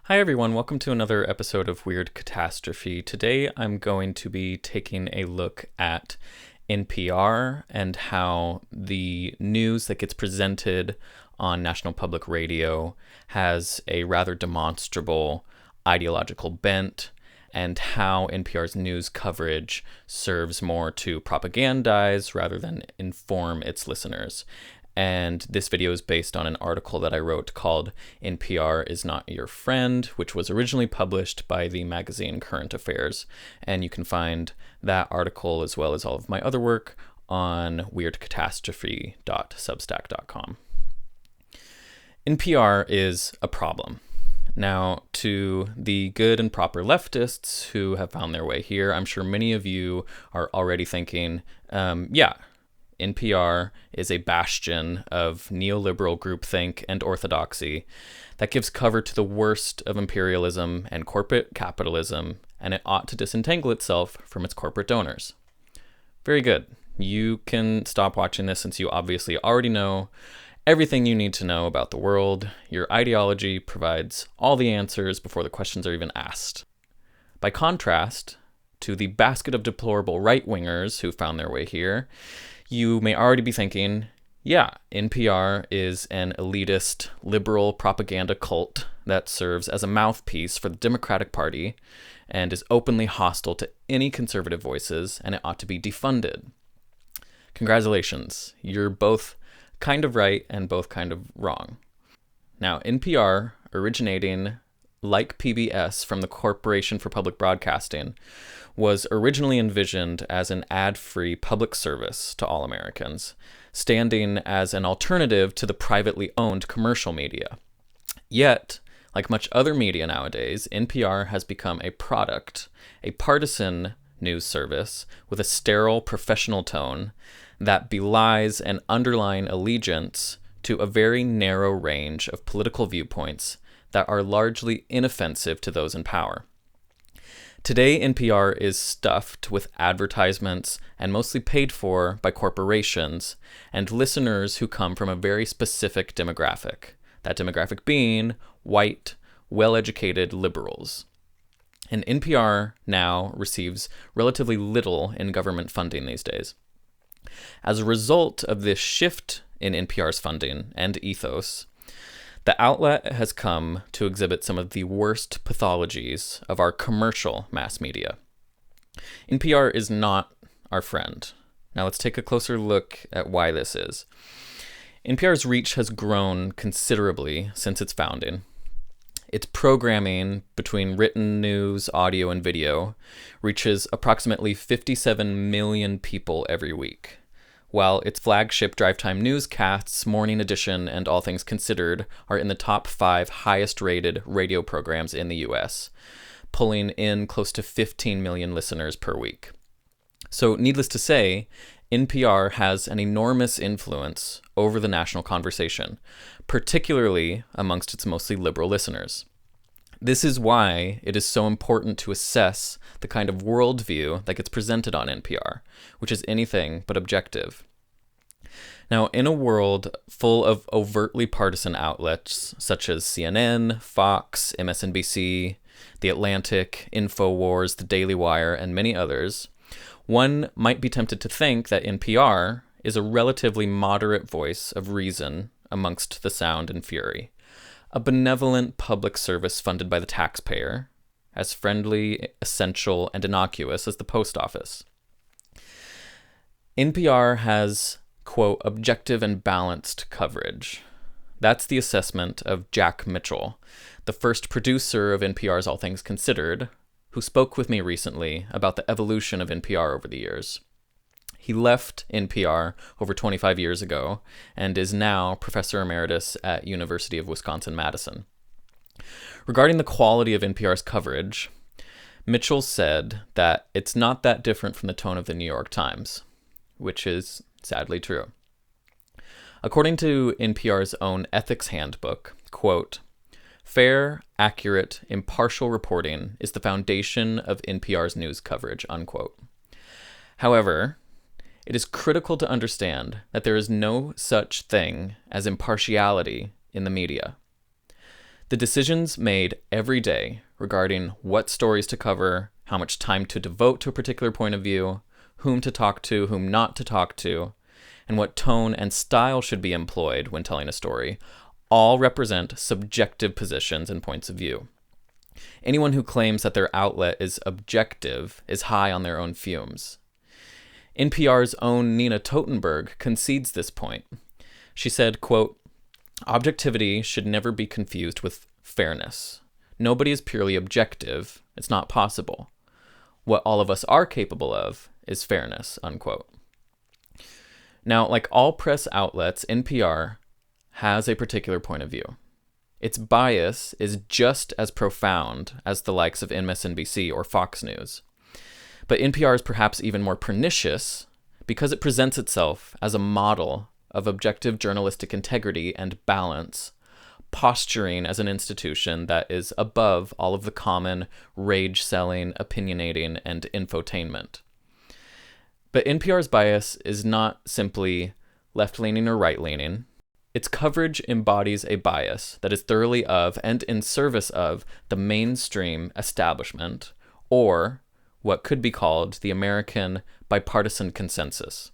Hi everyone, welcome to another episode of Weird Catastrophe. Today I'm going to be taking a look at NPR and how the news that gets presented on National Public Radio has a rather demonstrable ideological bent, and how NPR's news coverage serves more to propagandize rather than inform its listeners. And this video is based on an article that I wrote called NPR is Not Your Friend, which was originally published by the magazine Current Affairs. And you can find that article as well as all of my other work on weirdcatastrophe.substack.com. NPR is a problem. Now, to the good and proper leftists who have found their way here, I'm sure many of you are already thinking, NPR is a bastion of neoliberal groupthink and orthodoxy that gives cover to the worst of imperialism and corporate capitalism, and it ought to disentangle itself from its corporate donors. Very good. You can stop watching this since you obviously already know everything you need to know about the world. Your ideology provides all the answers before the questions are even asked. By contrast to the basket of deplorable right-wingers who found their way here, you may already be thinking, NPR is an elitist, liberal propaganda cult that serves as a mouthpiece for the Democratic Party and is openly hostile to any conservative voices, and it ought to be defunded. Congratulations, you're both kind of right and both kind of wrong. Now, NPR, originating like PBS from the Corporation for Public Broadcasting, was originally envisioned as an ad-free public service to all Americans, standing as an alternative to the privately owned commercial media. Yet, like much other media nowadays, NPR has become a product, a partisan news service with a sterile professional tone that belies an underlying allegiance to a very narrow range of political viewpoints that are largely inoffensive to those in power. Today, NPR is stuffed with advertisements and mostly paid for by corporations and listeners who come from a very specific demographic, that demographic being white, well-educated liberals. And NPR now receives relatively little in government funding these days. As a result of this shift in NPR's funding and ethos, the outlet has come to exhibit some of the worst pathologies of our commercial mass media. NPR is not our friend. Now let's take a closer look at why this is. NPR's reach has grown considerably since its founding. Its programming, between written news, audio, and video, reaches approximately 57 million people every week, while its flagship drive time newscasts, Morning Edition, and All Things Considered are in the top 5 highest-rated radio programs in the U.S., pulling in close to 15 million listeners per week. So, needless to say, NPR has an enormous influence over the national conversation, particularly amongst its mostly liberal listeners. This is why it is so important to assess the kind of worldview that gets presented on NPR, which is anything but objective. Now, in a world full of overtly partisan outlets such as CNN, Fox, MSNBC, The Atlantic, InfoWars, The Daily Wire, and many others, one might be tempted to think that NPR is a relatively moderate voice of reason amongst the sound and fury. A benevolent public service funded by the taxpayer, as friendly, essential, and innocuous as the post office. NPR has, quote, objective and balanced coverage. That's the assessment of Jack Mitchell, the first producer of NPR's All Things Considered, who spoke with me recently about the evolution of NPR over the years. He left NPR over 25 years ago and is now professor emeritus at University of Wisconsin-Madison. Regarding the quality of NPR's coverage, Mitchell said that it's not that different from the tone of the New York Times, which is sadly true. According to NPR's own ethics handbook, quote, fair, accurate, impartial reporting is the foundation of NPR's news coverage, unquote. However, it is critical to understand that there is no such thing as impartiality in the media. The decisions made every day regarding what stories to cover, how much time to devote to a particular point of view, whom to talk to, whom not to talk to, and what tone and style should be employed when telling a story, all represent subjective positions and points of view. Anyone who claims that their outlet is objective is high on their own fumes. NPR's own Nina Totenberg concedes this point. She said, quote, "Objectivity should never be confused with fairness. Nobody is purely objective. It's not possible. What all of us are capable of is fairness," unquote. Now, like all press outlets, NPR has a particular point of view. Its bias is just as profound as the likes of MSNBC or Fox News. But NPR is perhaps even more pernicious because it presents itself as a model of objective journalistic integrity and balance, posturing as an institution that is above all of the common rage-selling, opinionating, and infotainment. But NPR's bias is not simply left-leaning or right-leaning. Its coverage embodies a bias that is thoroughly of and in service of the mainstream establishment, or what could be called the American bipartisan consensus.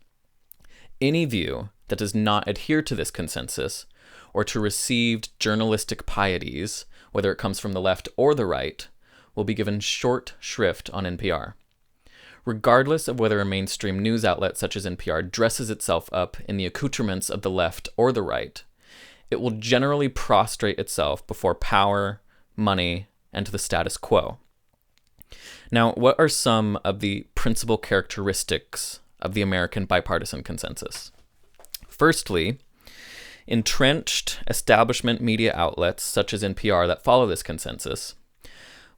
Any view that does not adhere to this consensus, or to received journalistic pieties, whether it comes from the left or the right, will be given short shrift on NPR. Regardless of whether a mainstream news outlet such as NPR dresses itself up in the accoutrements of the left or the right, it will generally prostrate itself before power, money, and the status quo. Now, what are some of the principal characteristics of the American bipartisan consensus? Firstly, entrenched establishment media outlets such as NPR that follow this consensus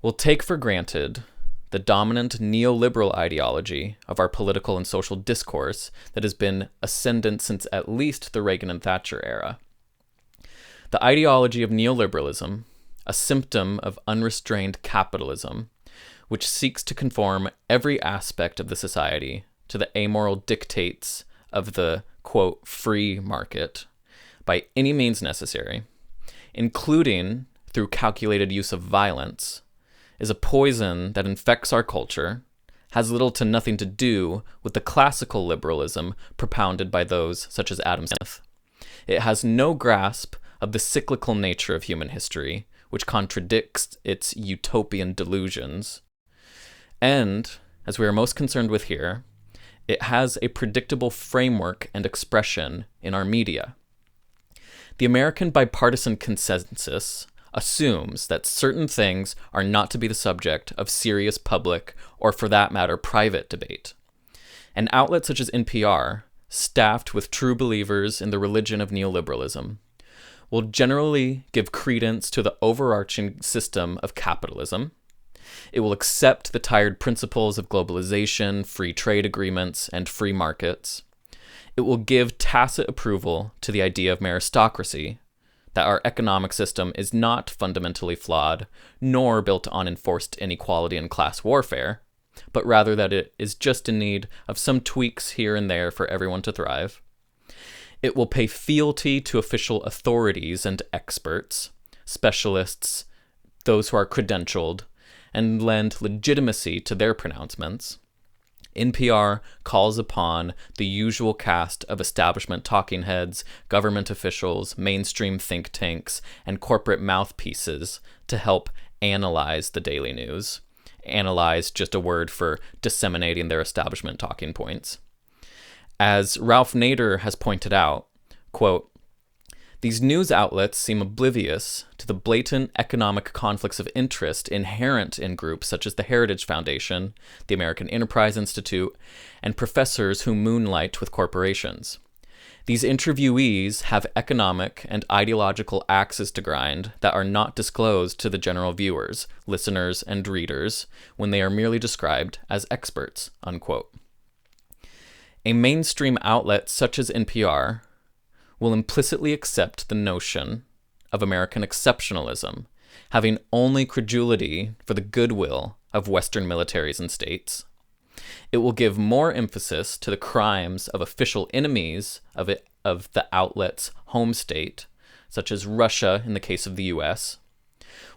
will take for granted the dominant neoliberal ideology of our political and social discourse that has been ascendant since at least the Reagan and Thatcher era. The ideology of neoliberalism, a symptom of unrestrained capitalism, which seeks to conform every aspect of the society to the amoral dictates of the, quote, free market by any means necessary, including through calculated use of violence, is a poison that infects our culture, has little to nothing to do with the classical liberalism propounded by those such as Adam Smith. It has no grasp of the cyclical nature of human history, which contradicts its utopian delusions. And, as we are most concerned with here, it has a predictable framework and expression in our media. The American bipartisan consensus assumes that certain things are not to be the subject of serious public, or for that matter, private debate. An outlet such as NPR, staffed with true believers in the religion of neoliberalism, will generally give credence to the overarching system of capitalism. It will accept the tired principles of globalization, free trade agreements, and free markets. It will give tacit approval to the idea of meritocracy, that our economic system is not fundamentally flawed, nor built on enforced inequality and class warfare, but rather that it is just in need of some tweaks here and there for everyone to thrive. It will pay fealty to official authorities and experts, specialists, those who are credentialed, and lend legitimacy to their pronouncements. NPR calls upon the usual cast of establishment talking heads, government officials, mainstream think tanks, and corporate mouthpieces to help analyze the daily news. Analyze, just a word for disseminating their establishment talking points. As Ralph Nader has pointed out, quote, "These news outlets seem oblivious to the blatant economic conflicts of interest inherent in groups such as the Heritage Foundation, the American Enterprise Institute, and professors who moonlight with corporations. These interviewees have economic and ideological axes to grind that are not disclosed to the general viewers, listeners, and readers when they are merely described as experts," unquote. A mainstream outlet such as NPR will implicitly accept the notion of American exceptionalism, having only credulity for the goodwill of Western militaries and states. It will give more emphasis to the crimes of official enemies of the outlet's home state, such as Russia in the case of the US,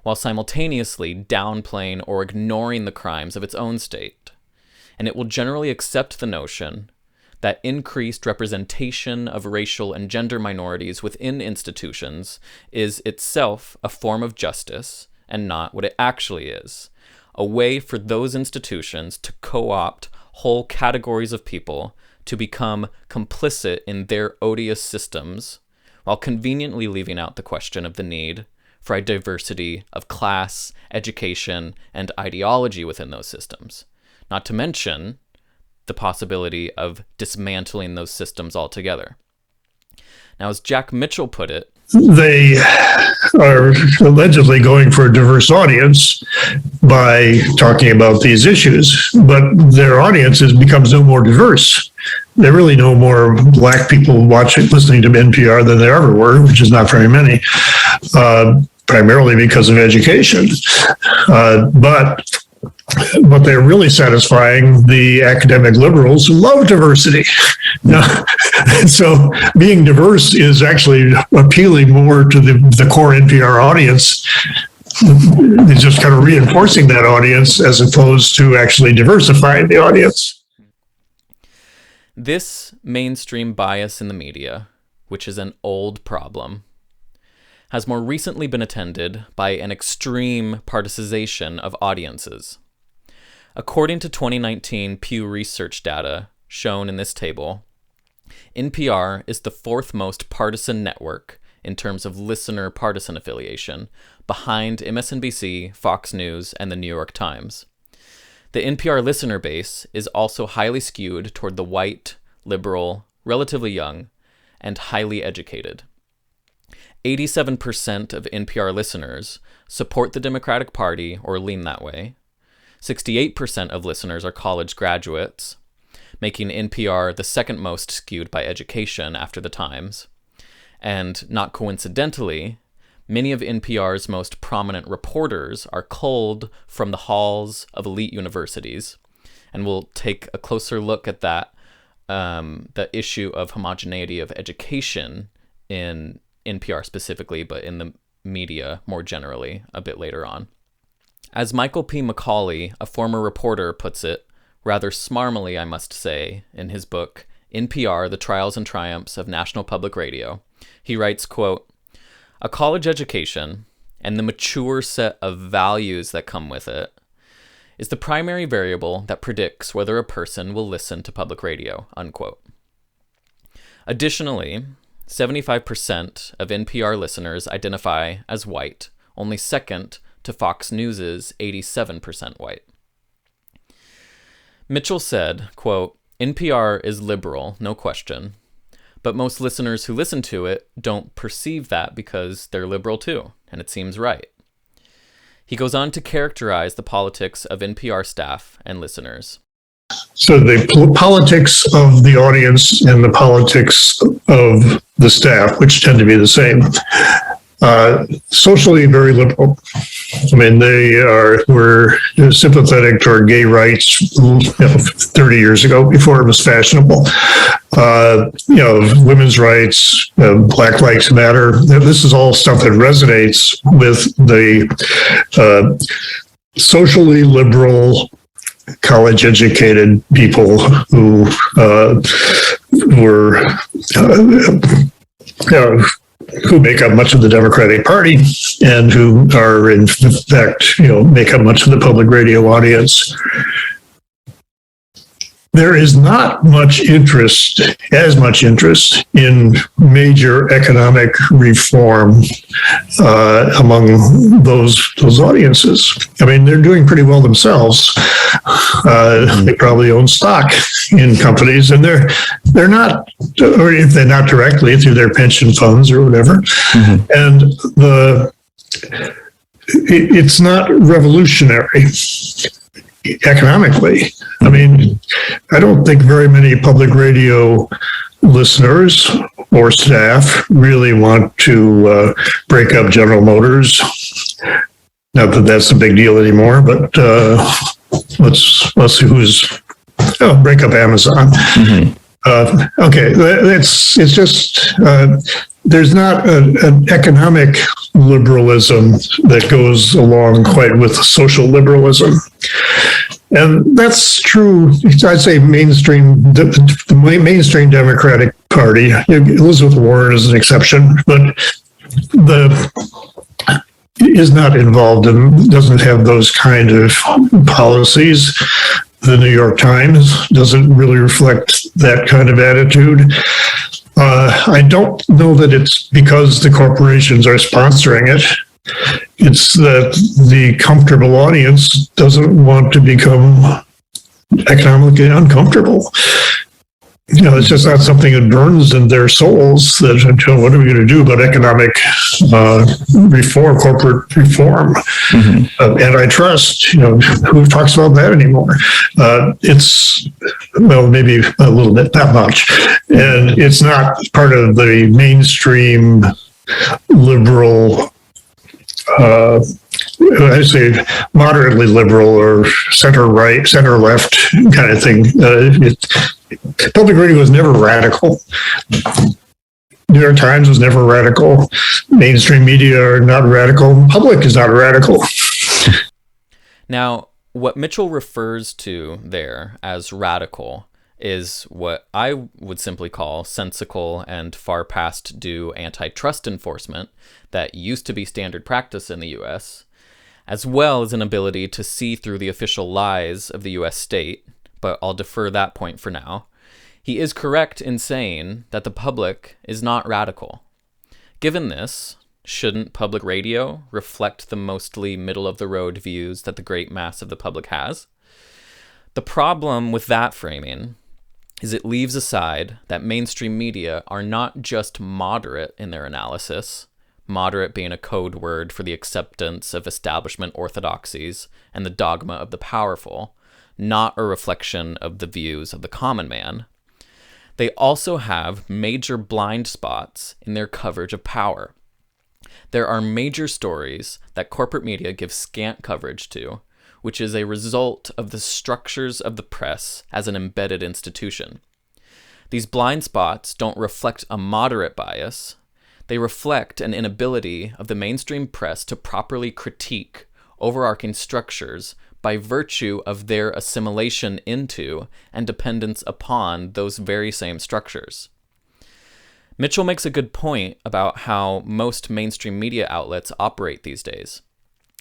while simultaneously downplaying or ignoring the crimes of its own state. And it will generally accept the notion that increased representation of racial and gender minorities within institutions is itself a form of justice and not what it actually is, a way for those institutions to co-opt whole categories of people to become complicit in their odious systems, while conveniently leaving out the question of the need for a diversity of class, education, and ideology within those systems, not to mention the possibility of dismantling those systems altogether. Now, as Jack Mitchell put it, they are allegedly going for a diverse audience by talking about these issues, but their audience becomes no more diverse. There are really no more Black people listening to NPR than there ever were, which is not very many, primarily because of education. But they're really satisfying the academic liberals who love diversity. So being diverse is actually appealing more to the core NPR audience. It's just kind of reinforcing that audience as opposed to actually diversifying the audience. This mainstream bias in the media, which is an old problem, has more recently been attended by an extreme partisanization of audiences. According to 2019 Pew Research data shown in this table, NPR is the fourth most partisan network in terms of listener partisan affiliation, behind MSNBC, Fox News, and the New York Times. The NPR listener base is also highly skewed toward the white, liberal, relatively young, and highly educated. 87% of NPR listeners support the Democratic Party or lean that way. 68% of listeners are college graduates, making NPR the second most skewed by education after the Times. And not coincidentally, many of NPR's most prominent reporters are culled from the halls of elite universities. And we'll take a closer look at that, the issue of homogeneity of education in NPR specifically, but in the media more generally a bit later on. As Michael P. McCauley, a former reporter, puts it, rather smarmily I must say, in his book, NPR, The Trials and Triumphs of National Public Radio, he writes, quote, "A college education, and the mature set of values that come with it, is the primary variable that predicts whether a person will listen to public radio," unquote. Additionally, 75% of NPR listeners identify as white, only second to Fox News' 87% white. Mitchell said, quote, "NPR is liberal, no question, but most listeners who listen to it don't perceive that because they're liberal too, and it seems right." He goes on to characterize the politics of NPR staff and listeners. So the politics of the audience and the politics of the staff, which tend to be the same, socially very liberal. I mean, were sympathetic toward gay rights 30 years ago, before it was fashionable. Women's rights, Black Lives Matter. This is all stuff that resonates with the socially liberal, college-educated people who who make up much of the Democratic Party and who are, in fact, make up much of the public radio audience. There is not as much interest in major economic reform among those audiences. I mean, they're doing pretty well themselves. They probably own stock in companies, and they're not, or if they're not directly, through their pension funds or whatever. Mm-hmm. And it's not revolutionary economically. I mean, I don't think very many public radio listeners or staff really want to break up General Motors. Not that that's a big deal anymore, but let's see break up Amazon. Mm-hmm. Okay, it's just there's not an economic liberalism that goes along quite with social liberalism. And that's true, I'd say, the mainstream Democratic Party. Elizabeth Warren is an exception, but is not involved in, doesn't have those kind of policies. The New York Times doesn't really reflect that kind of attitude. I don't know that it's because the corporations are sponsoring it. It's that the comfortable audience doesn't want to become economically uncomfortable. It's just not something that burns in their souls that, what are we going to do about economic reform, corporate reform, antitrust? Who talks about that anymore? Maybe a little bit, not much. And it's not part of the mainstream liberal, I say moderately liberal or center right, center left kind of thing. Public radio was never radical. New York Times was never radical. Mainstream media are not radical. Public is not radical. Now, what Mitchell refers to there as radical is what I would simply call sensical and far past due antitrust enforcement that used to be standard practice in the U.S., as well as an ability to see through the official lies of the U.S. state, but I'll defer that point for now. He is correct in saying that the public is not radical. Given this, shouldn't public radio reflect the mostly middle-of-the-road views that the great mass of the public has? The problem with that framing is it leaves aside that mainstream media are not just moderate in their analysis, moderate being a code word for the acceptance of establishment orthodoxies and the dogma of the powerful, not a reflection of the views of the common man. They also have major blind spots in their coverage of power. There are major stories that corporate media give scant coverage to, which is a result of the structures of the press as an embedded institution. These blind spots don't reflect a moderate bias. They reflect an inability of the mainstream press to properly critique overarching structures by virtue of their assimilation into and dependence upon those very same structures. Mitchell makes a good point about how most mainstream media outlets operate these days.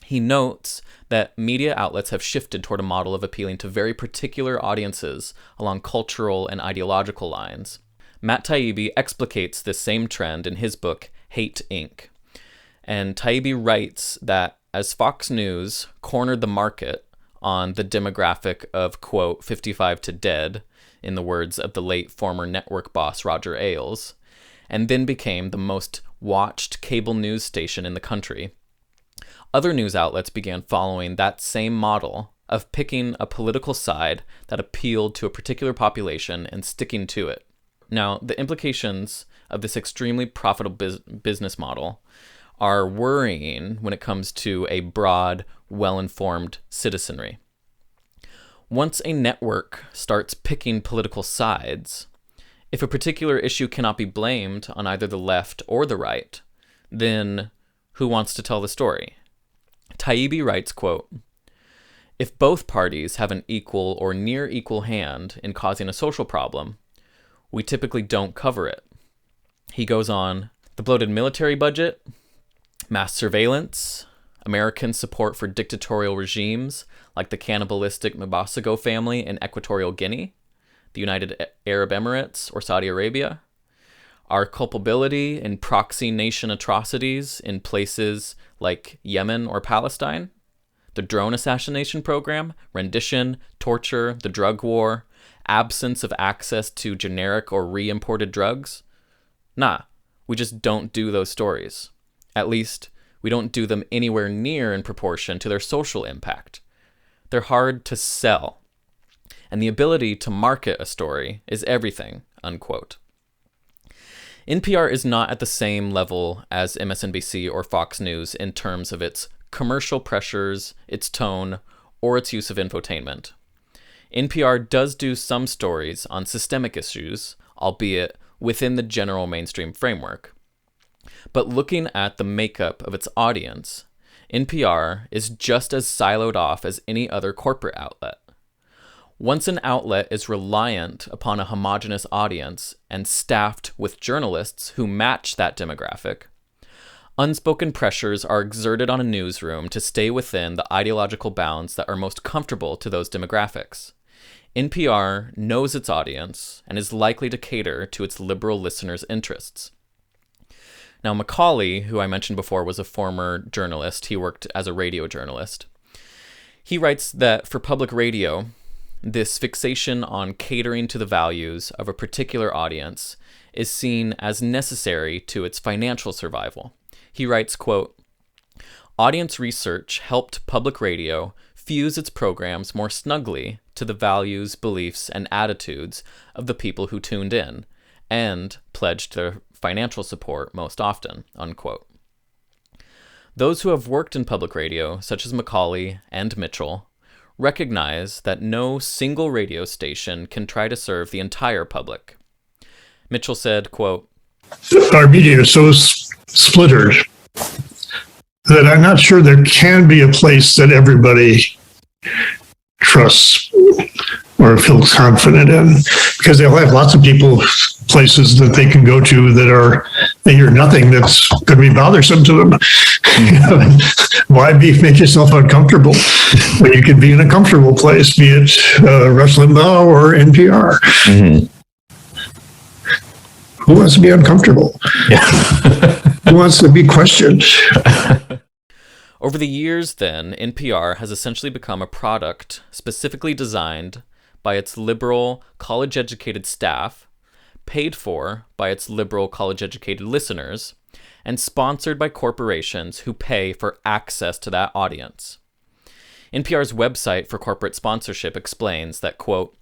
He notes that media outlets have shifted toward a model of appealing to very particular audiences along cultural and ideological lines. Matt Taibbi explicates this same trend in his book, Hate, Inc. And Taibbi writes that as Fox News cornered the market on the demographic of, quote, 55 to dead, in the words of the late former network boss Roger Ailes, and then became the most watched cable news station in the country, other news outlets began following that same model of picking a political side that appealed to a particular population and sticking to it. Now, the implications of this extremely profitable business model are worrying when it comes to a broad, well-informed citizenry. Once a network starts picking political sides, if a particular issue cannot be blamed on either the left or the right, then who wants to tell the story? Taibbi writes, quote, "If both parties have an equal or near equal hand in causing a social problem, we typically don't cover it." He goes on, "The bloated military budget, mass surveillance, American support for dictatorial regimes like the cannibalistic Mbasago family in Equatorial Guinea, the United Arab Emirates, or Saudi Arabia, our culpability in proxy nation atrocities in places like Yemen or Palestine, the drone assassination program, rendition, torture, the drug war, absence of access to generic or re-imported drugs. Nah, we just don't do those stories. At least, we don't do them anywhere near in proportion to their social impact. They're hard to sell. And the ability to market a story is everything," unquote. NPR is not at the same level as MSNBC or Fox News in terms of its commercial pressures, its tone, or its use of infotainment. NPR does do some stories on systemic issues, albeit within the general mainstream framework. But looking at the makeup of its audience, NPR is just as siloed off as any other corporate outlet. Once an outlet is reliant upon a homogeneous audience and staffed with journalists who match that demographic, unspoken pressures are exerted on a newsroom to stay within the ideological bounds that are most comfortable to those demographics. NPR knows its audience and is likely to cater to its liberal listeners' interests. Now, Macaulay, who I mentioned before, was a former journalist. He worked as a radio journalist. He writes that for public radio, this fixation on catering to the values of a particular audience is seen as necessary to its financial survival. He writes, quote, "Audience research helped public radio fuse its programs more snugly to the values, beliefs, and attitudes of the people who tuned in, and pledged their financial support most often," unquote. Those who have worked in public radio, such as Macaulay and Mitchell, recognize that no single radio station can try to serve the entire public. Mitchell said, quote, "Our media is so splintered that I'm not sure there can be a place that everybody trusts or feels confident in, because they'll have lots of people, places that they can go to they hear nothing that's going to be bothersome to them. Why make yourself uncomfortable when you can be in a comfortable place, be it Rush Limbaugh or NPR? Mm-hmm. Who wants to be uncomfortable? Yeah. Who wants to be questioned? Over the years, then, NPR has essentially become a product specifically designed by its liberal, college-educated staff, paid for by its liberal, college-educated listeners, and sponsored by corporations who pay for access to that audience. NPR's website for corporate sponsorship explains that, quote,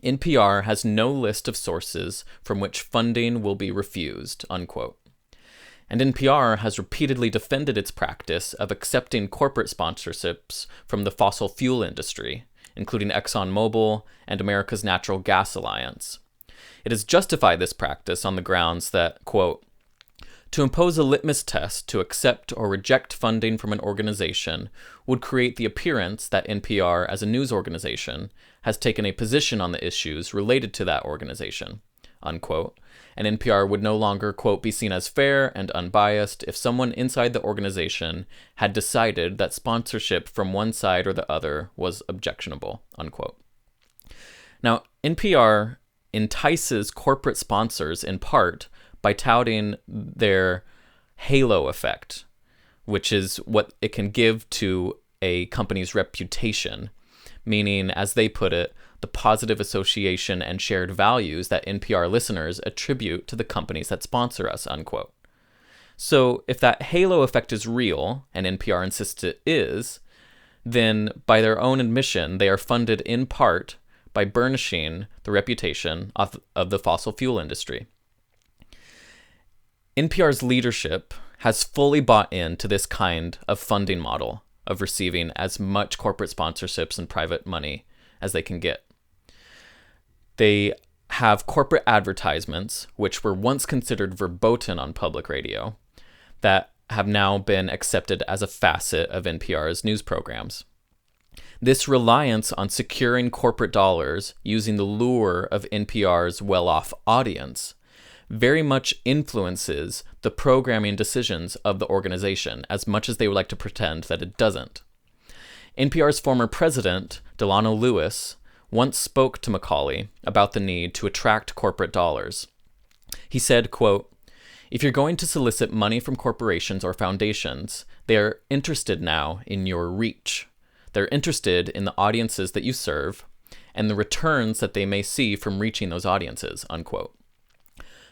"NPR has no list of sources from which funding will be refused," unquote. And NPR has repeatedly defended its practice of accepting corporate sponsorships from the fossil fuel industry, including ExxonMobil and America's Natural Gas Alliance. It has justified this practice on the grounds that, quote, "To impose a litmus test to accept or reject funding from an organization would create the appearance that NPR, as a news organization, has taken a position on the issues related to that organization," unquote, and NPR would no longer, quote, "be seen as fair and unbiased if someone inside the organization had decided that sponsorship from one side or the other was objectionable," unquote. Now, NPR entices corporate sponsors in part by touting their halo effect, which is what it can give to a company's reputation, meaning, as they put it, the positive association and shared values that NPR listeners attribute to the companies that sponsor us, unquote. So if that halo effect is real, and NPR insists it is, then by their own admission, they are funded in part by burnishing the reputation of the fossil fuel industry. NPR's leadership has fully bought into this kind of funding model of receiving as much corporate sponsorships and private money as they can get. They have corporate advertisements, which were once considered verboten on public radio, that have now been accepted as a facet of NPR's news programs. This reliance on securing corporate dollars using the lure of NPR's well-off audience very much influences the programming decisions of the organization, as much as they would like to pretend that it doesn't. NPR's former president, Delano Lewis, once spoke to Macaulay about the need to attract corporate dollars. He said, quote, "If you're going to solicit money from corporations or foundations, they are interested now in your reach. They're interested in the audiences that you serve and the returns that they may see from reaching those audiences," unquote.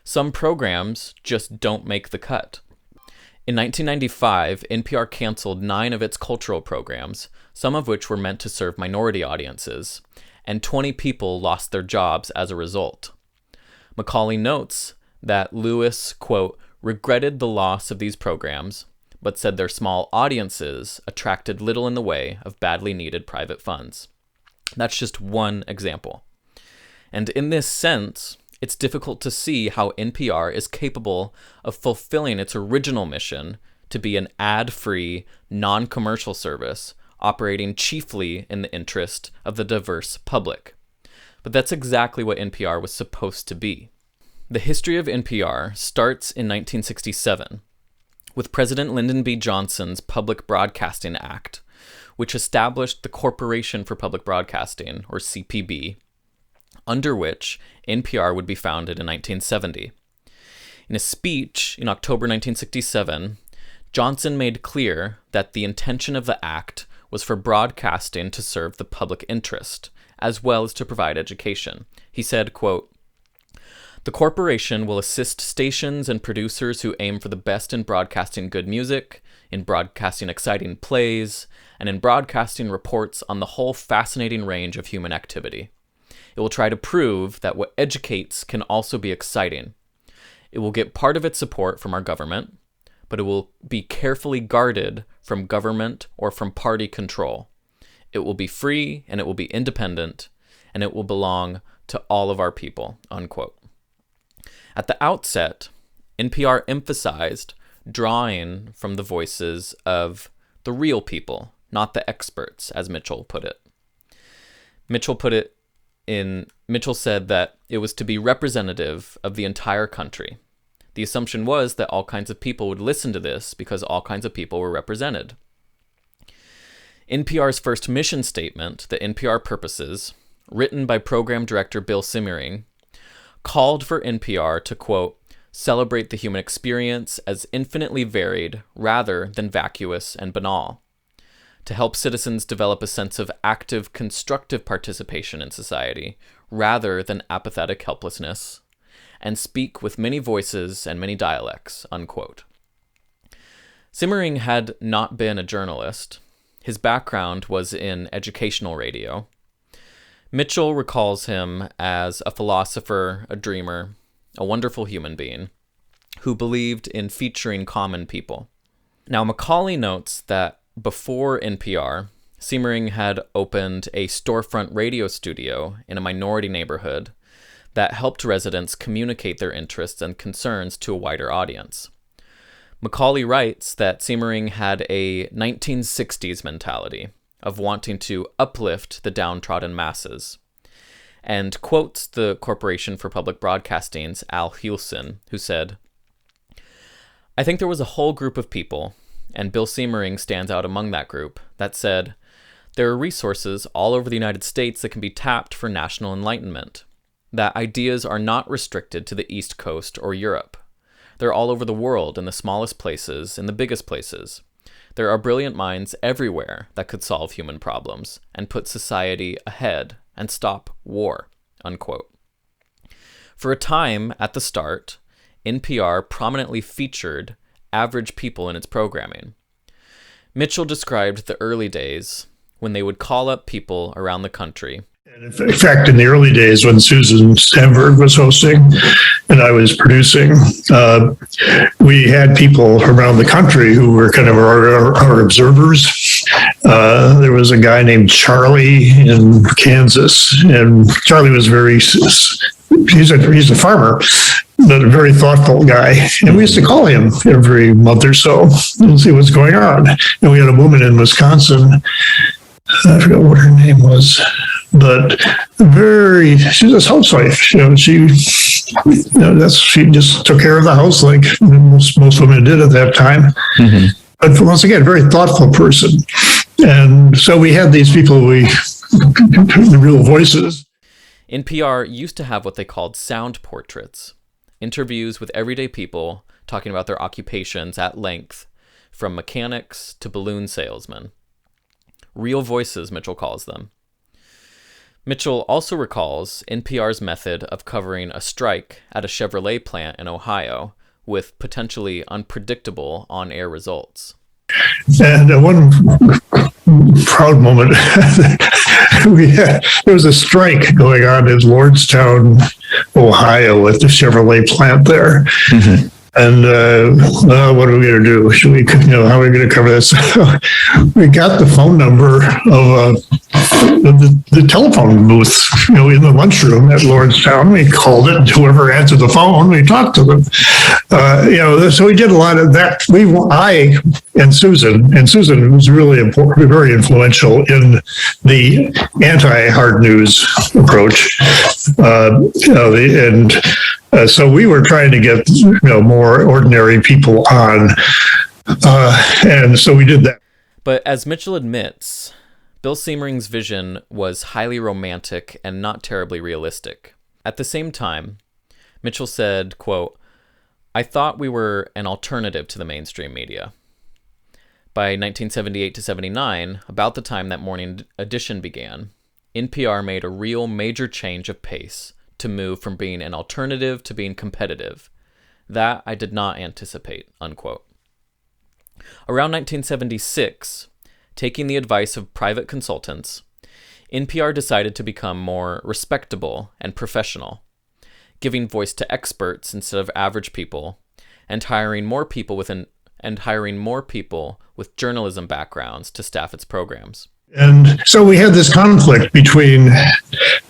Some programs just don't make the cut. In 1995, NPR canceled 9 of its cultural programs, some of which were meant to serve minority audiences, and 20 people lost their jobs as a result. Macaulay notes that Lewis, quote, "regretted the loss of these programs, but said their small audiences attracted little in the way of badly needed private funds." That's just one example. And in this sense, it's difficult to see how NPR is capable of fulfilling its original mission to be an ad-free, non-commercial service operating chiefly in the interest of the diverse public. But that's exactly what NPR was supposed to be. The history of NPR starts in 1967 with President Lyndon B. Johnson's Public Broadcasting Act, which established the Corporation for Public Broadcasting, or CPB, under which NPR would be founded in 1970. In a speech in October 1967, Johnson made clear that the intention of the act was for broadcasting to serve the public interest, as well as to provide education. He said, quote, "The corporation will assist stations and producers who aim for the best in broadcasting good music, in broadcasting exciting plays, and in broadcasting reports on the whole fascinating range of human activity. It will try to prove that what educates can also be exciting. It will get part of its support from our government, but it will be carefully guarded from government or from party control. It will be free and it will be independent, and it will belong to all of our people," unquote. At the outset, NPR emphasized drawing from the voices of the real people, not the experts, as Mitchell put it. Mitchell said that it was to be representative of the entire country. The assumption was that all kinds of people would listen to this because all kinds of people were represented. NPR's first mission statement, the NPR Purposes, written by program director Bill Simmering, called for NPR to, quote, "celebrate the human experience as infinitely varied rather than vacuous and banal, to help citizens develop a sense of active, constructive participation in society rather than apathetic helplessness, and speak with many voices and many dialects," unquote. Simmering had not been a journalist. His background was in educational radio. Mitchell recalls him as a philosopher, a dreamer, a wonderful human being who believed in featuring common people. Now, Macaulay notes that before NPR, Simmering had opened a storefront radio studio in a minority neighborhood that helped residents communicate their interests and concerns to a wider audience. Macaulay writes that Simmering had a 1960s mentality of wanting to uplift the downtrodden masses, and quotes the Corporation for Public Broadcasting's Al Hulson, who said, "I think there was a whole group of people, and Bill Simmering stands out among that group, that said, there are resources all over the United States that can be tapped for national enlightenment, that ideas are not restricted to the East Coast or Europe. They're all over the world in the smallest places, in the biggest places. There are brilliant minds everywhere that could solve human problems and put society ahead and stop war," unquote. For a time at the start, NPR prominently featured average people in its programming. Mitchell described the early days when they would call up people around the country. In fact, in the early days when Susan Stamberg was hosting and I was producing, we had people around the country who were kind of our observers. There was a guy named Charlie in Kansas, and Charlie was he's a farmer, but a very thoughtful guy. And we used to call him every month or so and see what's going on. And we had a woman in Wisconsin, I forgot what her name was, but she's a housewife. She just took care of the house like most women did at that time. Mm-hmm. But once again, very thoughtful person. And so we had these people, the real voices. NPR used to have what they called sound portraits, interviews with everyday people talking about their occupations at length, from mechanics to balloon salesmen. Real voices, Mitchell calls them. Mitchell also recalls NPR's method of covering a strike at a Chevrolet plant in Ohio with potentially unpredictable on-air results. And one proud moment, there was a strike going on in Lordstown, Ohio, at the Chevrolet plant there. Mm-hmm. And what are we going to do? Should we, how are we going to cover this? We got the phone number of the telephone booth, in the lunchroom at Lordstown. We called it. Whoever answered the phone, we talked to them. So we did a lot of that. I and Susan was really important, very influential in the anti-hard news approach. So we were trying to get more ordinary people on, and so we did that. But as Mitchell admits, Bill Siemering's vision was highly romantic and not terribly realistic. At the same time, Mitchell said, quote, "I thought we were an alternative to the mainstream media." By 1978 to 79, about the time that Morning Edition began, NPR made a real major change of pace to move from being an alternative to being competitive. That I did not anticipate, unquote. Around 1976, taking the advice of private consultants, NPR decided to become more respectable and professional, giving voice to experts instead of average people, and hiring more people with journalism backgrounds to staff its programs. And so we had this conflict between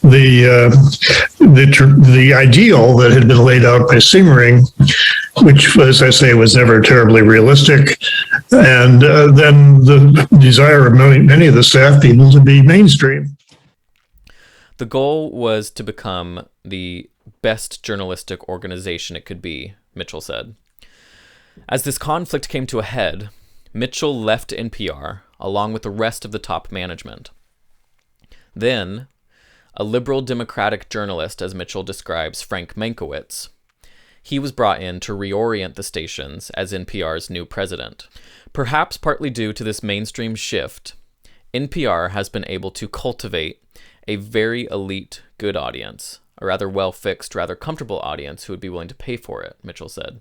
the ideal that had been laid out by Siemering, which, as I say, was never terribly realistic, and then the desire of many of the staff people to be mainstream. The goal was to become the best journalistic organization it could be, Mitchell said. As this conflict came to a head, Mitchell left NPR along with the rest of the top management. Then, a liberal democratic journalist, as Mitchell describes Frank Menkowitz, he was brought in to reorient the stations as NPR's new president. Perhaps partly due to this mainstream shift, NPR has been able to cultivate a very elite good audience, a rather well-fixed, rather comfortable audience who would be willing to pay for it, Mitchell said.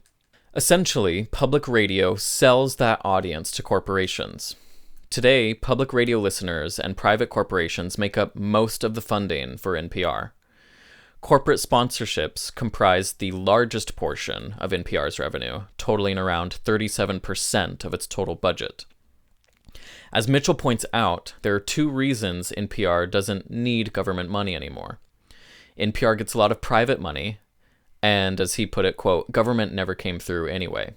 Essentially, public radio sells that audience to corporations. Today, public radio listeners and private corporations make up most of the funding for NPR. Corporate sponsorships comprise the largest portion of NPR's revenue, totaling around 37% of its total budget. As Mitchell points out, there are two reasons NPR doesn't need government money anymore. NPR gets a lot of private money, and as he put it, quote, "government never came through anyway."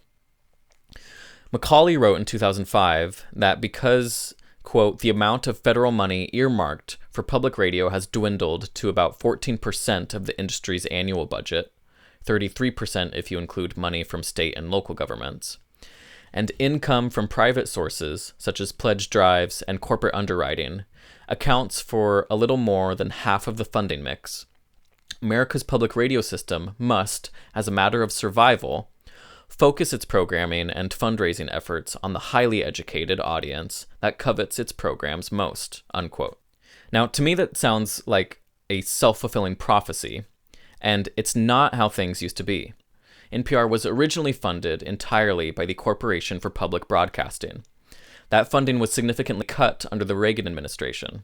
Macaulay wrote in 2005 that because, quote, "the amount of federal money earmarked for public radio has dwindled to about 14% of the industry's annual budget, 33% if you include money from state and local governments, and income from private sources, such as pledge drives and corporate underwriting, accounts for a little more than half of the funding mix. America's public radio system must, as a matter of survival, focus its programming and fundraising efforts on the highly educated audience that covets its programs most," unquote. Now, to me, that sounds like a self-fulfilling prophecy, and it's not how things used to be. NPR was originally funded entirely by the Corporation for Public Broadcasting. That funding was significantly cut under the Reagan administration.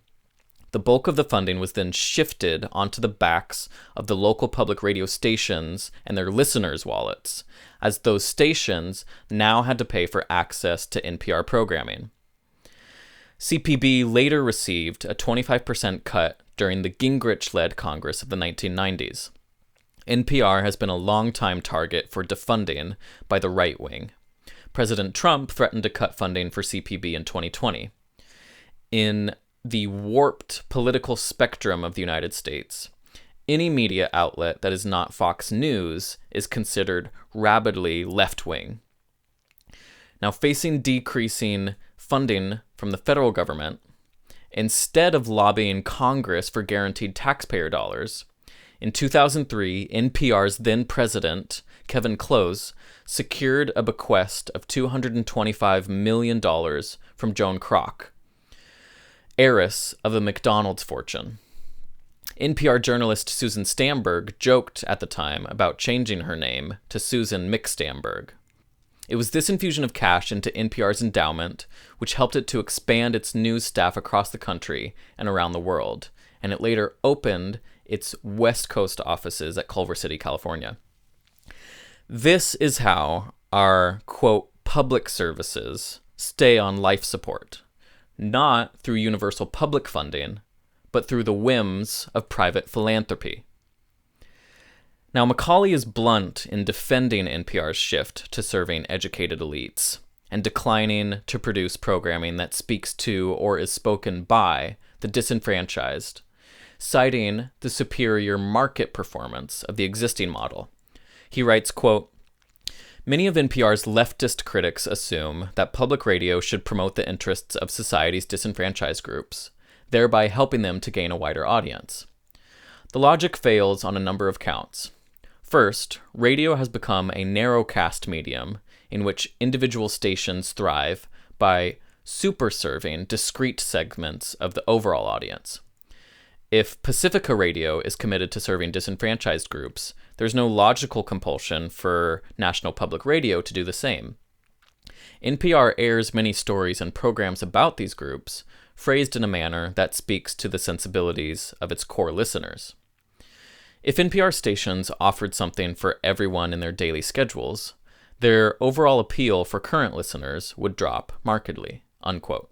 The bulk of the funding was then shifted onto the backs of the local public radio stations and their listeners' wallets, as those stations now had to pay for access to NPR programming. CPB later received a 25% cut during the Gingrich-led Congress of the 1990s. NPR has been a long-time target for defunding by the right wing. President Trump threatened to cut funding for CPB in 2020. In the warped political spectrum of the United States, any media outlet that is not Fox News is considered rabidly left-wing. Now, facing decreasing funding from the federal government, instead of lobbying Congress for guaranteed taxpayer dollars, in 2003, NPR's then president, Kevin Close, secured a bequest of $225 million from Joan Kroc, heiress of the McDonald's fortune. NPR journalist Susan Stamberg joked at the time about changing her name to Susan McStamberg. It was this infusion of cash into NPR's endowment which helped it to expand its news staff across the country and around the world, and it later opened its West Coast offices at Culver City, California. This is how our, quote, public services stay on life support, not through universal public funding, but through the whims of private philanthropy. Now, Macaulay is blunt in defending NPR's shift to serving educated elites and declining to produce programming that speaks to or is spoken by the disenfranchised, citing the superior market performance of the existing model. He writes, quote, "Many of NPR's leftist critics assume that public radio should promote the interests of society's disenfranchised groups, thereby helping them to gain a wider audience. The logic fails on a number of counts. First, radio has become a narrowcast medium in which individual stations thrive by super-serving discrete segments of the overall audience. If Pacifica Radio is committed to serving disenfranchised groups, there's no logical compulsion for National Public Radio to do the same. NPR airs many stories and programs about these groups, phrased in a manner that speaks to the sensibilities of its core listeners. If NPR stations offered something for everyone in their daily schedules, their overall appeal for current listeners would drop markedly," unquote.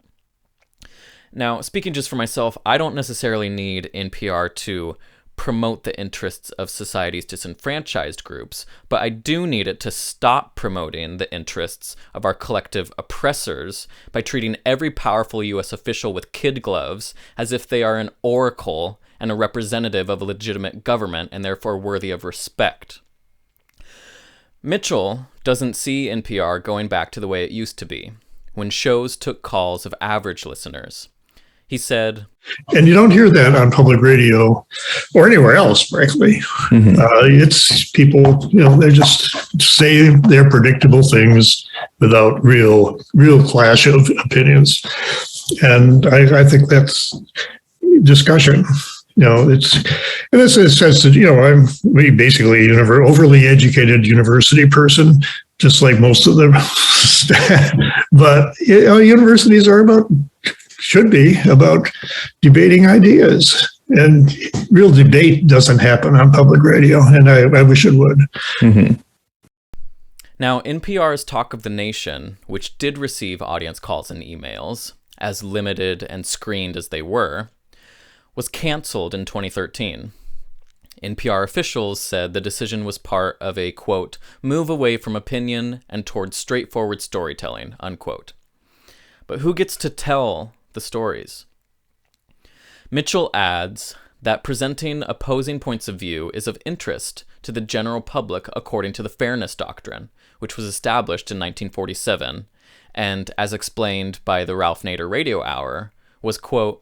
Now, speaking just for myself, I don't necessarily need NPR to promote the interests of society's disenfranchised groups, but I do need it to stop promoting the interests of our collective oppressors by treating every powerful U.S. official with kid gloves as if they are an oracle and a representative of a legitimate government and therefore worthy of respect. Mitchell doesn't see NPR going back to the way it used to be, when shows took calls of average listeners. He said, and you don't hear that on public radio or anywhere else, frankly. It's people, they just say their predictable things without real clash of opinions. And I think that's discussion. It's in a sense that, I'm basically an overly educated university person, just like most of the staff. But universities should be about debating ideas, and real debate doesn't happen on public radio, and I wish it would. Mm-hmm. Now, NPR's Talk of the Nation, which did receive audience calls and emails, as limited and screened as they were, was canceled in 2013. NPR officials said the decision was part of a, quote, move away from opinion and towards straightforward storytelling, unquote. But who gets to tell the stories? Mitchell adds that presenting opposing points of view is of interest to the general public according to the Fairness Doctrine, which was established in 1947, and, as explained by the Ralph Nader Radio Hour, was, quote,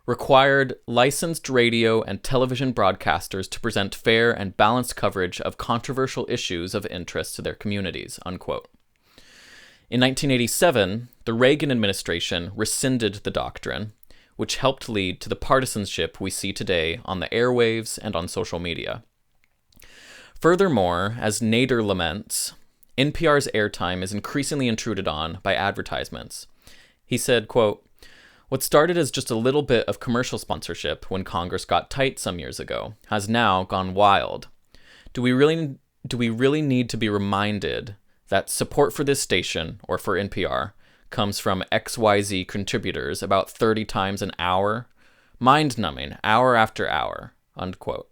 required licensed radio and television broadcasters to present fair and balanced coverage of controversial issues of interest to their communities, unquote. In 1987, the Reagan administration rescinded the doctrine, which helped lead to the partisanship we see today on the airwaves and on social media. Furthermore, as Nader laments, NPR's airtime is increasingly intruded on by advertisements. He said, quote, what started as just a little bit of commercial sponsorship when Congress got tight some years ago has now gone wild. Do we really need to be reminded that support for this station, or for NPR, comes from XYZ contributors about 30 times an hour? Mind-numbing, hour after hour, unquote.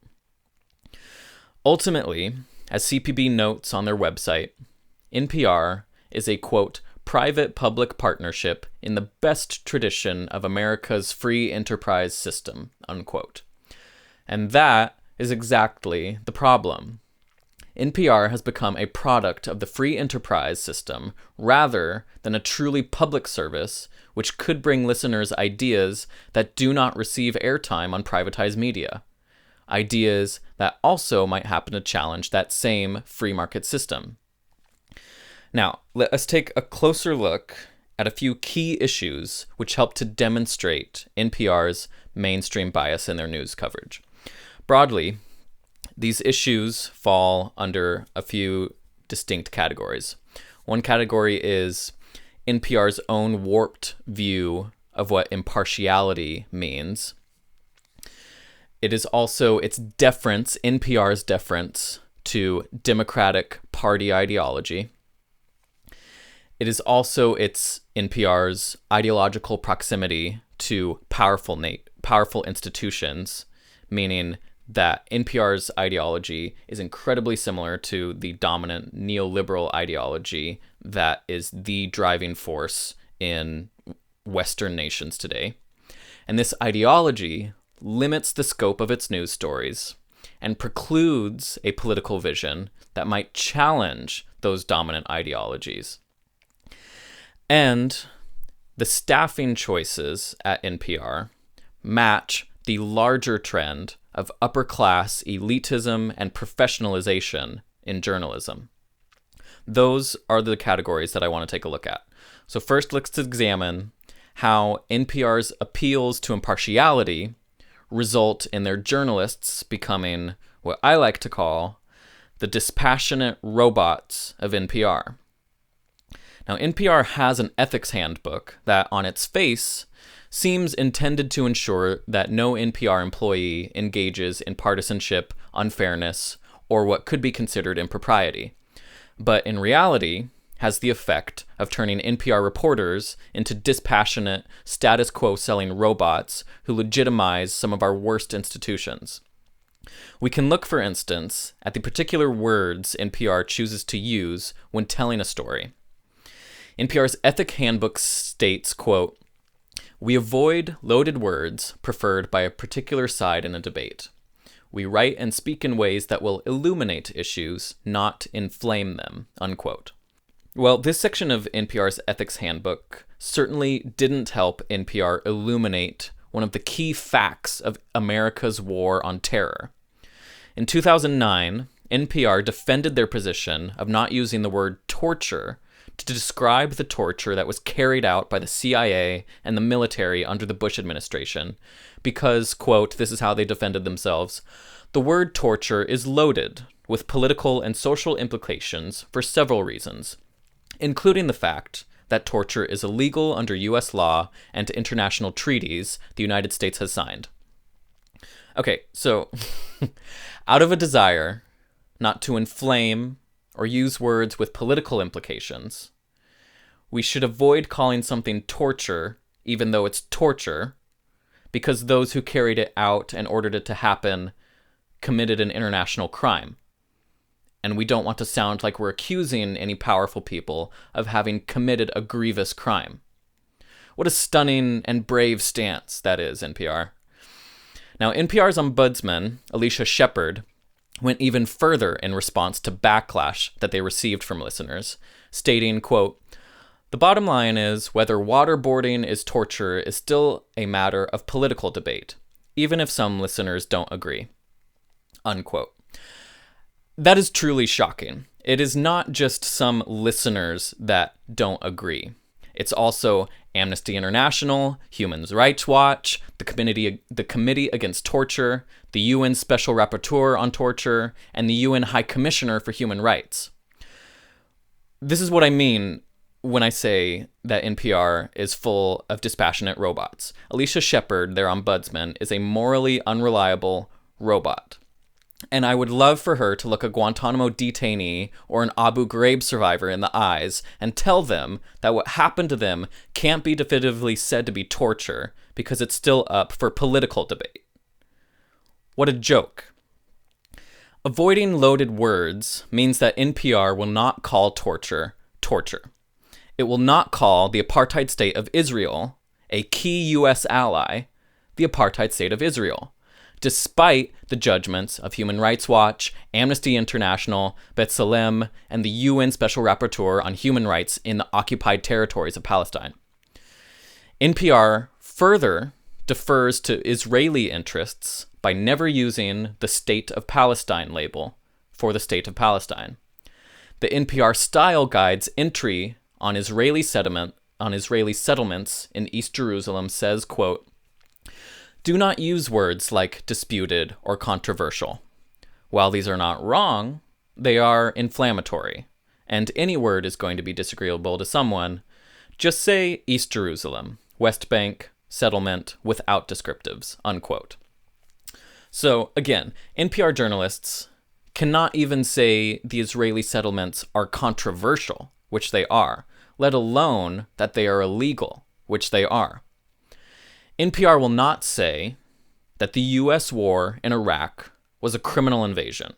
Ultimately, as CPB notes on their website, NPR is a, quote, private-public partnership in the best tradition of America's free enterprise system, unquote. And that is exactly the problem. NPR has become a product of the free enterprise system rather than a truly public service, which could bring listeners ideas that do not receive airtime on privatized media. Ideas that also might happen to challenge that same free market system. Now, let us take a closer look at a few key issues which help to demonstrate NPR's mainstream bias in their news coverage. Broadly, these issues fall under a few distinct categories. One category is NPR's own warped view of what impartiality means. It is also its deference, NPR's deference, to Democratic Party ideology. It is also its NPR's ideological proximity to powerful institutions, meaning that NPR's ideology is incredibly similar to the dominant neoliberal ideology that is the driving force in Western nations today. And this ideology limits the scope of its news stories and precludes a political vision that might challenge those dominant ideologies. And the staffing choices at NPR match the larger trend of upper-class elitism and professionalization in journalism. Those are the categories that I want to take a look at. So first, let's examine how NPR's appeals to impartiality result in their journalists becoming what I like to call the dispassionate robots of NPR. Now, NPR has an ethics handbook that, on its face, seems intended to ensure that no NPR employee engages in partisanship, unfairness, or what could be considered impropriety, but in reality has the effect of turning NPR reporters into dispassionate, status quo-selling robots who legitimize some of our worst institutions. We can look, for instance, at the particular words NPR chooses to use when telling a story. NPR's ethic handbook states, quote, "We avoid loaded words preferred by a particular side in a debate. We write and speak in ways that will illuminate issues, not inflame them," unquote. Well, this section of NPR's ethics handbook certainly didn't help NPR illuminate one of the key facts of America's war on terror. In 2009, NPR defended their position of not using the word torture to describe the torture that was carried out by the CIA and the military under the Bush administration because, quote, this is how they defended themselves, "The word torture is loaded with political and social implications for several reasons, including the fact that torture is illegal under U.S. law and international treaties the United States has signed." Okay, so out of a desire not to inflame or use words with political implications, we should avoid calling something torture, even though it's torture, because those who carried it out and ordered it to happen committed an international crime. And we don't want to sound like we're accusing any powerful people of having committed a grievous crime. What a stunning and brave stance that is, NPR. Now, NPR's ombudsman, Alicia Shepard, went even further in response to backlash that they received from listeners, stating, quote, "The bottom line is whether waterboarding is torture is still a matter of political debate, even if some listeners don't agree," unquote. That is truly shocking. It is not just some listeners that don't agree. It's also Amnesty International, Human Rights Watch, the Committee Against Torture, the UN Special Rapporteur on Torture, and the UN High Commissioner for Human Rights. This is what I mean when I say that NPR is full of dispassionate robots. Alicia Shepard, their ombudsman, is a morally unreliable robot. And I would love for her to look a Guantanamo detainee or an Abu Ghraib survivor in the eyes and tell them that what happened to them can't be definitively said to be torture because it's still up for political debate. What a joke. Avoiding loaded words means that NPR will not call torture torture. It will not call the apartheid state of Israel, a key U.S. ally, the apartheid state of Israel, despite the judgments of Human Rights Watch, Amnesty International, B'Tselem, and the UN Special Rapporteur on Human Rights in the occupied territories of Palestine. NPR further defers to Israeli interests by never using the State of Palestine label for the State of Palestine. The NPR style guide's entry on Israeli settlements in East Jerusalem says, quote, "Do not use words like disputed or controversial. While these are not wrong, they are inflammatory, and any word is going to be disagreeable to someone. Just say East Jerusalem, West Bank, settlement without descriptives," unquote. So again, NPR journalists cannot even say the Israeli settlements are controversial, which they are, let alone that they are illegal, which they are. NPR will not say that the US war in Iraq was a criminal invasion.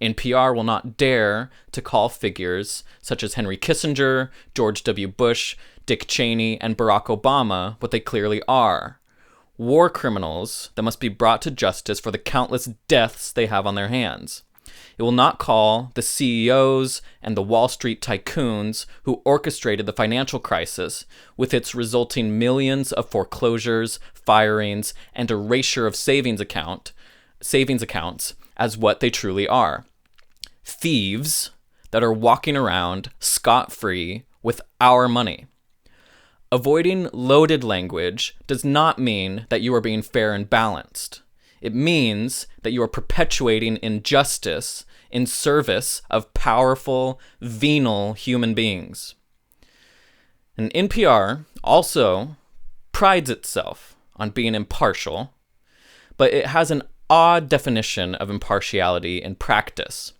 NPR will not dare to call figures such as Henry Kissinger, George W. Bush, Dick Cheney, and Barack Obama what they clearly are: war criminals that must be brought to justice for the countless deaths they have on their hands. It will not call the CEOs and the Wall Street tycoons who orchestrated the financial crisis with its resulting millions of foreclosures, firings, and erasure of savings accounts as what they truly are: thieves that are walking around scot-free with our money. Avoiding loaded language does not mean that you are being fair and balanced. It means that you are perpetuating injustice in service of powerful, venal human beings. And NPR also prides itself on being impartial, but it has an odd definition of impartiality in practice.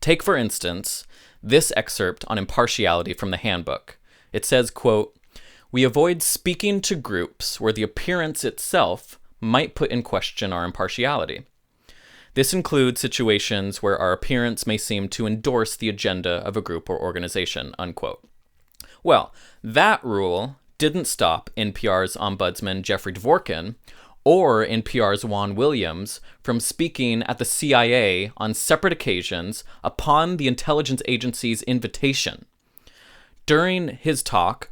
Take, for instance, this excerpt on impartiality from the handbook. It says, quote, "We avoid speaking to groups where the appearance itself might put in question our impartiality. This includes situations where our appearance may seem to endorse the agenda of a group or organization," unquote. Well, that rule didn't stop NPR's ombudsman Jeffrey Dvorkin or NPR's Juan Williams from speaking at the CIA on separate occasions upon the intelligence agency's invitation. During his talk,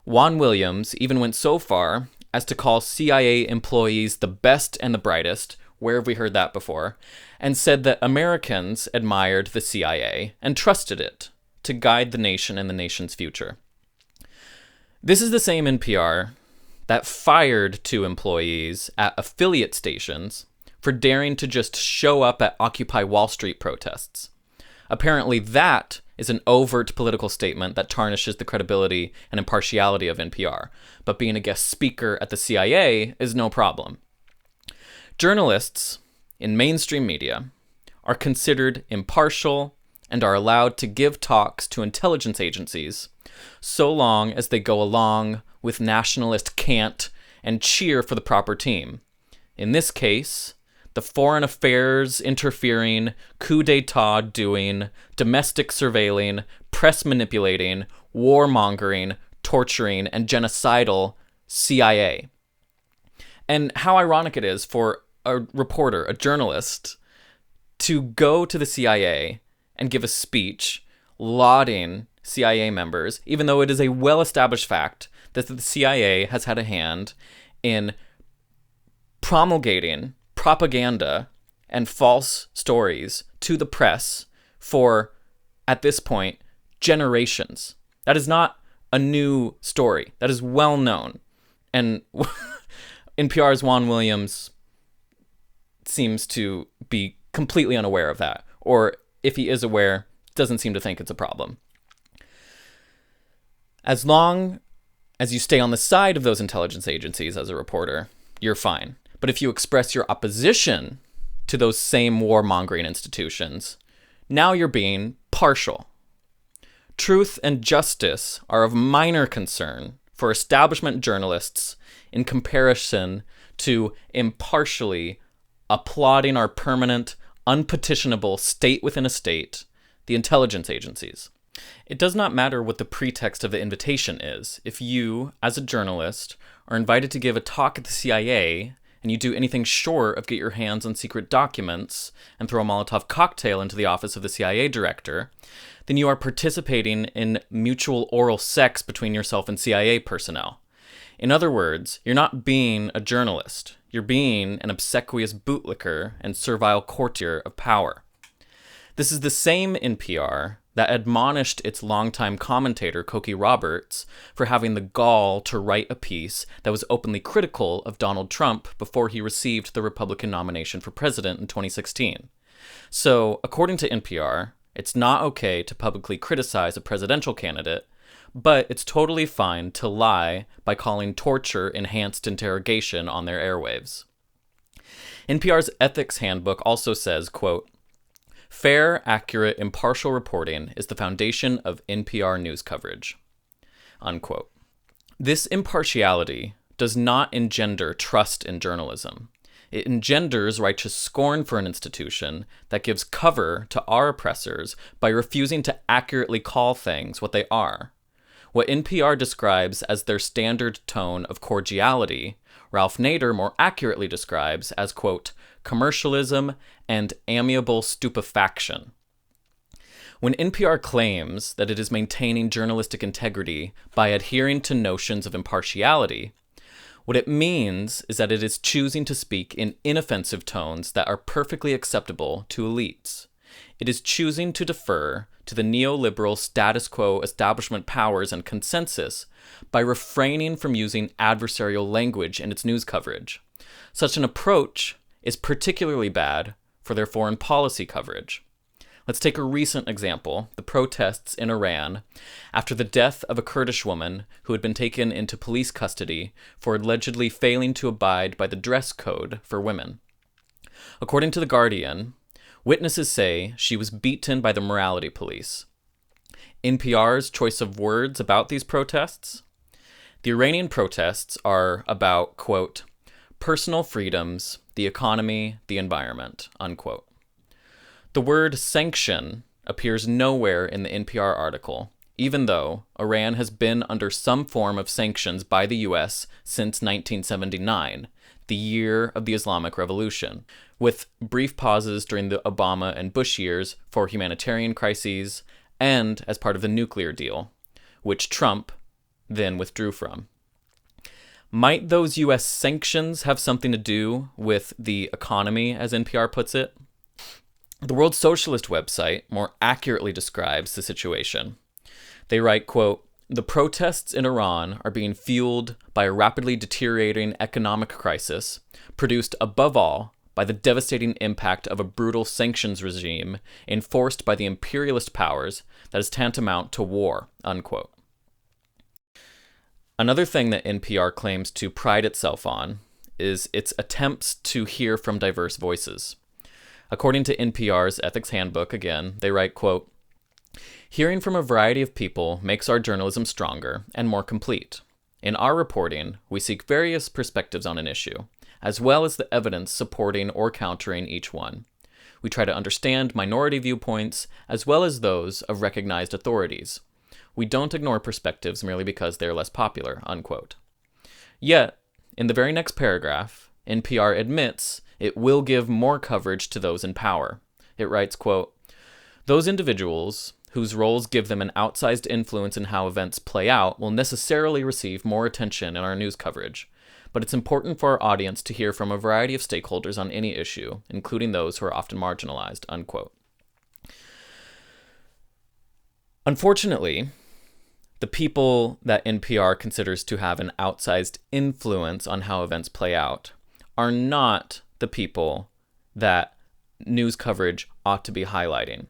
Juan Williams even went so far as to call CIA employees the best and the brightest, where have we heard that before, and said that Americans admired the CIA and trusted it to guide the nation and the nation's future. This is the same NPR that fired 2 employees at affiliate stations for daring to just show up at Occupy Wall Street protests. Apparently that is an overt political statement that tarnishes the credibility and impartiality of NPR, but being a guest speaker at the CIA is no problem. Journalists in mainstream media are considered impartial and are allowed to give talks to intelligence agencies so long as they go along with nationalist cant and cheer for the proper team. In this case, the foreign affairs interfering, coup d'etat doing, domestic surveilling, press manipulating, warmongering, torturing, and genocidal CIA. And how ironic it is for a reporter, a journalist, to go to the CIA and give a speech lauding CIA members, even though it is a well-established fact that the CIA has had a hand in promulgating propaganda and false stories to the press for, at this point, generations. That is not a new story. That is well known. And NPR's Juan Williams seems to be completely unaware of that. Or if he is aware, doesn't seem to think it's a problem. As long as you stay on the side of those intelligence agencies as a reporter, you're fine. But if you express your opposition to those same warmongering institutions, now you're being partial. Truth and justice are of minor concern for establishment journalists in comparison to impartially applauding our permanent, unpetitionable state within a state, the intelligence agencies. It does not matter what the pretext of the invitation is. If you, as a journalist, are invited to give a talk at the CIA and you do anything short of get your hands on secret documents and throw a Molotov cocktail into the office of the CIA director, then you are participating in mutual oral sex between yourself and CIA personnel. In other words, you're not being a journalist. You're being an obsequious bootlicker and servile courtier of power. This is the same NPR that admonished its longtime commentator, Cokie Roberts, for having the gall to write a piece that was openly critical of Donald Trump before he received the Republican nomination for president in 2016. So, according to NPR, it's not okay to publicly criticize a presidential candidate, but it's totally fine to lie by calling torture enhanced interrogation on their airwaves. NPR's ethics handbook also says, quote, Fair, accurate, impartial reporting is the foundation of NPR news coverage. Unquote. This impartiality does not engender trust in journalism. It engenders righteous scorn for an institution that gives cover to our oppressors by refusing to accurately call things what they are. What NPR describes as their standard tone of cordiality, Ralph Nader more accurately describes as, quote, commercialism and amiable stupefaction. When NPR claims that it is maintaining journalistic integrity by adhering to notions of impartiality, what it means is that it is choosing to speak in inoffensive tones that are perfectly acceptable to elites. It is choosing to defer to the neoliberal status quo establishment powers and consensus by refraining from using adversarial language in its news coverage. Such an approach is particularly bad for their foreign policy coverage. Let's take a recent example, the protests in Iran after the death of a Kurdish woman who had been taken into police custody for allegedly failing to abide by the dress code for women. According to The Guardian, witnesses say she was beaten by the morality police. NPR's choice of words about these protests? The Iranian protests are about, quote, personal freedoms, the economy, the environment, unquote. The word sanction appears nowhere in the NPR article, even though Iran has been under some form of sanctions by the US since 1979, the year of the Islamic Revolution, with brief pauses during the Obama and Bush years for humanitarian crises and as part of the nuclear deal, which Trump then withdrew from. Might those US sanctions have something to do with the economy, as NPR puts it? The World Socialist website more accurately describes the situation. They write, quote, the protests in Iran are being fueled by a rapidly deteriorating economic crisis, produced above all by the devastating impact of a brutal sanctions regime enforced by the imperialist powers that is tantamount to war, unquote. Another thing that NPR claims to pride itself on is its attempts to hear from diverse voices. According to NPR's Ethics Handbook, again, they write, quote, hearing from a variety of people makes our journalism stronger and more complete. In our reporting, we seek various perspectives on an issue, as well as the evidence supporting or countering each one. We try to understand minority viewpoints as well as those of recognized authorities. We don't ignore perspectives merely because they're less popular, unquote. Yet, in the very next paragraph, NPR admits it will give more coverage to those in power. It writes, quote, those individuals whose roles give them an outsized influence in how events play out will necessarily receive more attention in our news coverage. But it's important for our audience to hear from a variety of stakeholders on any issue, including those who are often marginalized, unquote. Unfortunately, the people that NPR considers to have an outsized influence on how events play out are not the people that news coverage ought to be highlighting.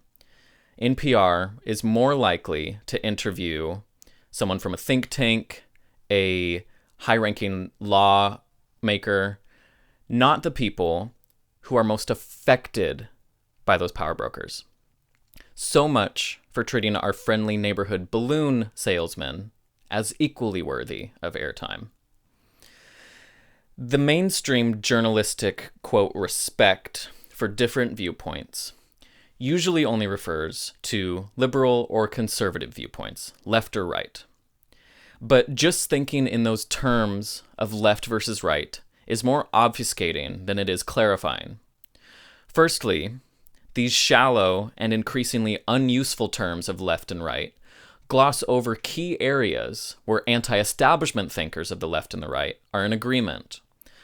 NPR is more likely to interview someone from a think tank, a high-ranking lawmaker, not the people who are most affected by those power brokers. So much for treating our friendly neighborhood balloon salesman as equally worthy of airtime. The mainstream journalistic, quote, respect for different viewpoints usually only refers to liberal or conservative viewpoints, left or right. But just thinking in those terms of left versus right is more obfuscating than it is clarifying. Firstly, these shallow and increasingly unuseful terms of left and right gloss over key areas where anti-establishment thinkers of the left and the right are in agreement,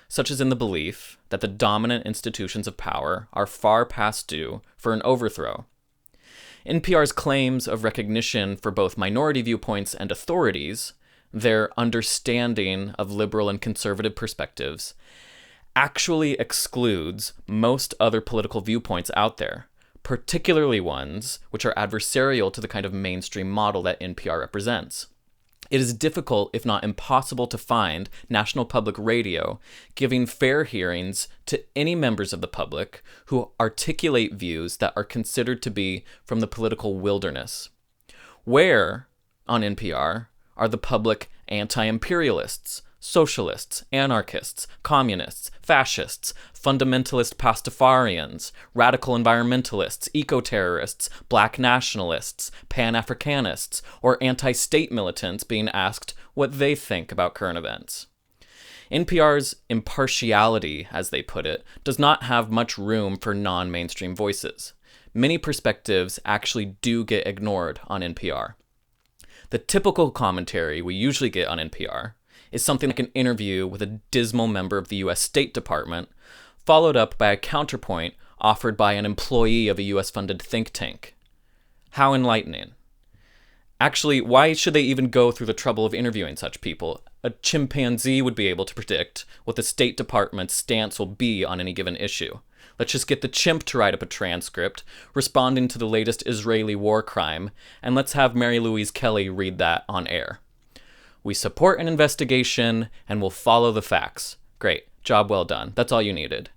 such as in the belief that the dominant institutions of power are far past due for an overthrow. NPR's claims of recognition for both minority viewpoints and authorities, their understanding of liberal and conservative perspectives, actually excludes most other political viewpoints out there, particularly ones which are adversarial to the kind of mainstream model that NPR represents. It is difficult, if not impossible, to find National Public Radio giving fair hearings to any members of the public who articulate views that are considered to be from the political wilderness. Where, on NPR, are the public anti-imperialists, socialists, anarchists, communists, fascists, fundamentalist Pastafarians, radical environmentalists, eco-terrorists, black nationalists, Pan-Africanists, or anti-state militants being asked what they think about current events? NPR's impartiality, as they put it, does not have much room for non-mainstream voices. Many perspectives actually do get ignored on NPR. The typical commentary we usually get on NPR is something like an interview with a dismal member of the US State Department, followed up by a counterpoint offered by an employee of a US-funded think tank. How enlightening. Actually, why should they even go through the trouble of interviewing such people? A chimpanzee would be able to predict what the State Department's stance will be on any given issue. Let's just get the chimp to write up a transcript responding to the latest Israeli war crime, and let's have Mary Louise Kelly read that on air. We support an investigation and will follow the facts. Great. Job well done. That's all you needed.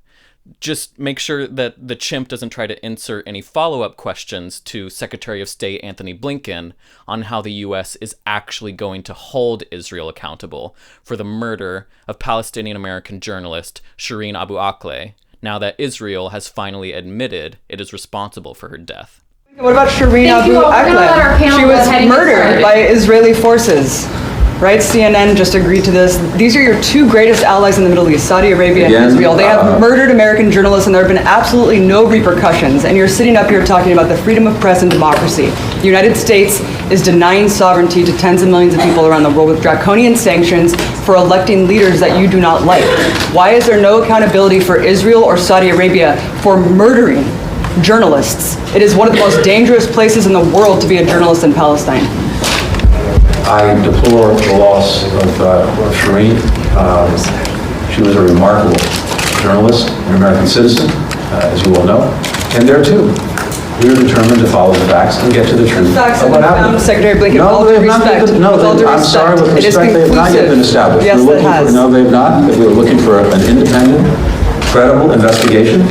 Just make sure that the chimp doesn't try to insert any follow-up questions to Secretary of State Anthony Blinken on how the U.S. is actually going to hold Israel accountable for the murder of Palestinian-American journalist Shireen Abu Akleh, now that Israel has finally admitted it is responsible for her death. What about Shireen Abu Akleh? She was murdered by Israeli forces. Right, CNN just agreed to this. These are your two greatest allies in the Middle East, Saudi Arabia and Israel. They have murdered American journalists and there have been absolutely no repercussions. And you're sitting up here talking about the freedom of press and democracy. The United States is denying sovereignty to tens of millions of people around the world with draconian sanctions for electing leaders that you do not like. Why is there no accountability for Israel or Saudi Arabia for murdering journalists? It is one of the most dangerous places in the world to be a journalist in Palestine. I deplore the loss of Shireen. She was a remarkable journalist, an American citizen, as you all know. And there too, we are determined to follow the facts and get to the truth of what happened. Secretary Blinken, with all due respect. I'm sorry, with respect, they have not yet been established. Yes, it has. No, they have not. We are looking for an independent, credible investigation.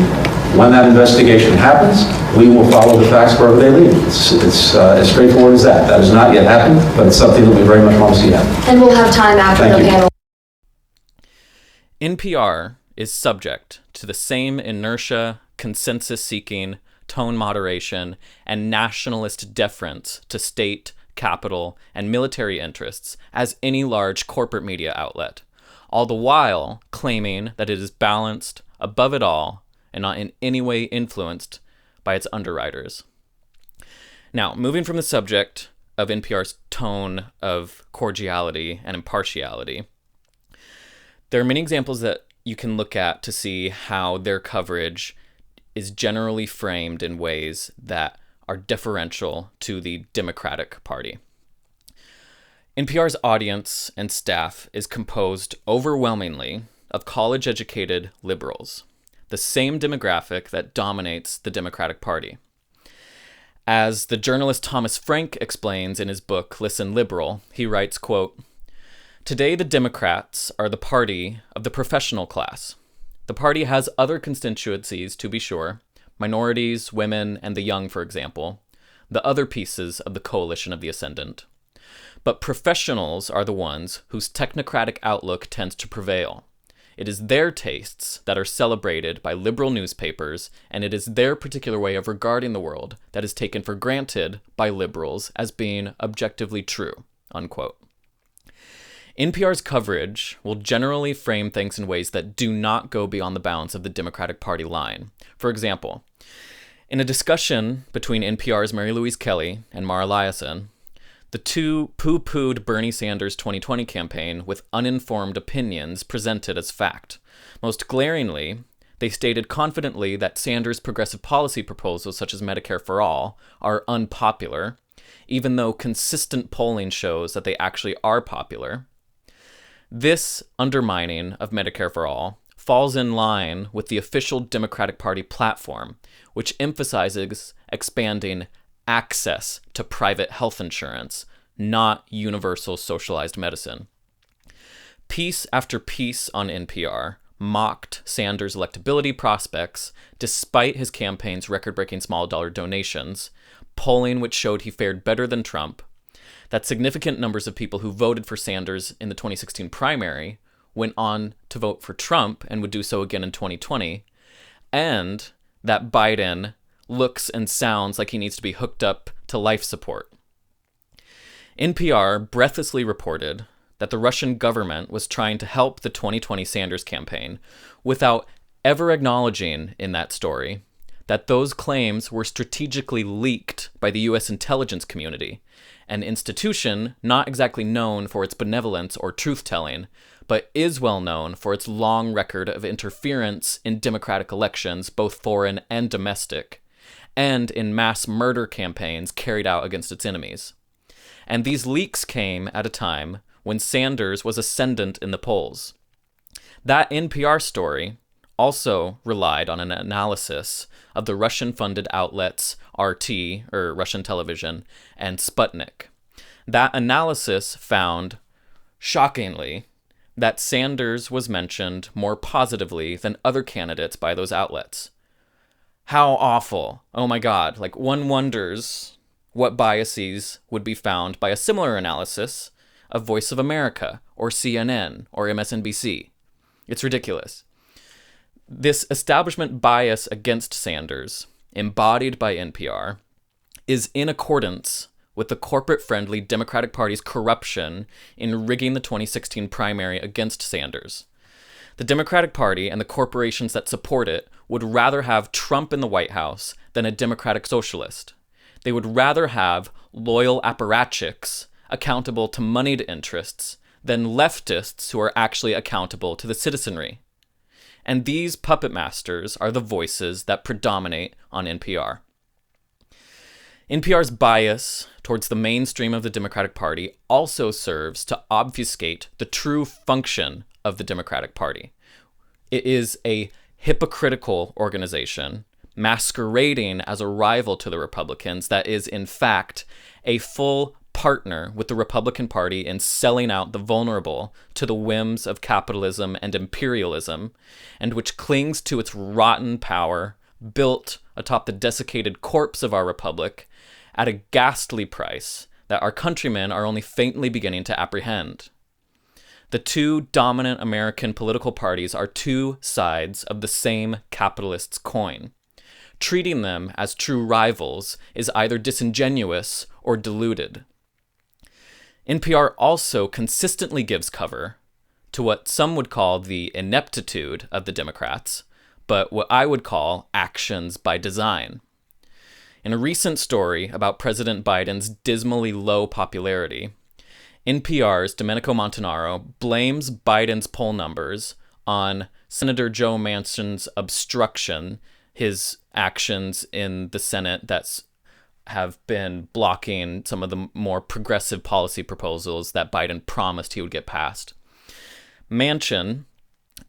When that investigation happens, we will follow the facts wherever they lead. It's as straightforward as that. That has not yet happened, but it's something that we very much want to see happen. And we'll have time after the panel. NPR is subject to the same inertia, consensus-seeking, tone moderation, and nationalist deference to state, capital, and military interests as any large corporate media outlet, all the while claiming that it is balanced, above it all, and not in any way influenced by its underwriters. Now, moving from the subject of NPR's tone of cordiality and impartiality, there are many examples that you can look at to see how their coverage is generally framed in ways that are deferential to the Democratic Party. NPR's audience and staff is composed overwhelmingly of college-educated liberals, the same demographic that dominates the Democratic Party. As the journalist Thomas Frank explains in his book, Listen Liberal, he writes, quote, "Today the Democrats are the party of the professional class. The party has other constituencies, to be sure, minorities, women, and the young, for example, the other pieces of the coalition of the ascendant. But professionals are the ones whose technocratic outlook tends to prevail. It is their tastes that are celebrated by liberal newspapers, and it is their particular way of regarding the world that is taken for granted by liberals as being objectively true," unquote. NPR's coverage will generally frame things in ways that do not go beyond the bounds of the Democratic Party line. For example, in a discussion between NPR's Mary Louise Kelly and Mara Liasson, the two poo-pooed Bernie Sanders' 2020 campaign with uninformed opinions presented as fact. Most glaringly, they stated confidently that Sanders' progressive policy proposals such as Medicare for All are unpopular, even though consistent polling shows that they actually are popular. This undermining of Medicare for All falls in line with the official Democratic Party platform, which emphasizes expanding access to private health insurance, not universal socialized medicine. Piece after piece on NPR mocked Sanders' electability prospects despite his campaign's record-breaking small-dollar donations, polling which showed he fared better than Trump, that significant numbers of people who voted for Sanders in the 2016 primary went on to vote for Trump and would do so again in 2020, and that Biden looks and sounds like he needs to be hooked up to life support. NPR breathlessly reported that the Russian government was trying to help the 2020 Sanders campaign without ever acknowledging in that story that those claims were strategically leaked by the US intelligence community, an institution not exactly known for its benevolence or truth-telling, but is well known for its long record of interference in democratic elections, both foreign and domestic, and in mass murder campaigns carried out against its enemies. And these leaks came at a time when Sanders was ascendant in the polls. That NPR story also relied on an analysis of the Russian-funded outlets RT, or Russian television, and Sputnik. That analysis found, shockingly, that Sanders was mentioned more positively than other candidates by those outlets. How awful. Oh my God. Like, one wonders what biases would be found by a similar analysis of Voice of America, or CNN, or MSNBC. It's ridiculous. This establishment bias against Sanders, embodied by NPR, is in accordance with the corporate-friendly Democratic Party's corruption in rigging the 2016 primary against Sanders. The Democratic Party and the corporations that support it would rather have Trump in the White House than a Democratic socialist. They would rather have loyal apparatchiks accountable to moneyed interests than leftists who are actually accountable to the citizenry. And these puppet masters are the voices that predominate on NPR. NPR's bias towards the mainstream of the Democratic Party also serves to obfuscate the true function of the Democratic Party. It is a hypocritical organization masquerading as a rival to the Republicans that is, in fact, a full partner with the Republican Party in selling out the vulnerable to the whims of capitalism and imperialism, and which clings to its rotten power, built atop the desiccated corpse of our republic, at a ghastly price that our countrymen are only faintly beginning to apprehend. The two dominant American political parties are two sides of the same capitalist's coin. Treating them as true rivals is either disingenuous or deluded. NPR also consistently gives cover to what some would call the ineptitude of the Democrats, but what I would call actions by design. In a recent story about President Biden's dismally low popularity, NPR's Domenico Montanaro blames Biden's poll numbers on Senator Joe Manchin's obstruction, his actions in the Senate that have been blocking some of the more progressive policy proposals that Biden promised he would get passed. Manchin,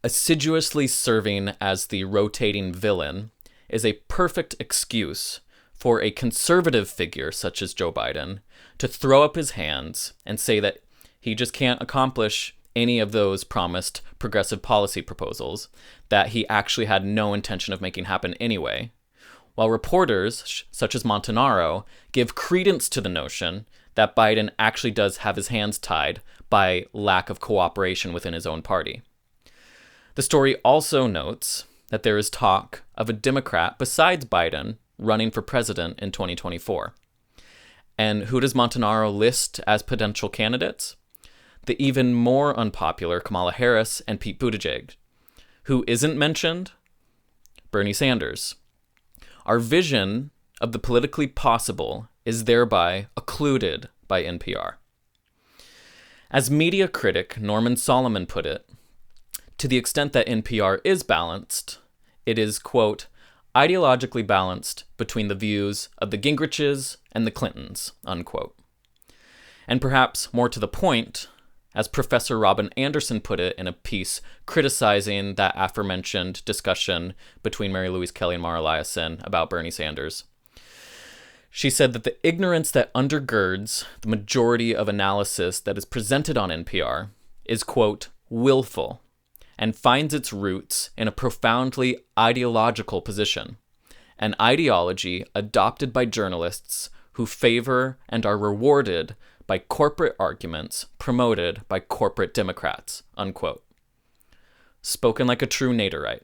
assiduously serving as the rotating villain, is a perfect excuse for a conservative figure such as Joe Biden to throw up his hands and say that he just can't accomplish any of those promised progressive policy proposals that he actually had no intention of making happen anyway, while reporters such as Montanaro give credence to the notion that Biden actually does have his hands tied by lack of cooperation within his own party. The story also notes that there is talk of a Democrat besides Biden running for president in 2024. And who does Montanaro list as potential candidates? The even more unpopular Kamala Harris and Pete Buttigieg. Who isn't mentioned? Bernie Sanders. Our vision of the politically possible is thereby occluded by NPR. As media critic Norman Solomon put it, to the extent that NPR is balanced, it is, quote, ideologically balanced between the views of the Gingriches and the Clintons, unquote. And perhaps more to the point, as Professor Robin Anderson put it in a piece criticizing that aforementioned discussion between Mary Louise Kelly and Mara Liasson about Bernie Sanders, She said that the ignorance that undergirds the majority of analysis that is presented on NPR is, quote, willful, and finds its roots in a profoundly ideological position, an ideology adopted by journalists who favor and are rewarded by corporate arguments promoted by corporate Democrats, unquote. Spoken like a true Naderite.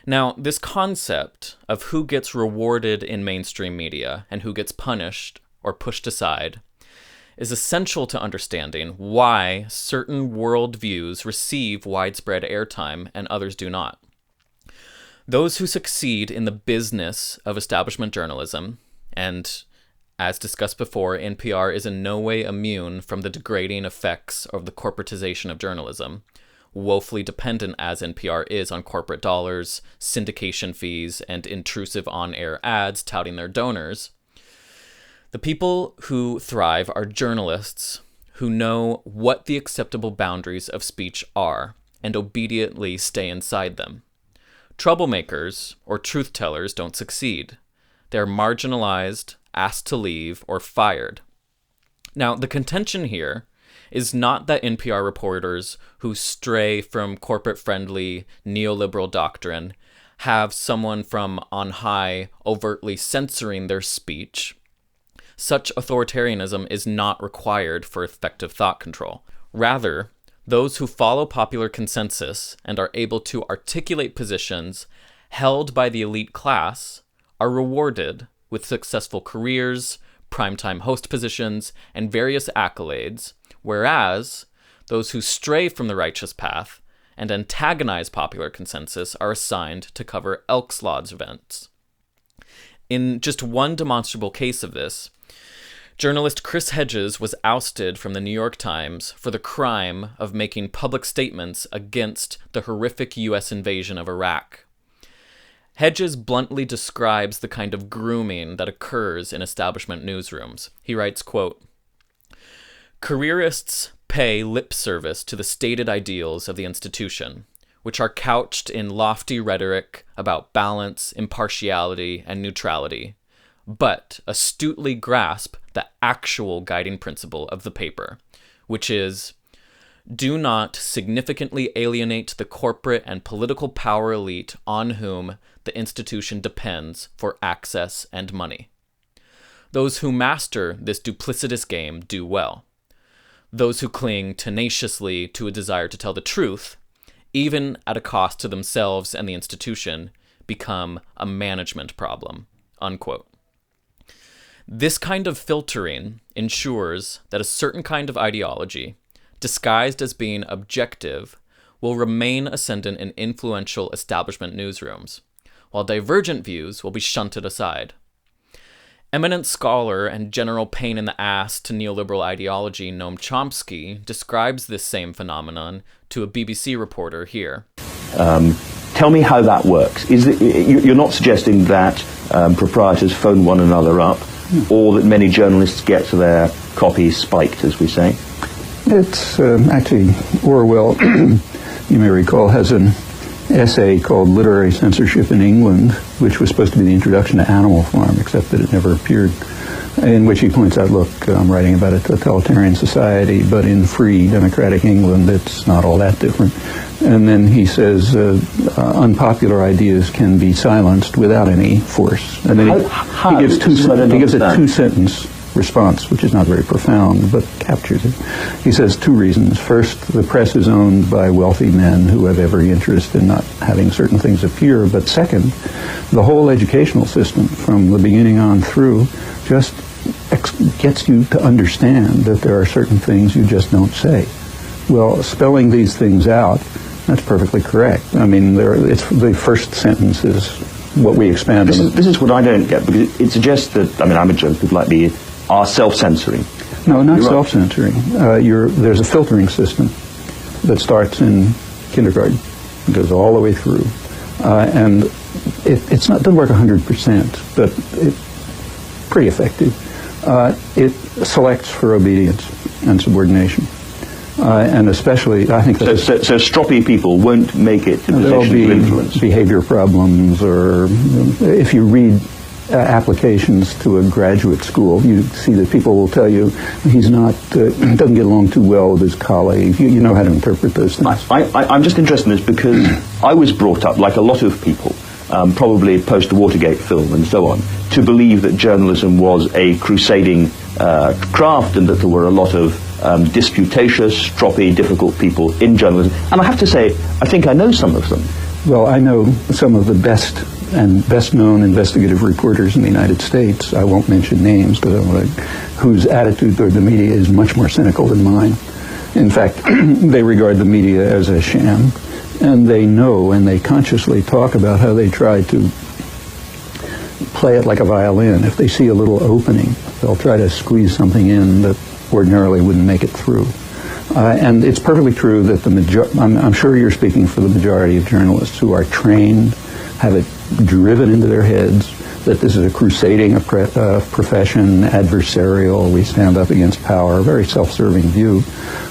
Now, this concept of who gets rewarded in mainstream media and who gets punished or pushed aside is essential to understanding why certain worldviews receive widespread airtime and others do not. Those who succeed in the business of establishment journalism, and as discussed before, NPR is in no way immune from the degrading effects of the corporatization of journalism, woefully dependent as NPR is on corporate dollars, syndication fees, and intrusive on-air ads touting their donors. The people who thrive are journalists who know what the acceptable boundaries of speech are and obediently stay inside them. Troublemakers or truth tellers don't succeed. They're marginalized, asked to leave, or fired. Now, the contention here is not that NPR reporters who stray from corporate-friendly neoliberal doctrine have someone from on high overtly censoring their speech. Such authoritarianism is not required for effective thought control. Rather, those who follow popular consensus and are able to articulate positions held by the elite class are rewarded with successful careers, primetime host positions, and various accolades, whereas those who stray from the righteous path and antagonize popular consensus are assigned to cover Elks Lodge events. In just one demonstrable case of this, journalist Chris Hedges was ousted from the New York Times for the crime of making public statements against the horrific U.S. invasion of Iraq. Hedges bluntly describes the kind of grooming that occurs in establishment newsrooms. He writes, quote, "Careerists pay lip service to the stated ideals of the institution, which are couched in lofty rhetoric about balance, impartiality, and neutrality, but astutely grasp the actual guiding principle of the paper, which is, do not significantly alienate the corporate and political power elite on whom the institution depends for access and money. Those who master this duplicitous game do well. Those who cling tenaciously to a desire to tell the truth, even at a cost to themselves and the institution, become a management problem," unquote. This kind of filtering ensures that a certain kind of ideology, disguised as being objective, will remain ascendant in influential establishment newsrooms, while divergent views will be shunted aside. Eminent scholar and general pain in the ass to neoliberal ideology Noam Chomsky describes this same phenomenon to a BBC reporter here. Tell me how that works. You're not suggesting that proprietors phone one another up, or that many journalists get their copies spiked, as we say? It's actually Orwell, you may recall, has an essay called Literary Censorship in England, which was supposed to be the introduction to Animal Farm, except that it never appeared, in which he points out, look, I'm writing about a totalitarian society, but in free democratic England it's not all that different. And then he says unpopular ideas can be silenced without any force. And then he gives a two-sentence response, which is not very profound, but captures it. He says two reasons. First, the press is owned by wealthy men who have every interest in not having certain things appear. But second, the whole educational system, from the beginning on through, just gets you to understand that there are certain things you just don't say. Well, spelling these things out, that's perfectly correct. I mean, it's the first sentence is what we expand on. This is what I don't get, because it suggests that, I mean, amateur people like me are self-censoring. No, not self-censoring. There's a filtering system that starts in kindergarten. It goes all the way through. And it doesn't work 100%, but it's pretty effective. It selects for obedience and subordination. And especially, I think that... So stroppy people won't make it to positions of influence? Behavior problems, or if you read applications to a graduate school, you see that people will tell you he's not, doesn't get along too well with his colleagues. You know how to interpret those things. I'm just interested in this because I was brought up, like a lot of people, probably post-Watergate film and so on, to believe that journalism was a crusading craft and that there were a lot of disputatious, stroppy, difficult people in journalism. And I have to say, I think I know some of them. Well, I know some of the best and best-known investigative reporters in the United States. I won't mention names, because whose attitude toward the media is much more cynical than mine. In fact, they regard the media as a sham, and they know and they consciously talk about how they try to play it like a violin. If they see a little opening, they'll try to squeeze something in that ordinarily wouldn't make it through. And it's perfectly true that I'm sure you're speaking for the majority of journalists who are trained, have it driven into their heads that this is a crusading profession, adversarial, we stand up against power, a very self-serving view.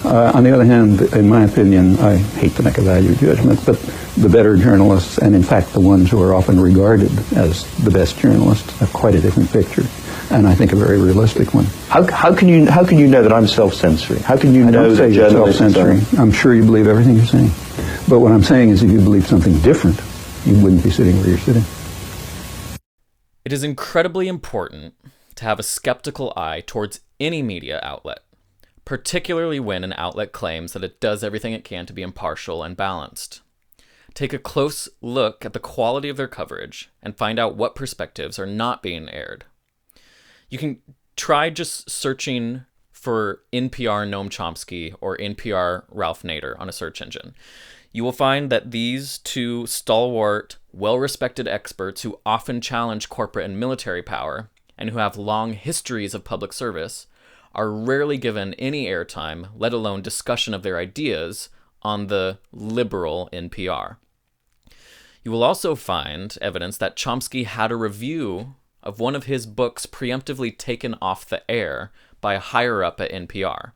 On the other hand, in my opinion, I hate to make a value judgment, but the better journalists, and in fact the ones who are often regarded as the best journalists, have quite a different picture, and I think a very realistic one. How can you know that I'm self-censoring? How can you know that journalists are self-censoring? I'm sure you believe everything you're saying. But what I'm saying is if you believe something different, you wouldn't be sitting where you're sitting. It is incredibly important to have a skeptical eye towards any media outlet, particularly when an outlet claims that it does everything it can to be impartial and balanced. Take a close look at the quality of their coverage and find out what perspectives are not being aired. You can try just searching for NPR Noam Chomsky or NPR Ralph Nader on a search engine. You will find that these two stalwart, well-respected experts who often challenge corporate and military power and who have long histories of public service are rarely given any airtime, let alone discussion of their ideas, on the liberal NPR. You will also find evidence that Chomsky had a review of one of his books preemptively taken off the air by a higher-up at NPR.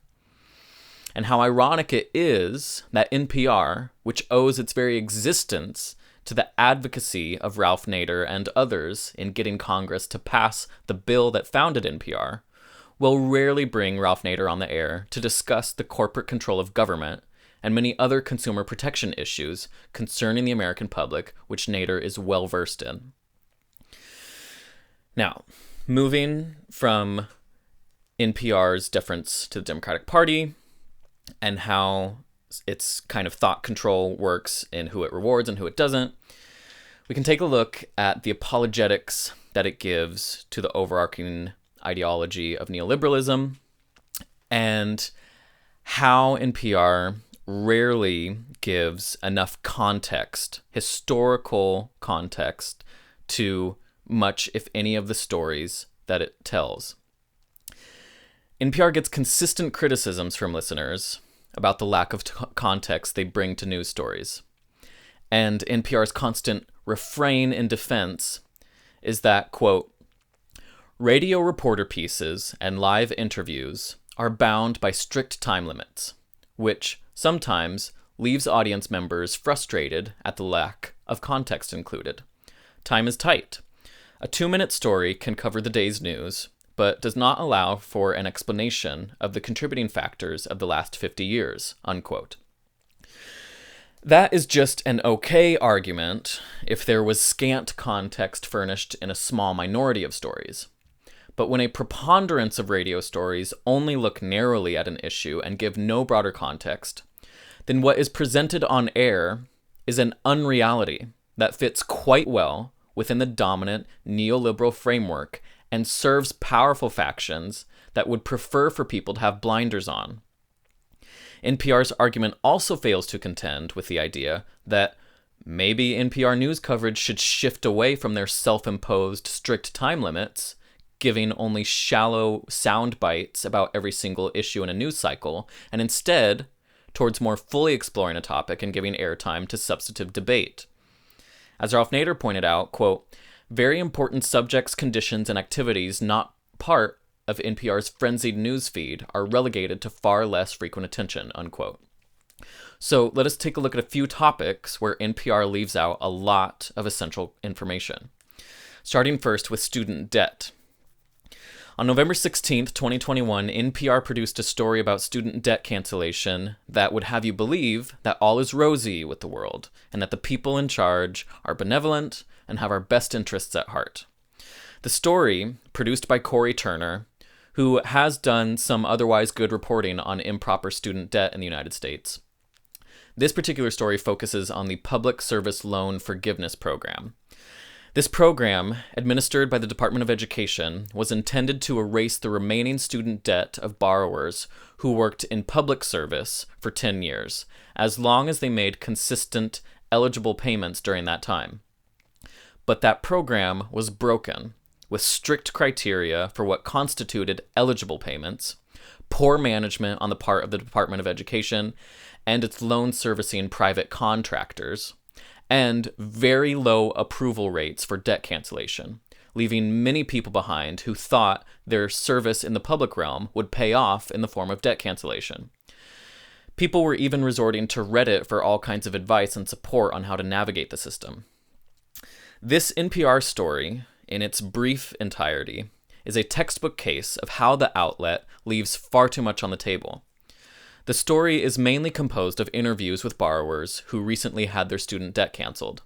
And how ironic it is that NPR, which owes its very existence to the advocacy of Ralph Nader and others in getting Congress to pass the bill that founded NPR, will rarely bring Ralph Nader on the air to discuss the corporate control of government and many other consumer protection issues concerning the American public, which Nader is well versed in. Now, moving from NPR's deference to the Democratic Party and how its kind of thought control works in who it rewards and who it doesn't, we can take a look at the apologetics that it gives to the overarching ideology of neoliberalism and how NPR rarely gives enough context, historical context, to much, if any, of the stories that it tells. NPR gets consistent criticisms from listeners about the lack of context they bring to news stories. And NPR's constant refrain in defense is that, quote, radio reporter pieces and live interviews are bound by strict time limits, which sometimes leaves audience members frustrated at the lack of context included. Time is tight. A 2-minute story can cover the day's news, but does not allow for an explanation of the contributing factors of the last 50 years, unquote. That is just an okay argument if there was scant context furnished in a small minority of stories. But when a preponderance of radio stories only look narrowly at an issue and give no broader context, then what is presented on air is an unreality that fits quite well within the dominant neoliberal framework and serves powerful factions that would prefer for people to have blinders on. NPR's argument also fails to contend with the idea that maybe NPR news coverage should shift away from their self-imposed strict time limits, giving only shallow sound bites about every single issue in a news cycle, and instead towards more fully exploring a topic and giving airtime to substantive debate. As Ralph Nader pointed out, quote, very important subjects, conditions, and activities not part of NPR's frenzied newsfeed are relegated to far less frequent attention, unquote. So let us take a look at a few topics where NPR leaves out a lot of essential information. starting first with student debt. On November 16th, 2021, NPR produced a story about student debt cancellation that would have you believe that all is rosy with the world and that the people in charge are benevolent and have our best interests at heart. The story, produced by Corey Turner, who has done some otherwise good reporting on improper student debt in the United States. This particular story focuses on the Public Service Loan Forgiveness Program. This program, administered by the Department of Education, was intended to erase the remaining student debt of borrowers who worked in public service for 10 years, as long as they made consistent, eligible payments during that time. But that program was broken, with strict criteria for what constituted eligible payments, poor management on the part of the Department of Education and its loan servicing private contractors, and very low approval rates for debt cancellation, leaving many people behind who thought their service in the public realm would pay off in the form of debt cancellation. People were even resorting to Reddit for all kinds of advice and support on how to navigate the system. This NPR story, in its brief entirety, is a textbook case of how the outlet leaves far too much on the table. The story is mainly composed of interviews with borrowers who recently had their student debt canceled.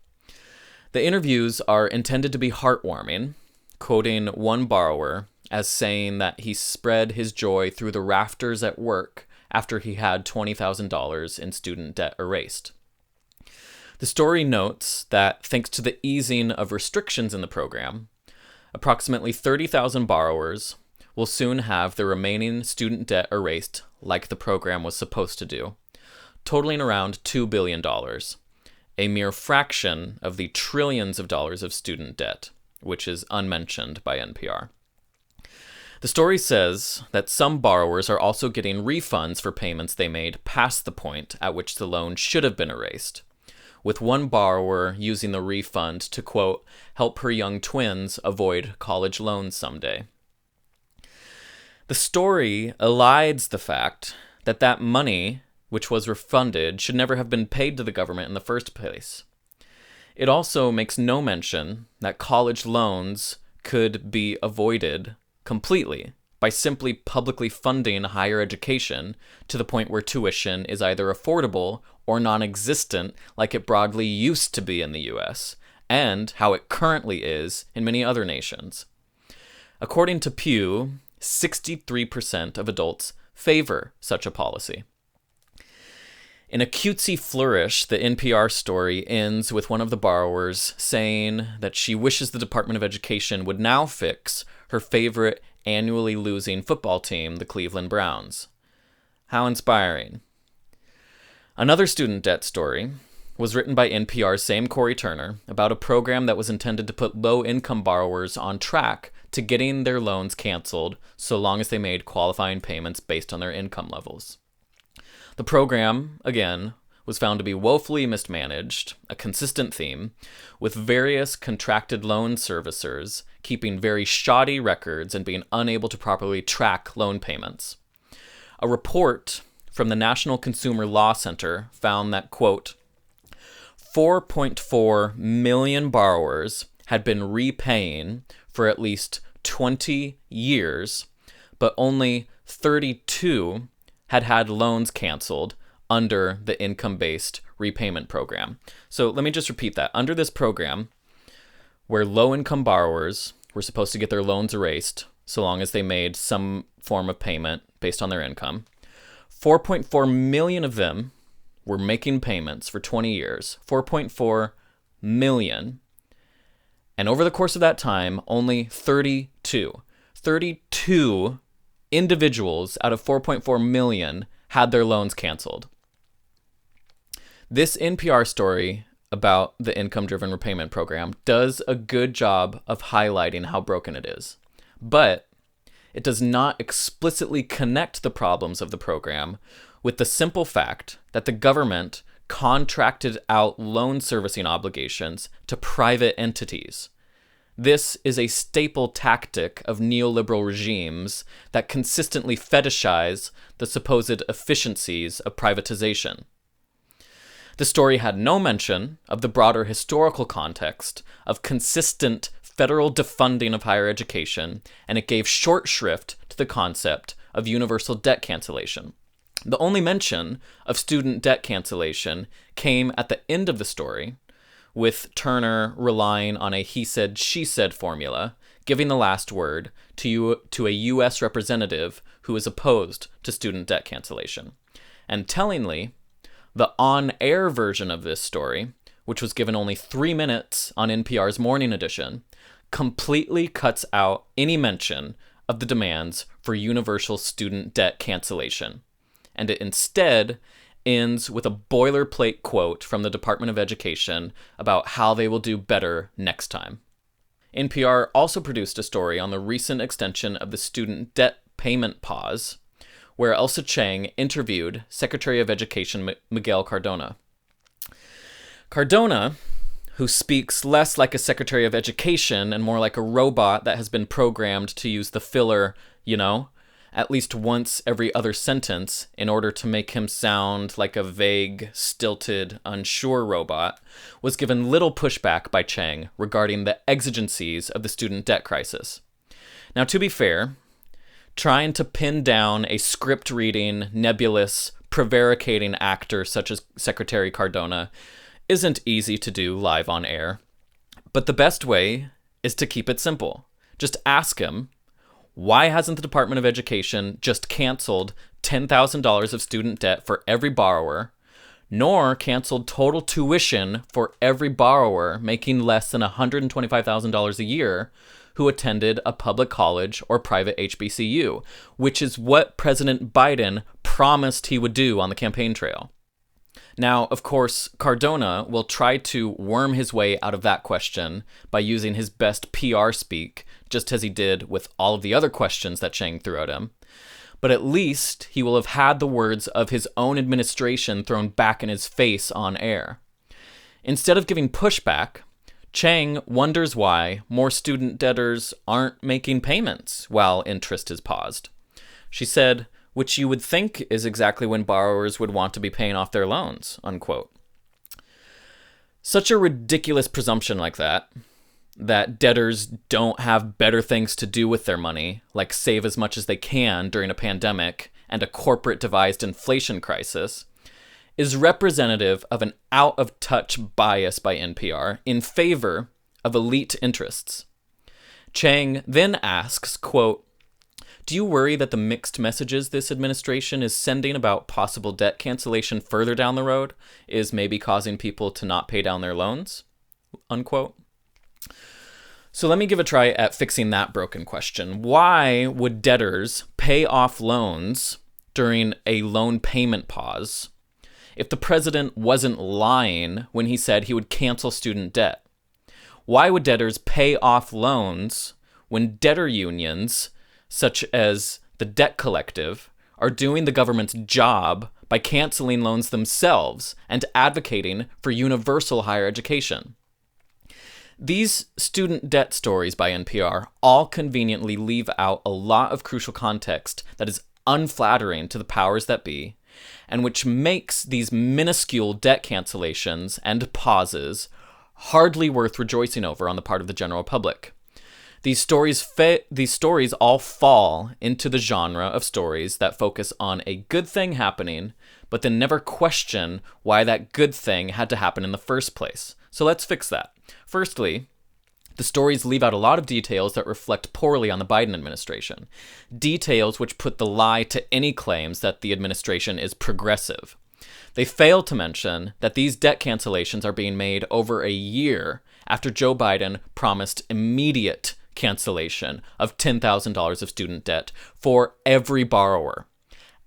The interviews are intended to be heartwarming, quoting one borrower as saying that he spread his joy through the rafters at work after he had $20,000 in student debt erased. The story notes that thanks to the easing of restrictions in the program, approximately 30,000 borrowers will soon have their remaining student debt erased like the program was supposed to do, totaling around $2 billion, a mere fraction of the trillions of dollars of student debt, which is unmentioned by NPR. The story says that some borrowers are also getting refunds for payments they made past the point at which the loan should have been erased, with one borrower using the refund to, quote, help her young twins avoid college loans someday. The story elides the fact that that money, which was refunded, should never have been paid to the government in the first place. It also makes no mention that college loans could be avoided completely by simply publicly funding higher education to the point where tuition is either affordable or non-existent like it broadly used to be in the US, and how it currently is in many other nations. According to Pew, 63% of adults favor such a policy. In a cutesy flourish, the NPR story ends with one of the borrowers saying that she wishes the Department of Education would now fix her favorite annually losing football team, the Cleveland Browns. How inspiring. Another student debt story was written by NPR's same Corey Turner about a program that was intended to put low-income borrowers on track to getting their loans canceled so long as they made qualifying payments based on their income levels. The program, again, was found to be woefully mismanaged, a consistent theme, with various contracted loan servicers keeping very shoddy records and being unable to properly track loan payments. A report from the National Consumer Law Center found that, quote, 4.4 million borrowers had been repaying for at least 20 years, but only 32 had had loans canceled under the income-based repayment program. So let me just repeat that. Under this program, where low-income borrowers were supposed to get their loans erased so long as they made some form of payment based on their income, 4.4 million of them were making payments for 20 years. 4.4 million. And over the course of that time, only 32 individuals out of 4.4 million had their loans canceled. This NPR story about the income-driven repayment program does a good job of highlighting how broken it is. But it does not explicitly connect the problems of the program with the simple fact that the government contracted out loan servicing obligations to private entities. This is a staple tactic of neoliberal regimes that consistently fetishize the supposed efficiencies of privatization. The story had no mention of the broader historical context of consistent federal defunding of higher education, and it gave short shrift to the concept of universal debt cancellation. The only mention of student debt cancellation came at the end of the story, with Turner relying on a he said, she said formula, giving the last word to a U.S. representative who is opposed to student debt cancellation. And tellingly, the on-air version of this story, which was given only 3 minutes on NPR's Morning Edition, completely cuts out any mention of the demands for universal student debt cancellation. And it instead ends with a boilerplate quote from the Department of Education about how they will do better next time. NPR also produced a story on the recent extension of the student debt payment pause, where Elsa Chang interviewed Secretary of Education Miguel Cardona. Cardona, who speaks less like a Secretary of Education and more like a robot that has been programmed to use the filler, at least once every other sentence in order to make him sound like a vague, stilted, unsure robot, was given little pushback by Chang regarding the exigencies of the student debt crisis. Now, to be fair, trying to pin down a script-reading, nebulous, prevaricating actor such as Secretary Cardona isn't easy to do live on air. But the best way is to keep it simple. Just ask him, why hasn't the Department of Education just canceled $10,000 of student debt for every borrower, nor canceled total tuition for every borrower making less than $125,000 a year who attended a public college or private HBCU, which is what President Biden promised he would do on the campaign trail? Now, of course, Cardona will try to worm his way out of that question by using his best PR speak, just as he did with all of the other questions that Chang threw at him. But at least he will have had the words of his own administration thrown back in his face on air. Instead of giving pushback, Chang wonders why more student debtors aren't making payments while interest is paused. She said, which you would think is exactly when borrowers would want to be paying off their loans, unquote. Such a ridiculous presumption like that debtors don't have better things to do with their money, like save as much as they can during a pandemic and a corporate-devised inflation crisis, is representative of an out-of-touch bias by NPR in favor of elite interests. Chang then asks, quote, do you worry that the mixed messages this administration is sending about possible debt cancellation further down the road is maybe causing people to not pay down their loans? Unquote. So let me give a try at fixing that broken question. Why would debtors pay off loans during a loan payment pause if the president wasn't lying when he said he would cancel student debt? Why would debtors pay off loans when debtor unions, such as the Debt Collective, are doing the government's job by canceling loans themselves and advocating for universal higher education? These student debt stories by NPR all conveniently leave out a lot of crucial context that is unflattering to the powers that be, and which makes these minuscule debt cancellations and pauses hardly worth rejoicing over on the part of the general public. These stories all fall into the genre of stories that focus on a good thing happening, but then never question why that good thing had to happen in the first place. So let's fix that. Firstly, the stories leave out a lot of details that reflect poorly on the Biden administration. Details which put the lie to any claims that the administration is progressive. They fail to mention that these debt cancellations are being made over a year after Joe Biden promised immediate cancellation of $10,000 of student debt for every borrower,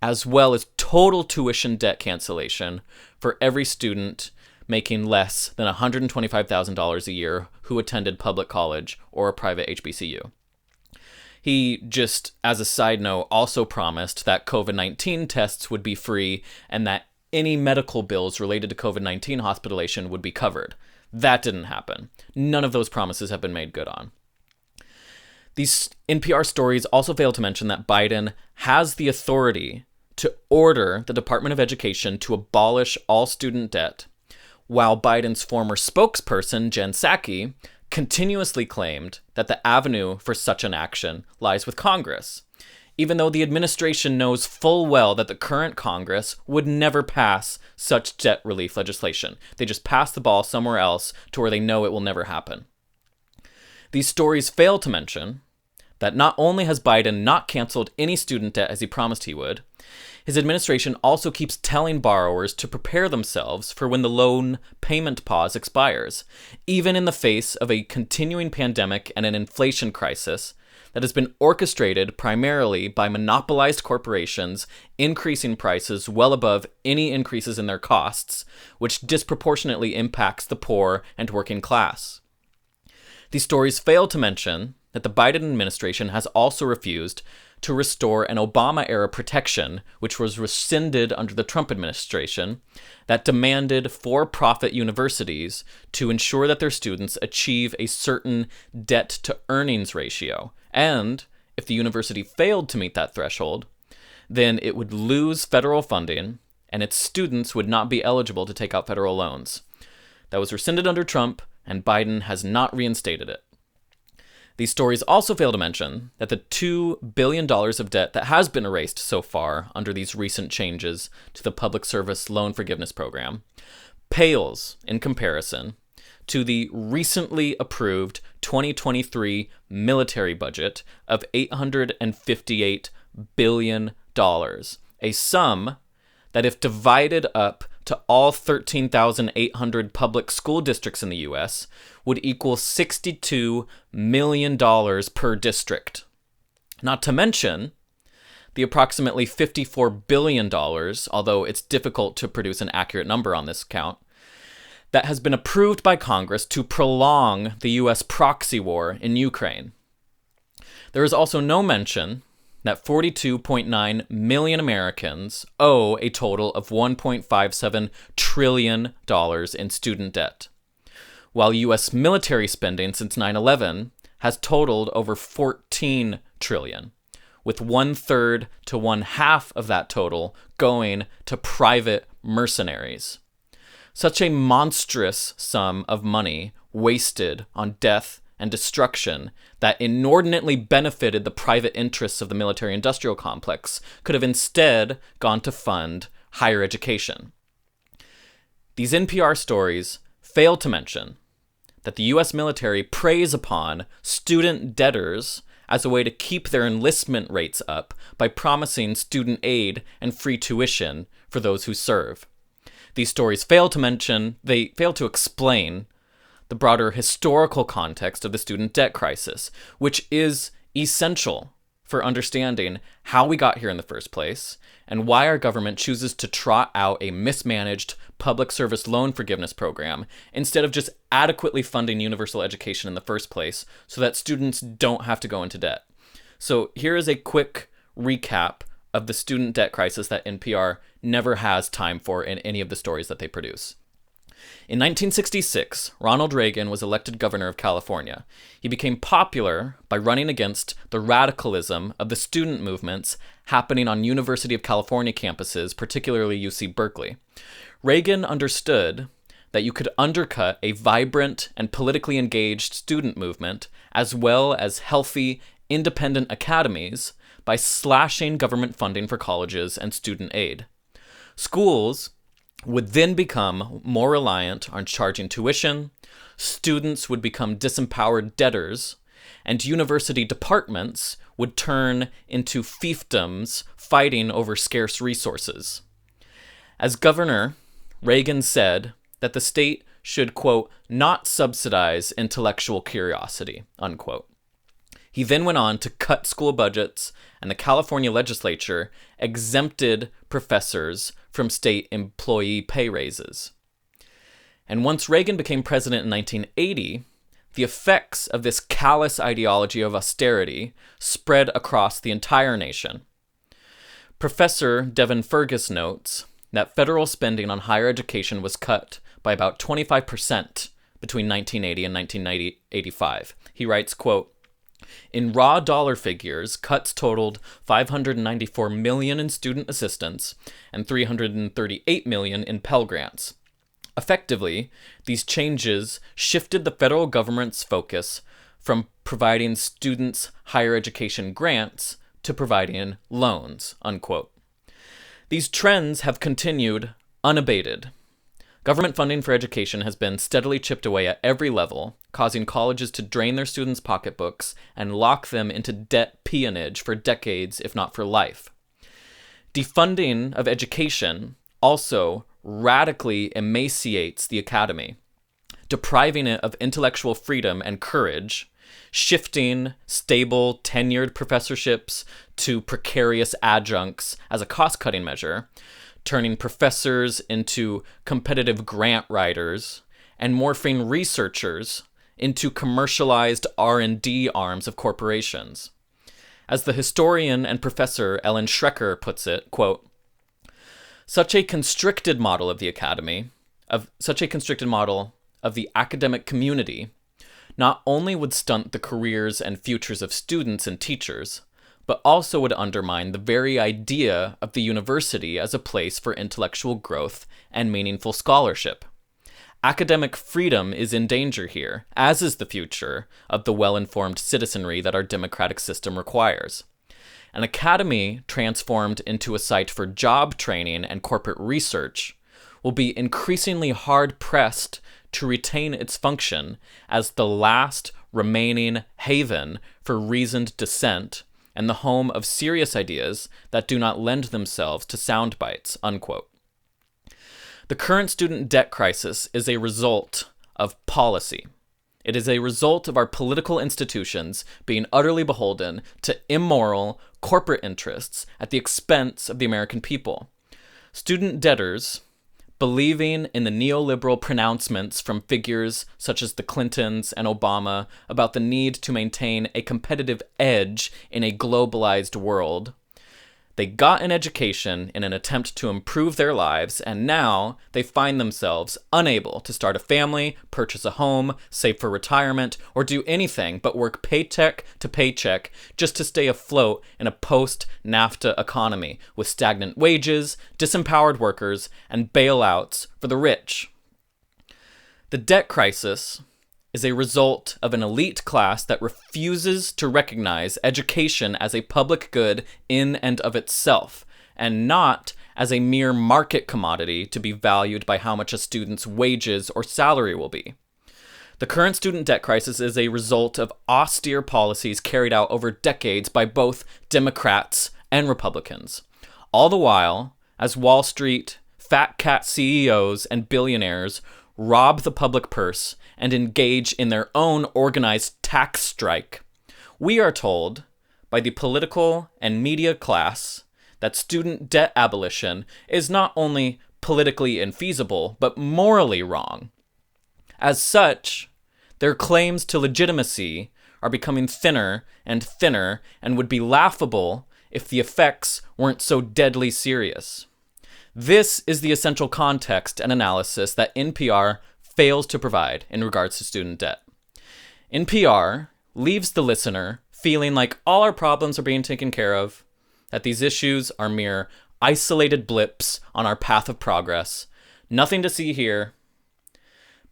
as well as total tuition debt cancellation for every student making less than $125,000 a year who attended public college or a private HBCU. He just, as a side note, also promised that COVID-19 tests would be free and that any medical bills related to COVID-19 hospitalization would be covered. That didn't happen. None of those promises have been made good on. These NPR stories also fail to mention that Biden has the authority to order the Department of Education to abolish all student debt while Biden's former spokesperson, Jen Psaki, continuously claimed that the avenue for such an action lies with Congress, even though the administration knows full well that the current Congress would never pass such debt relief legislation. They just pass the ball somewhere else to where they know it will never happen. These stories fail to mention that not only has Biden not canceled any student debt as he promised he would, his administration also keeps telling borrowers to prepare themselves for when the loan payment pause expires, even in the face of a continuing pandemic and an inflation crisis that has been orchestrated primarily by monopolized corporations increasing prices well above any increases in their costs, which disproportionately impacts the poor and working class. These stories fail to mention that the Biden administration has also refused to restore an Obama-era protection, which was rescinded under the Trump administration, that demanded for-profit universities to ensure that their students achieve a certain debt-to-earnings ratio. And if the university failed to meet that threshold, then it would lose federal funding, and its students would not be eligible to take out federal loans. That was rescinded under Trump, and Biden has not reinstated it. These stories also fail to mention that the $2 billion of debt that has been erased so far under these recent changes to the Public Service Loan Forgiveness Program pales in comparison to the recently approved 2023 military budget of $858 billion, a sum that, if divided up to all 13,800 public school districts in the U.S., would equal $62 million per district. Not to mention the approximately $54 billion, although it's difficult to produce an accurate number on this count, that has been approved by Congress to prolong the U.S. proxy war in Ukraine. There is also no mention that 42.9 million Americans owe a total of $1.57 trillion in student debt, while U.S. military spending since 9/11 has totaled over $14 trillion, with 1/3 to 1/2 of that total going to private mercenaries. Such a monstrous sum of money wasted on death and destruction that inordinately benefited the private interests of the military-industrial complex could have instead gone to fund higher education. These NPR stories fail to mention that the U.S. military preys upon student debtors as a way to keep their enlistment rates up by promising student aid and free tuition for those who serve. These stories fail to explain the broader historical context of the student debt crisis, which is essential for understanding how we got here in the first place and why our government chooses to trot out a mismanaged public service loan forgiveness program instead of just adequately funding universal education in the first place so that students don't have to go into debt. So here is a quick recap of the student debt crisis that NPR never has time for in any of the stories that they produce. In 1966, Ronald Reagan was elected governor of California. He became popular by running against the radicalism of the student movements happening on University of California campuses, particularly UC Berkeley. Reagan understood that you could undercut a vibrant and politically engaged student movement, as well as healthy, independent academies, by slashing government funding for colleges and student aid. Schools would then become more reliant on charging tuition, students would become disempowered debtors, and university departments would turn into fiefdoms fighting over scarce resources. As governor, Reagan said that the state should, quote, not subsidize intellectual curiosity, unquote. He then went on to cut school budgets, and the California legislature exempted professors from state employee pay raises. And once Reagan became president in 1980, the effects of this callous ideology of austerity spread across the entire nation. Professor Devin Fergus notes that federal spending on higher education was cut by about 25% between 1980 and 1985. He writes, quote, in raw dollar figures, cuts totaled $594 million in student assistance and $338 million in Pell Grants. Effectively, these changes shifted the federal government's focus from providing students higher education grants to providing loans, unquote. These trends have continued unabated. Government funding for education has been steadily chipped away at every level, causing colleges to drain their students' pocketbooks and lock them into debt peonage for decades, if not for life. Defunding of education also radically emaciates the academy, depriving it of intellectual freedom and courage, shifting stable, tenured professorships to precarious adjuncts as a cost-cutting measure, turning professors into competitive grant writers, and morphing researchers into commercialized R&D arms of corporations. As the historian and professor Ellen Schrecker puts it, quote, such a constricted model of the academy, of the academic community, not only would stunt the careers and futures of students and teachers, but also would undermine the very idea of the university as a place for intellectual growth and meaningful scholarship. Academic freedom is in danger here, as is the future of the well-informed citizenry that our democratic system requires. An academy transformed into a site for job training and corporate research will be increasingly hard-pressed to retain its function as the last remaining haven for reasoned dissent and the home of serious ideas that do not lend themselves to sound bites, unquote. The current student debt crisis is a result of policy. It is a result of our political institutions being utterly beholden to immoral corporate interests at the expense of the American people. Student debtors, believing in the neoliberal pronouncements from figures such as the Clintons and Obama about the need to maintain a competitive edge in a globalized world. They got an education in an attempt to improve their lives, and now they find themselves unable to start a family, purchase a home, save for retirement, or do anything but work paycheck to paycheck just to stay afloat in a post-NAFTA economy with stagnant wages, disempowered workers, and bailouts for the rich. The debt crisis is a result of an elite class that refuses to recognize education as a public good in and of itself, and not as a mere market commodity to be valued by how much a student's wages or salary will be. The current student debt crisis is a result of austere policies carried out over decades by both Democrats and Republicans. All the while, as Wall Street, fat cat CEOs, and billionaires rob the public purse and engage in their own organized tax strike, we are told by the political and media class that student debt abolition is not only politically infeasible, but morally wrong. As such, their claims to legitimacy are becoming thinner and thinner and would be laughable if the effects weren't so deadly serious. This is the essential context and analysis that NPR fails to provide in regards to student debt. NPR leaves the listener feeling like all our problems are being taken care of, that these issues are mere isolated blips on our path of progress, nothing to see here.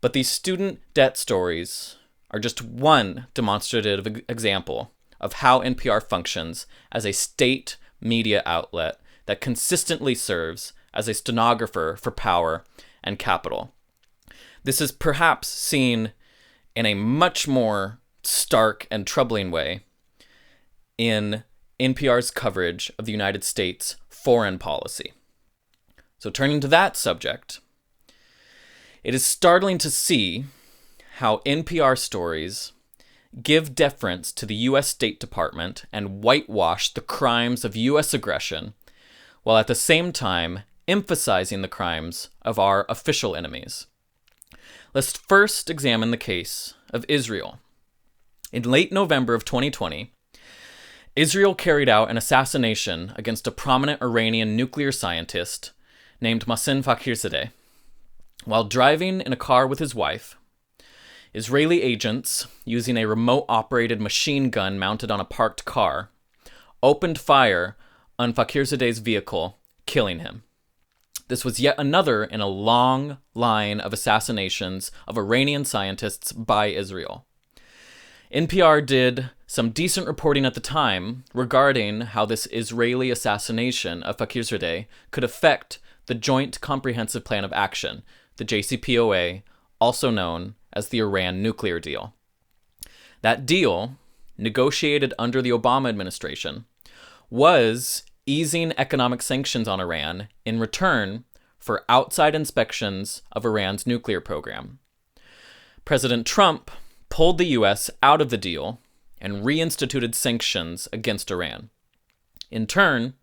But these student debt stories are just one demonstrative example of how NPR functions as a state media outlet that consistently serves as a stenographer for power and capital. This is perhaps seen in a much more stark and troubling way in NPR's coverage of the United States foreign policy. So turning to that subject, it is startling to see how NPR stories give deference to the U.S. State Department and whitewash the crimes of U.S. aggression, while at the same time emphasizing the crimes of our official enemies. Let's first examine the case of Israel. In late November of 2020, Israel carried out an assassination against a prominent Iranian nuclear scientist named Mohsen Fakhrizadeh. While driving in a car with his wife, Israeli agents, using a remote-operated machine gun mounted on a parked car, opened fire on Fakhrizadeh's vehicle, killing him. This was yet another in a long line of assassinations of Iranian scientists by Israel. NPR did some decent reporting at the time regarding how this Israeli assassination of Fakhrizadeh could affect the Joint Comprehensive Plan of Action, the JCPOA, also known as the Iran nuclear deal. That deal, negotiated under the Obama administration, was easing economic sanctions on Iran in return for outside inspections of Iran's nuclear program. President Trump pulled the U.S. out of the deal and reinstituted sanctions against Iran. In turn,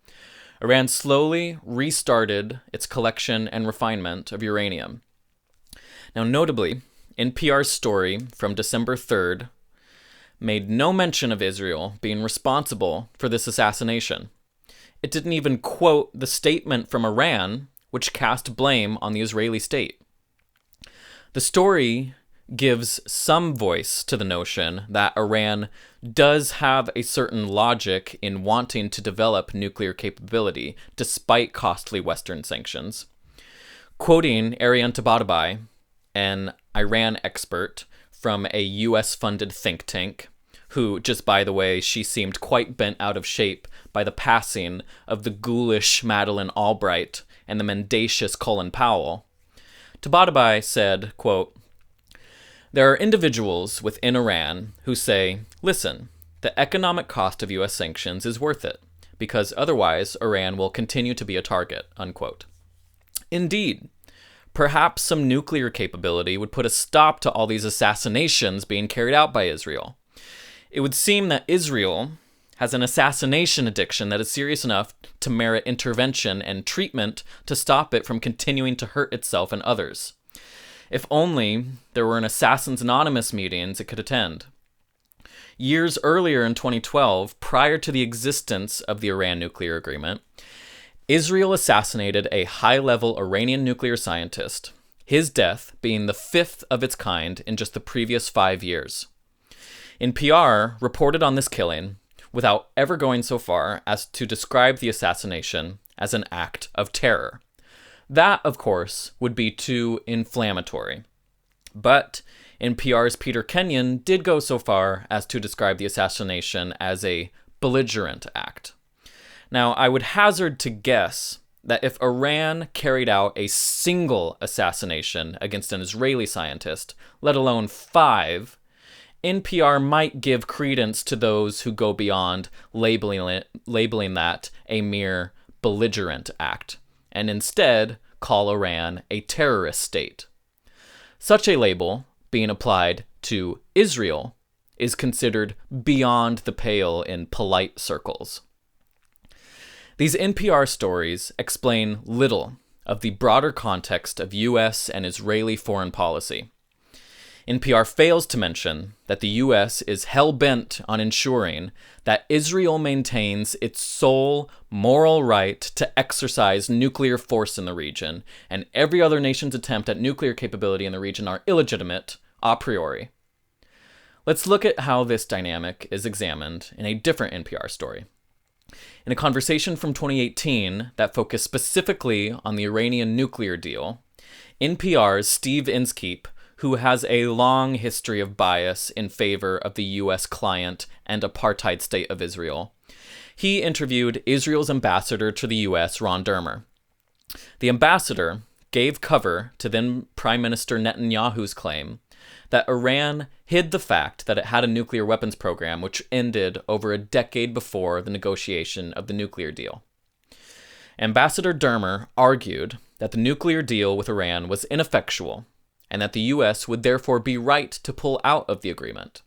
Iran slowly restarted its collection and refinement of uranium. Now, notably, NPR's story from December 3rd made no mention of Israel being responsible for this assassination. It didn't even quote the statement from Iran, which cast blame on the Israeli state. The story gives some voice to the notion that Iran does have a certain logic in wanting to develop nuclear capability despite costly Western sanctions. Quoting Ariane Tabatabai, an Iran expert from a US-funded think tank, who, just by the way, she seemed quite bent out of shape by the passing of the ghoulish Madeleine Albright and the mendacious Colin Powell. Tabatabai said, quote, "There are individuals within Iran who say, listen, the economic cost of US sanctions is worth it, because otherwise Iran will continue to be a target," unquote. Indeed, perhaps some nuclear capability would put a stop to all these assassinations being carried out by Israel. It would seem that Israel has an assassination addiction that is serious enough to merit intervention and treatment to stop it from continuing to hurt itself and others. If only there were an Assassins Anonymous meetings it could attend. Years earlier in 2012, prior to the existence of the Iran nuclear agreement, Israel assassinated a high-level Iranian nuclear scientist, his death being the fifth of its kind in just the previous 5 years. NPR reported on this killing without ever going so far as to describe the assassination as an act of terror. That, of course, would be too inflammatory. But NPR's Peter Kenyon did go so far as to describe the assassination as a belligerent act. Now, I would hazard to guess that if Iran carried out a single assassination against an Israeli scientist, let alone 5, NPR might give credence to those who go beyond labeling that a mere belligerent act, and instead call Iran a terrorist state. Such a label, being applied to Israel, is considered beyond the pale in polite circles. These NPR stories explain little of the broader context of U.S. and Israeli foreign policy. NPR fails to mention that the U.S. is hell-bent on ensuring that Israel maintains its sole moral right to exercise nuclear force in the region, and every other nation's attempt at nuclear capability in the region are illegitimate a priori. Let's look at how this dynamic is examined in a different NPR story. In a conversation from 2018 that focused specifically on the Iranian nuclear deal, NPR's Steve Inskeep, who has a long history of bias in favor of the U.S. client and apartheid state of Israel, he interviewed Israel's ambassador to the U.S., Ron Dermer. The ambassador gave cover to then Prime Minister Netanyahu's claim that Iran hid the fact that it had a nuclear weapons program which ended over a decade before the negotiation of the nuclear deal. Ambassador Dermer argued that the nuclear deal with Iran was ineffectual and that the U.S. would therefore be right to pull out of the agreement.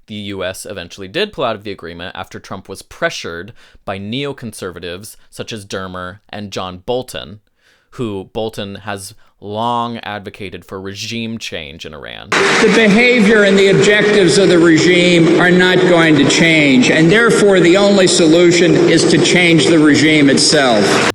The U.S. eventually did pull out of the agreement after Trump was pressured by neoconservatives such as Dermer and John Bolton, who Bolton has long advocated for regime change in Iran. The behavior and the objectives of the regime are not going to change, and therefore the only solution is to change the regime itself.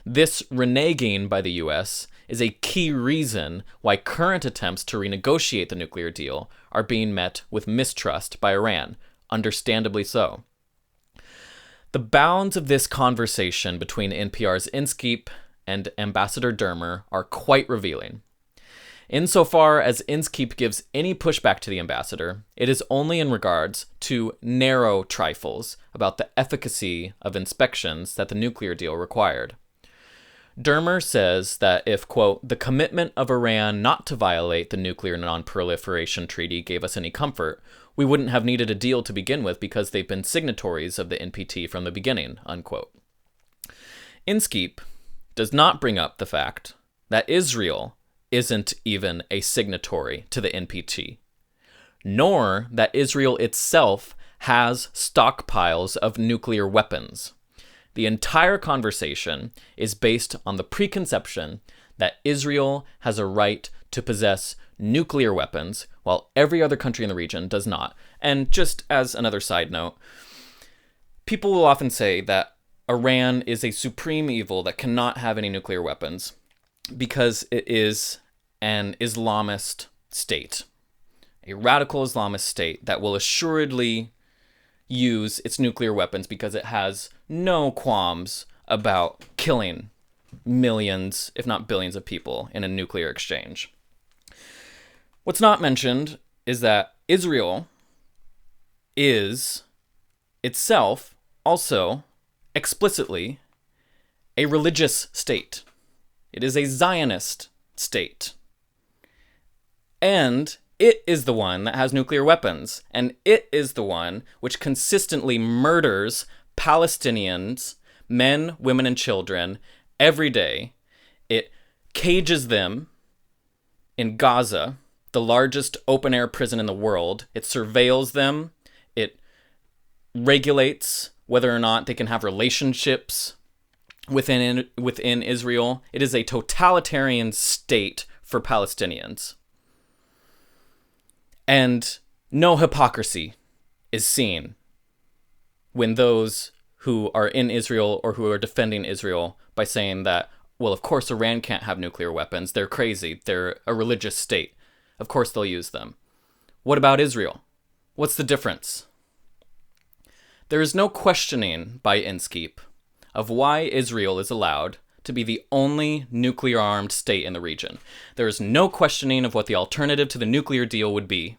This reneging by the U.S. is a key reason why current attempts to renegotiate the nuclear deal are being met with mistrust by Iran, understandably so. The bounds of this conversation between NPR's Inskeep and Ambassador Dermer are quite revealing. Insofar as Inskeep gives any pushback to the ambassador, it is only in regards to narrow trifles about the efficacy of inspections that the nuclear deal required. Dermer says that if, quote, the commitment of Iran not to violate the Nuclear Non-Proliferation Treaty gave us any comfort, we wouldn't have needed a deal to begin with because they've been signatories of the NPT from the beginning, unquote. Inskeep does not bring up the fact that Israel isn't even a signatory to the NPT, nor that Israel itself has stockpiles of nuclear weapons. The entire conversation is based on the preconception that Israel has a right to possess nuclear weapons, while every other country in the region does not. And just as another side note, people will often say that Iran is a supreme evil that cannot have any nuclear weapons because it is an Islamist state, a radical Islamist state that will assuredly use its nuclear weapons because it has no qualms about killing millions, if not billions of people in a nuclear exchange. What's not mentioned is that Israel is itself also explicitly a religious state. It is a Zionist state. And it is the one that has nuclear weapons, and it is the one which consistently murders Palestinians, men, women, and children every day. It cages them in Gaza, the largest open-air prison in the world. It surveils them. It regulates whether or not they can have relationships within Israel. It is a totalitarian state for Palestinians. And no hypocrisy is seen when those who are in Israel or who are defending Israel by saying that, well, of course Iran can't have nuclear weapons. They're crazy. They're a religious state. Of course they'll use them. What about Israel? What's the difference? There is no questioning by Inskeep of why Israel is allowed to be the only nuclear-armed state in the region. There is no questioning of what the alternative to the nuclear deal would be.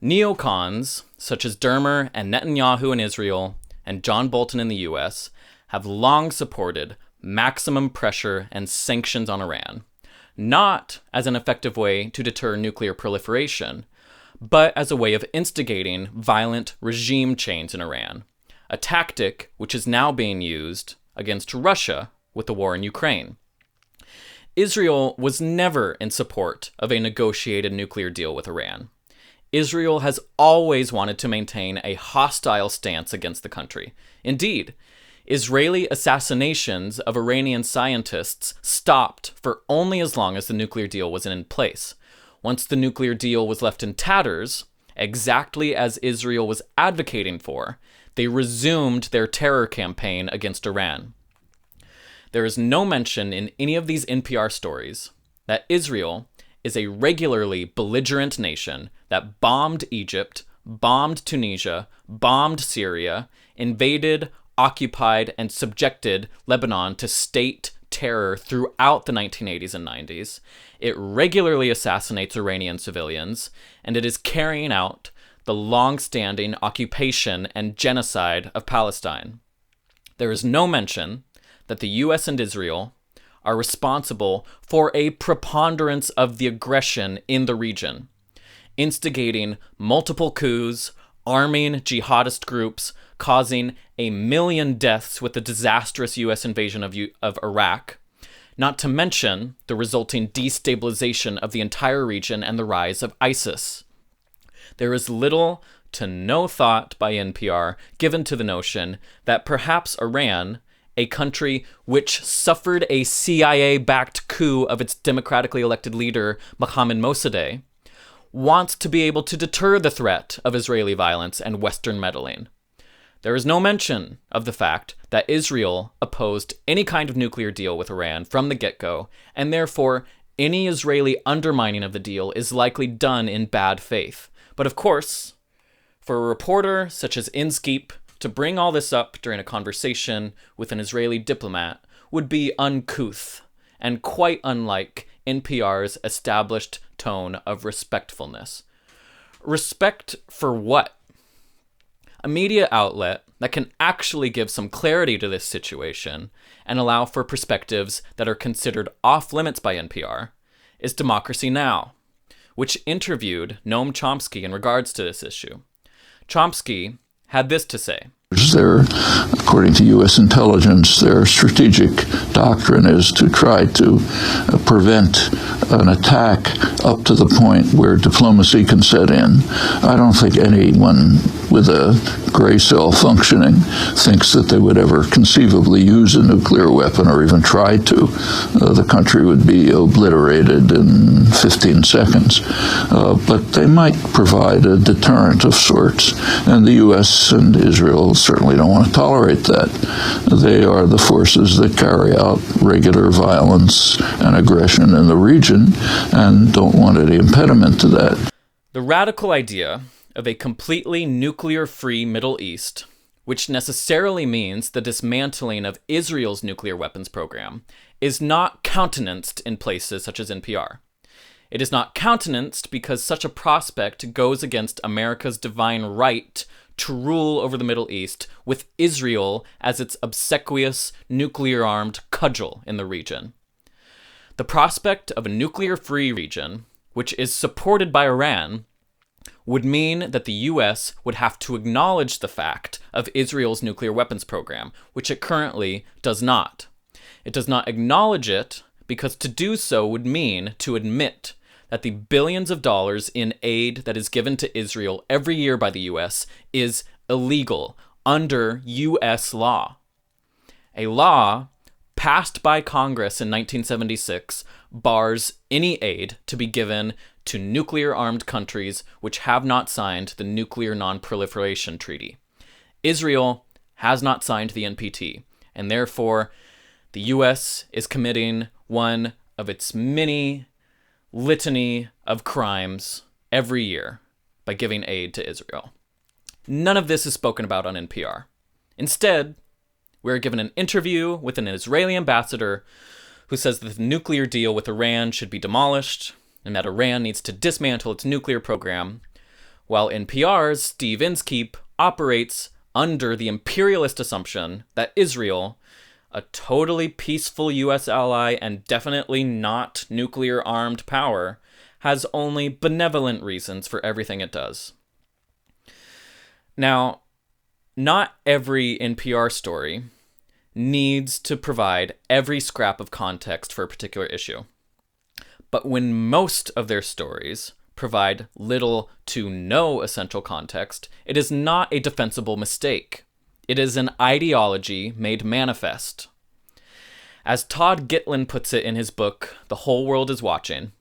Neocons, such as Dermer and Netanyahu in Israel and John Bolton in the US, have long supported maximum pressure and sanctions on Iran, not as an effective way to deter nuclear proliferation, but as a way of instigating violent regime change in Iran, a tactic which is now being used against Russia with the war in Ukraine. Israel was never in support of a negotiated nuclear deal with Iran. Israel has always wanted to maintain a hostile stance against the country. Indeed, Israeli assassinations of Iranian scientists stopped for only as long as the nuclear deal was in place. Once the nuclear deal was left in tatters, exactly as Israel was advocating for, they resumed their terror campaign against Iran. There is no mention in any of these NPR stories that Israel is a regularly belligerent nation that bombed Egypt, bombed Tunisia, bombed Syria, invaded, occupied, and subjected Lebanon to state terror throughout the 1980s and 90s. It regularly assassinates Iranian civilians, and it is carrying out the long-standing occupation and genocide of Palestine. There is no mention that the US and Israel are responsible for a preponderance of the aggression in the region, instigating multiple coups, arming jihadist groups, causing 1 million deaths with the disastrous US invasion of Iraq, not to mention the resulting destabilization of the entire region and the rise of ISIS. There is little to no thought by NPR given to the notion that perhaps Iran, a country which suffered a CIA-backed coup of its democratically elected leader, Mohammad Mossadegh, wants to be able to deter the threat of Israeli violence and Western meddling. There is no mention of the fact that Israel opposed any kind of nuclear deal with Iran from the get-go, and therefore any Israeli undermining of the deal is likely done in bad faith. But of course, for a reporter such as Inskeep to bring all this up during a conversation with an Israeli diplomat would be uncouth and quite unlike NPR's established tone of respectfulness. Respect for what? A media outlet that can actually give some clarity to this situation and allow for perspectives that are considered off limits by NPR is Democracy Now!, which interviewed Noam Chomsky in regards to this issue. Chomsky had this to say. According to U.S. intelligence, their strategic doctrine is to try to prevent an attack up to the point where diplomacy can set in. I don't think anyone with a gray cell functioning thinks that they would ever conceivably use a nuclear weapon or even try to. The country would be obliterated in 15 seconds. But they might provide a deterrent of sorts, and the U.S. and Israel certainly don't want to tolerate that. They are the forces that carry out regular violence and aggression in the region and don't want any impediment to that. The radical idea of a completely nuclear-free Middle East, which necessarily means the dismantling of Israel's nuclear weapons program, is not countenanced in places such as NPR. It is not countenanced because such a prospect goes against America's divine right to rule over the Middle East, with Israel as its obsequious, nuclear-armed cudgel in the region. The prospect of a nuclear-free region, which is supported by Iran, would mean that the U.S. would have to acknowledge the fact of Israel's nuclear weapons program, which it currently does not. It does not acknowledge it because to do so would mean to admit that the billions of dollars in aid that is given to Israel every year by the U.S. is illegal under U.S. law. A law passed by Congress in 1976 bars any aid to be given to nuclear-armed countries which have not signed the Nuclear Non-Proliferation Treaty. Israel has not signed the NPT, and therefore the U.S. is committing one of its many litany of crimes every year by giving aid to Israel. None of this is spoken about on NPR. Instead, we're given an interview with an Israeli ambassador who says that the nuclear deal with Iran should be demolished and that Iran needs to dismantle its nuclear program, while NPR's Steve Inskeep operates under the imperialist assumption that Israel, a totally peaceful U.S. ally and definitely not nuclear-armed power, has only benevolent reasons for everything it does. Now, not every NPR story needs to provide every scrap of context for a particular issue. But when most of their stories provide little to no essential context, it is not a defensible mistake. It is an ideology made manifest. As Todd Gitlin puts it in his book, The Whole World is Watching,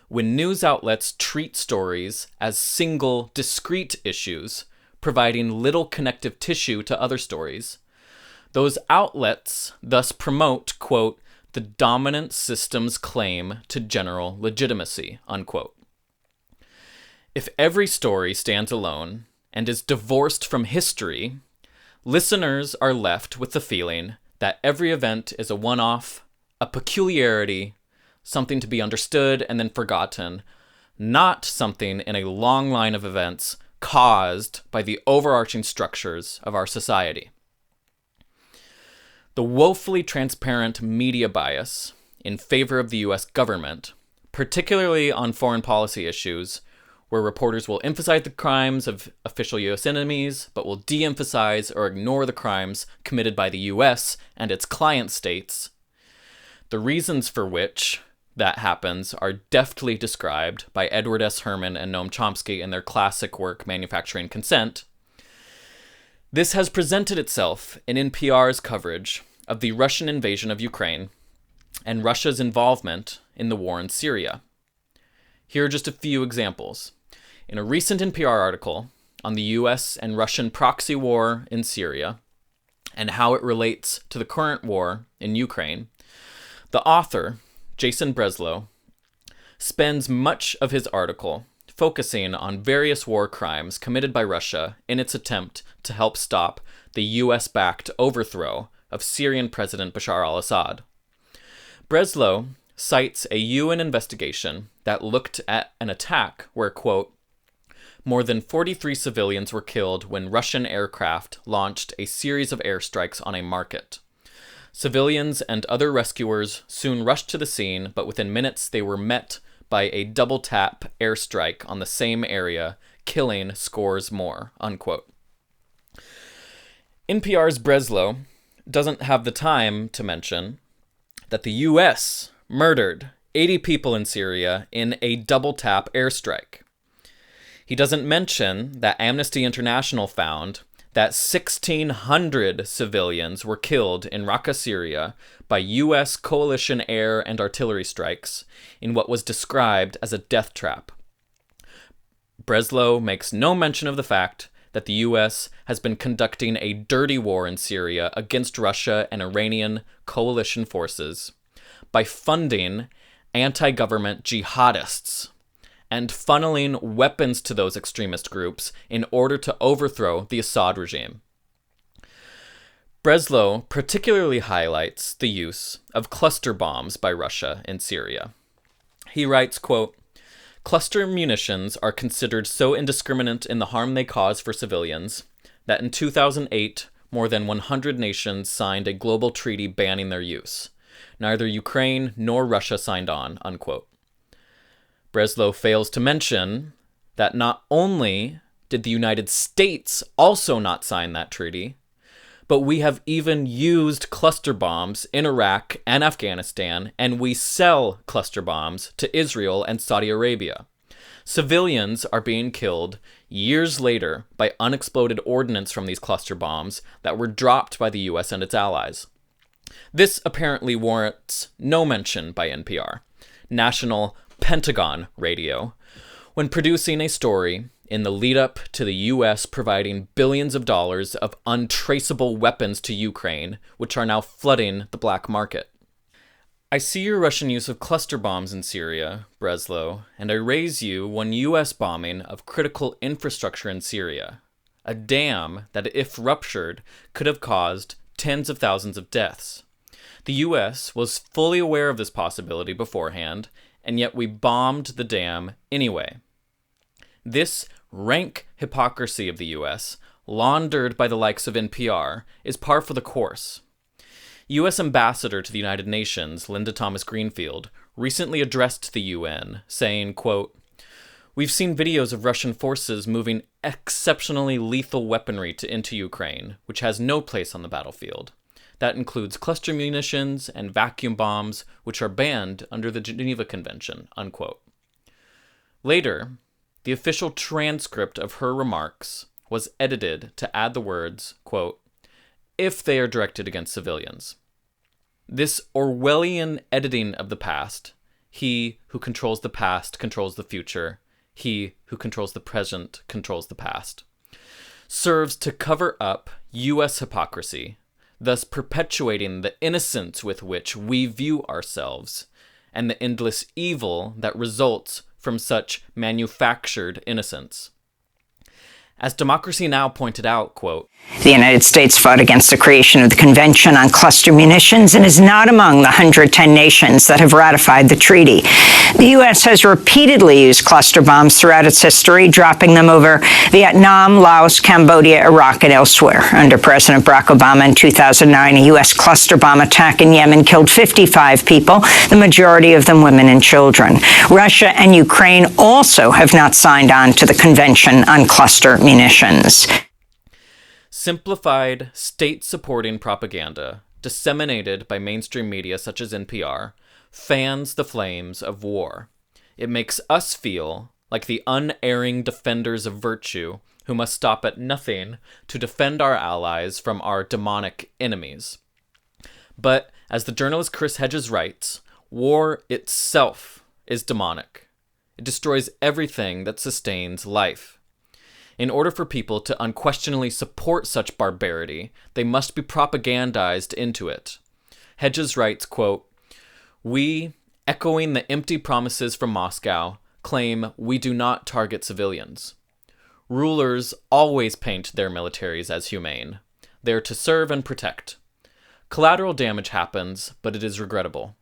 when news outlets treat stories as single, discrete issues, providing little connective tissue to other stories, those outlets thus promote, quote, the dominant system's claim to general legitimacy, unquote. If every story stands alone and is divorced from history, listeners are left with the feeling that every event is a one-off, a peculiarity, something to be understood and then forgotten, not something in a long line of events caused by the overarching structures of our society. The woefully transparent media bias in favor of the U.S. government, particularly on foreign policy issues, where reporters will emphasize the crimes of official U.S. enemies, but will de-emphasize or ignore the crimes committed by the U.S. and its client states, the reasons for which that happens are deftly described by Edward S. Herman and Noam Chomsky in their classic work, Manufacturing Consent. This has presented itself in NPR's coverage of the Russian invasion of Ukraine and Russia's involvement in the war in Syria. Here are just a few examples. In a recent NPR article on the US and Russian proxy war in Syria and how it relates to the current war in Ukraine, the author, Jason Breslow, spends much of his article focusing on various war crimes committed by Russia in its attempt to help stop the US-backed overthrow of Syrian President Bashar al-Assad. Breslow cites a UN investigation that looked at an attack where, quote, more than 43 civilians were killed when Russian aircraft launched a series of airstrikes on a market. Civilians and other rescuers soon rushed to the scene, but within minutes they were met by a double-tap airstrike on the same area, killing scores more, unquote. NPR's Breslow doesn't have the time to mention that the U.S. murdered 80 people in Syria in a double-tap airstrike. He doesn't mention that Amnesty International found that 1,600 civilians were killed in Raqqa, Syria, by U.S. coalition air and artillery strikes in what was described as a death trap. Breslow makes no mention of the fact that the U.S. has been conducting a dirty war in Syria against Russia and Iranian coalition forces by funding anti-government jihadists and funneling weapons to those extremist groups in order to overthrow the Assad regime. Breslow particularly highlights the use of cluster bombs by Russia in Syria. He writes, quote, cluster munitions are considered so indiscriminate in the harm they cause for civilians that in 2008, more than 100 nations signed a global treaty banning their use. Neither Ukraine nor Russia signed on, unquote. Breslow fails to mention that not only did the United States also not sign that treaty, but we have even used cluster bombs in Iraq and Afghanistan, and we sell cluster bombs to Israel and Saudi Arabia. Civilians are being killed years later by unexploded ordnance from these cluster bombs that were dropped by the US and its allies. This apparently warrants no mention by NPR, National Pentagon Radio, when producing a story in the lead-up to the U.S. providing billions of dollars of untraceable weapons to Ukraine, which are now flooding the black market. I see your Russian use of cluster bombs in Syria, Breslow, and I raise you one U.S. bombing of critical infrastructure in Syria, a dam that, if ruptured, could have caused tens of thousands of deaths. The U.S. was fully aware of this possibility beforehand, and yet we bombed the dam anyway. This rank hypocrisy of the U.S., laundered by the likes of NPR, is par for the course. U.S. Ambassador to the United Nations, Linda Thomas-Greenfield, recently addressed the UN, saying, quote, we've seen videos of Russian forces moving exceptionally lethal weaponry into Ukraine, which has no place on the battlefield. That includes cluster munitions and vacuum bombs, which are banned under the Geneva Convention, unquote. Later, the official transcript of her remarks was edited to add the words, quote, if they are directed against civilians. This Orwellian editing of the past, he who controls the past controls the future, he who controls the present controls the past, serves to cover up U.S. hypocrisy, thus perpetuating the innocence with which we view ourselves and the endless evil that results from such manufactured innocence. As Democracy Now! Pointed out, quote, the United States fought against the creation of the Convention on Cluster Munitions and is not among the 110 nations that have ratified the treaty. The U.S. has repeatedly used cluster bombs throughout its history, dropping them over Vietnam, Laos, Cambodia, Iraq, and elsewhere. Under President Barack Obama in 2009, a U.S. cluster bomb attack in Yemen killed 55 people, the majority of them women and children. Russia and Ukraine also have not signed on to the Convention on Cluster Munitions. Simplified, state-supporting propaganda, disseminated by mainstream media such as NPR, fans the flames of war. It makes us feel like the unerring defenders of virtue who must stop at nothing to defend our allies from our demonic enemies. But, as the journalist Chris Hedges writes, war itself is demonic. It destroys everything that sustains life. In order for people to unquestionably support such barbarity, they must be propagandized into it. Hedges writes, quote, we, echoing the empty promises from Moscow, claim we do not target civilians. Rulers always paint their militaries as humane. They are to serve and protect. Collateral damage happens, but it is regrettable.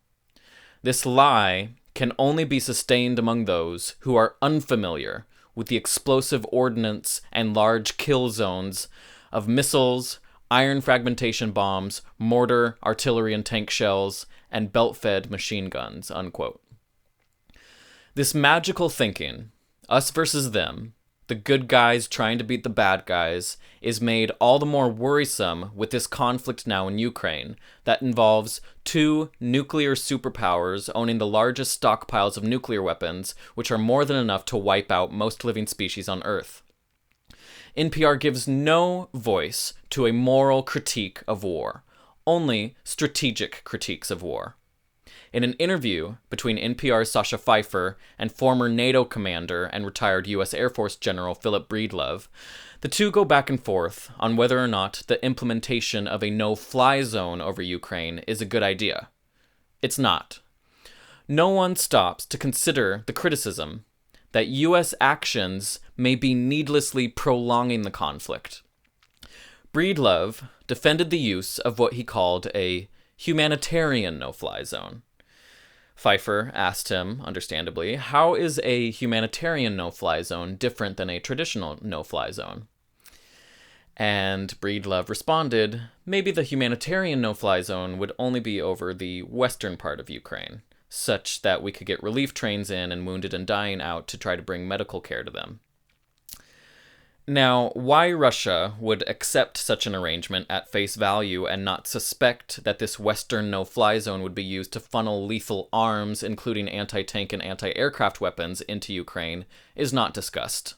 This lie can only be sustained among those who are unfamiliar with the explosive ordnance and large kill zones of missiles, iron fragmentation bombs, mortar, artillery and tank shells, and belt-fed machine guns, unquote. This magical thinking, us versus them, the good guys trying to beat the bad guys, is made all the more worrisome with this conflict now in Ukraine that involves two nuclear superpowers owning the largest stockpiles of nuclear weapons, which are more than enough to wipe out most living species on Earth. NPR gives no voice to a moral critique of war, only strategic critiques of war. In an interview between NPR's Sasha Pfeiffer and former NATO commander and retired U.S. Air Force General Philip Breedlove, the two go back and forth on whether or not the implementation of a no-fly zone over Ukraine is a good idea. It's not. No one stops to consider the criticism that U.S. actions may be needlessly prolonging the conflict. Breedlove defended the use of what he called a humanitarian no-fly zone. Pfeiffer asked him, understandably, how is a humanitarian no-fly zone different than a traditional no-fly zone? And Breedlove responded, maybe the humanitarian no-fly zone would only be over the western part of Ukraine, such that we could get relief trains in and wounded and dying out to try to bring medical care to them. Now, why Russia would accept such an arrangement at face value and not suspect that this Western no-fly zone would be used to funnel lethal arms, including anti-tank and anti-aircraft weapons, into Ukraine is not discussed.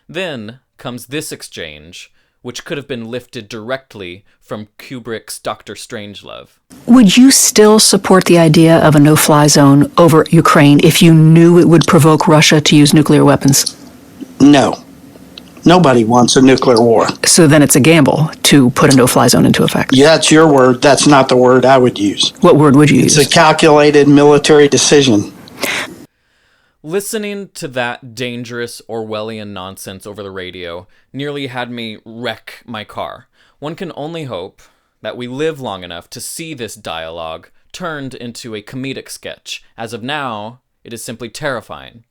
Then comes this exchange, which could have been lifted directly from Kubrick's Dr. Strangelove. Would you still support the idea of a no-fly zone over Ukraine if you knew it would provoke Russia to use nuclear weapons? No. Nobody wants a nuclear war. So then it's a gamble to put a no-fly zone into effect. Yeah, that's your word. That's not the word I would use. What word would you use? It's a calculated military decision. Listening to that dangerous Orwellian nonsense over the radio nearly had me wreck my car. One can only hope that we live long enough to see this dialogue turned into a comedic sketch. As of now, it is simply terrifying.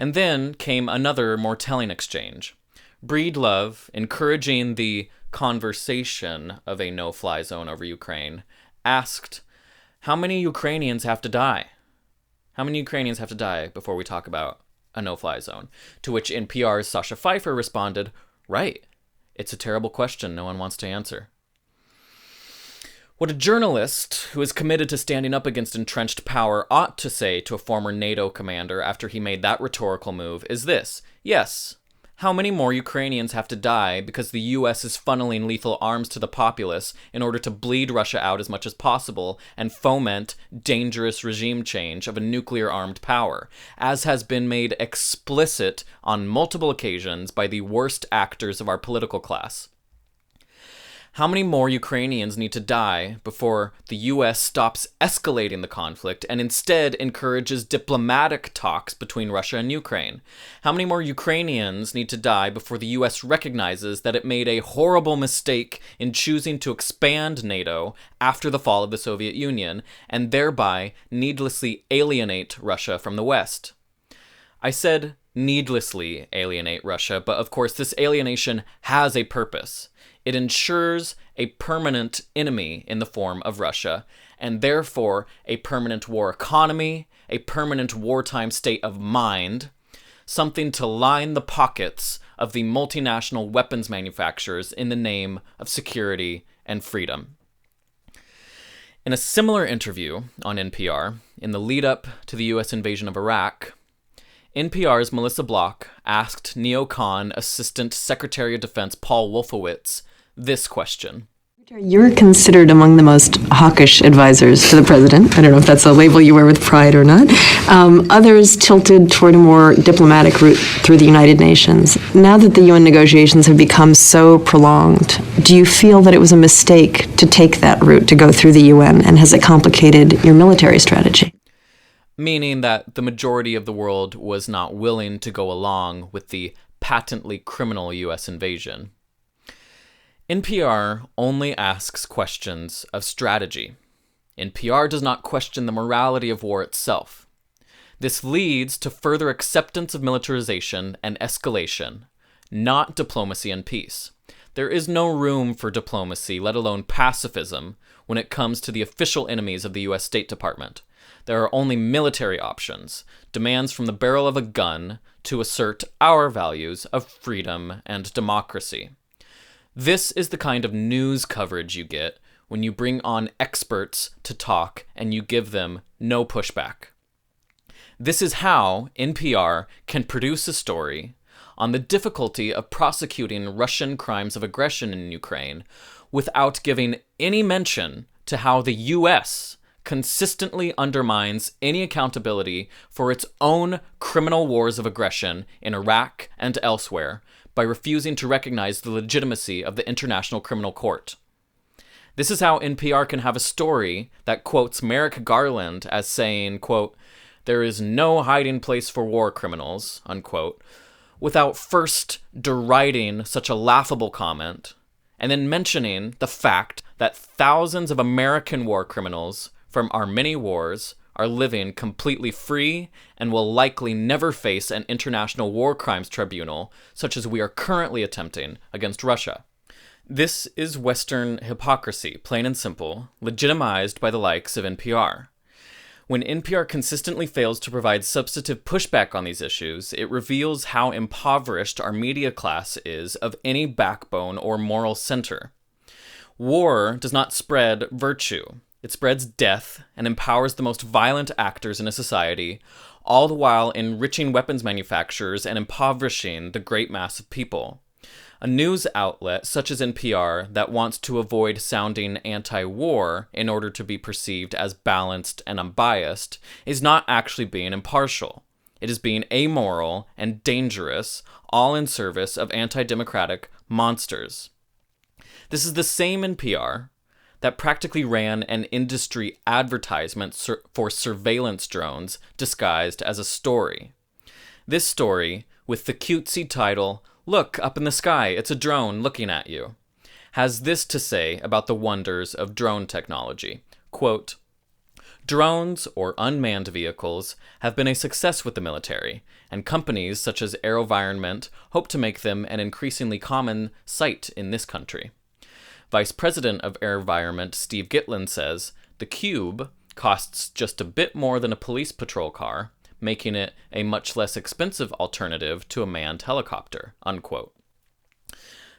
And then came another more telling exchange. Breedlove, encouraging the conversation of a no-fly zone over Ukraine, asked, how many Ukrainians have to die? How many Ukrainians have to die before we talk about a no-fly zone? To which NPR's Sasha Pfeiffer responded, right, it's a terrible question no one wants to answer. What a journalist who is committed to standing up against entrenched power ought to say to a former NATO commander after he made that rhetorical move is this. Yes, how many more Ukrainians have to die because the US is funneling lethal arms to the populace in order to bleed Russia out as much as possible and foment dangerous regime change of a nuclear-armed power, as has been made explicit on multiple occasions by the worst actors of our political class? How many more Ukrainians need to die before the U.S. stops escalating the conflict and instead encourages diplomatic talks between Russia and Ukraine? How many more Ukrainians need to die before the U.S. recognizes that it made a horrible mistake in choosing to expand NATO after the fall of the Soviet Union and thereby needlessly alienate Russia from the West? I said needlessly alienate Russia, but of course this alienation has a purpose. It ensures a permanent enemy in the form of Russia, and therefore a permanent war economy, a permanent wartime state of mind, something to line the pockets of the multinational weapons manufacturers in the name of security and freedom. In a similar interview on NPR, in the lead-up to the U.S. invasion of Iraq, NPR's Melissa Block asked neocon Assistant Secretary of Defense Paul Wolfowitz this question. You're considered among the most hawkish advisors to the president. I don't know if that's a label you wear with pride or not. Others tilted toward a more diplomatic route through the United Nations. Now that the UN negotiations have become so prolonged, do you feel that it was a mistake to take that route, to go through the UN, and has it complicated your military strategy? Meaning that the majority of the world was not willing to go along with the patently criminal U.S. invasion. NPR only asks questions of strategy. NPR does not question the morality of war itself. This leads to further acceptance of militarization and escalation, not diplomacy and peace. There is no room for diplomacy, let alone pacifism, when it comes to the official enemies of the U.S. State Department. There are only military options, demands from the barrel of a gun to assert our values of freedom and democracy. This is the kind of news coverage you get when you bring on experts to talk and you give them no pushback. This is how NPR can produce a story on the difficulty of prosecuting Russian crimes of aggression in Ukraine without giving any mention to how the U.S. consistently undermines any accountability for its own criminal wars of aggression in Iraq and elsewhere by refusing to recognize the legitimacy of the International Criminal Court. This is how NPR can have a story that quotes Merrick Garland as saying, quote, "There is no hiding place for war criminals," unquote, without first deriding such a laughable comment, and then mentioning the fact that thousands of American war criminals from our many wars are living completely free and will likely never face an international war crimes tribunal such as we are currently attempting against Russia. This is Western hypocrisy, plain and simple, legitimized by the likes of NPR. When NPR consistently fails to provide substantive pushback on these issues, it reveals how impoverished our media class is of any backbone or moral center. War does not spread virtue. It spreads death and empowers the most violent actors in a society, all the while enriching weapons manufacturers and impoverishing the great mass of people. A news outlet such as NPR that wants to avoid sounding anti-war in order to be perceived as balanced and unbiased is not actually being impartial. It is being amoral and dangerous, all in service of anti-democratic monsters. This is the same NPR that practically ran an industry advertisement for surveillance drones disguised as a story. This story, with the cutesy title, "Look, up in the sky, it's a drone looking at you," has this to say about the wonders of drone technology. Quote, "Drones, or unmanned vehicles, have been a success with the military, and companies such as AeroVironment hope to make them an increasingly common sight in this country." Vice President of AeroVironment Steve Gitlin says, "The Cube costs just a bit more than a police patrol car, making it a much less expensive alternative to a manned helicopter," unquote.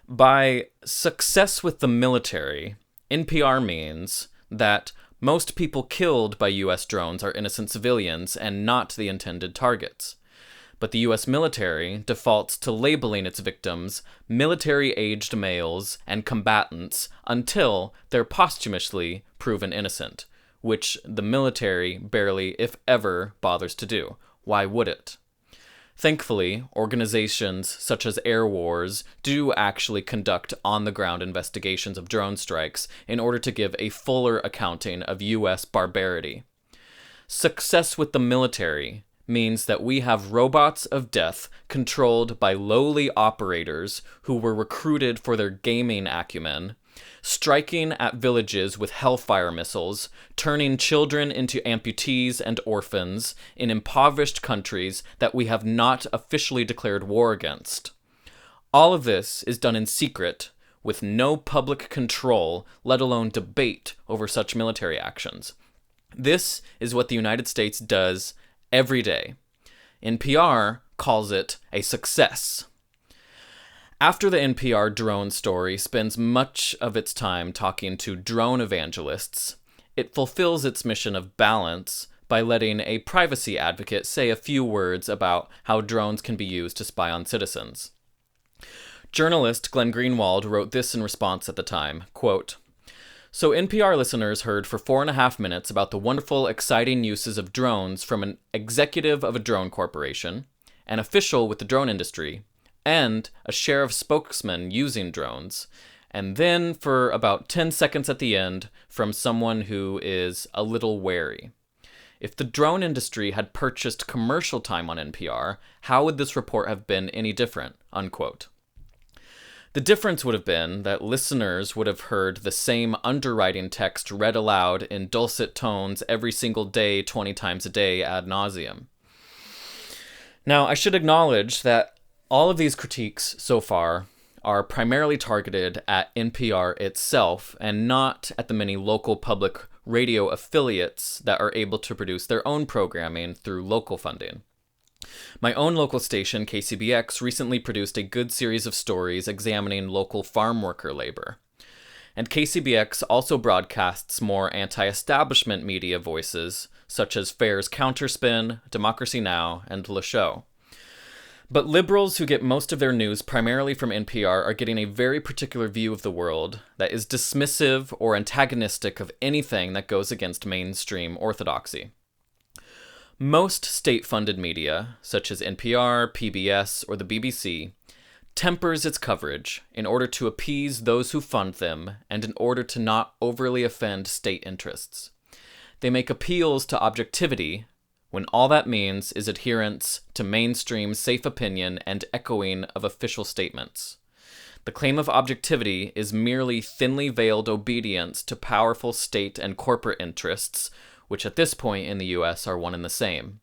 By success with the military, NPR means that most people killed by U.S. drones are innocent civilians and not the intended targets. But the U.S. military defaults to labeling its victims military-aged males and combatants until they're posthumously proven innocent, which the military barely, if ever, bothers to do. Why would it? Thankfully, organizations such as Air Wars do actually conduct on-the-ground investigations of drone strikes in order to give a fuller accounting of U.S. barbarity. Success with the military means that we have robots of death controlled by lowly operators who were recruited for their gaming acumen, striking at villages with Hellfire missiles, turning children into amputees and orphans in impoverished countries that we have not officially declared war against. All of this is done in secret, with no public control, let alone debate over such military actions. This is what the United States does every day. NPR calls it a success. After the NPR drone story spends much of its time talking to drone evangelists, it fulfills its mission of balance by letting a privacy advocate say a few words about how drones can be used to spy on citizens. Journalist Glenn Greenwald wrote this in response at the time, quote, "So NPR listeners heard for 4.5 minutes about the wonderful, exciting uses of drones from an executive of a drone corporation, an official with the drone industry, and a sheriff spokesman using drones, and then for about 10 seconds at the end from someone who is a little wary. If the drone industry had purchased commercial time on NPR, how would this report have been any different?" Unquote. The difference would have been that listeners would have heard the same underwriting text read aloud in dulcet tones every single day, 20 times a day, ad nauseum. Now, I should acknowledge that all of these critiques so far are primarily targeted at NPR itself and not at the many local public radio affiliates that are able to produce their own programming through local funding. My own local station, KCBX, recently produced a good series of stories examining local farm worker labor. And KCBX also broadcasts more anti-establishment media voices, such as Fair's Counterspin, Democracy Now!, and Le Show. But liberals who get most of their news primarily from NPR are getting a very particular view of the world that is dismissive or antagonistic of anything that goes against mainstream orthodoxy. Most state-funded media, such as NPR, PBS, or the BBC, tempers its coverage in order to appease those who fund them and in order to not overly offend state interests. They make appeals to objectivity when all that means is adherence to mainstream safe opinion and echoing of official statements. The claim of objectivity is merely thinly veiled obedience to powerful state and corporate interests, which at this point in the US are one and the same.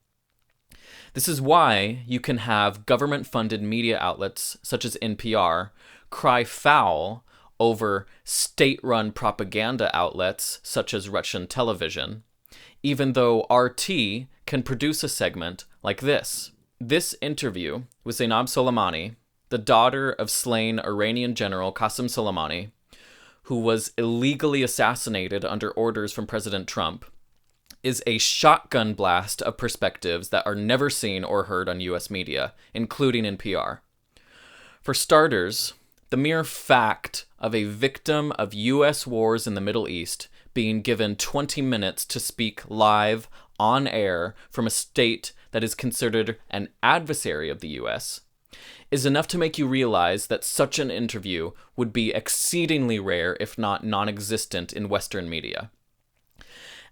This is why you can have government-funded media outlets, such as NPR, cry foul over state-run propaganda outlets, such as Russian television, even though RT can produce a segment like this. This interview with Zainab Soleimani, the daughter of slain Iranian general Qasem Soleimani, who was illegally assassinated under orders from President Trump, is a shotgun blast of perspectives that are never seen or heard on US media, including NPR. For starters, the mere fact of a victim of US wars in the Middle East being given 20 minutes to speak live on air from a state that is considered an adversary of the US is enough to make you realize that such an interview would be exceedingly rare, if not non-existent, in Western media.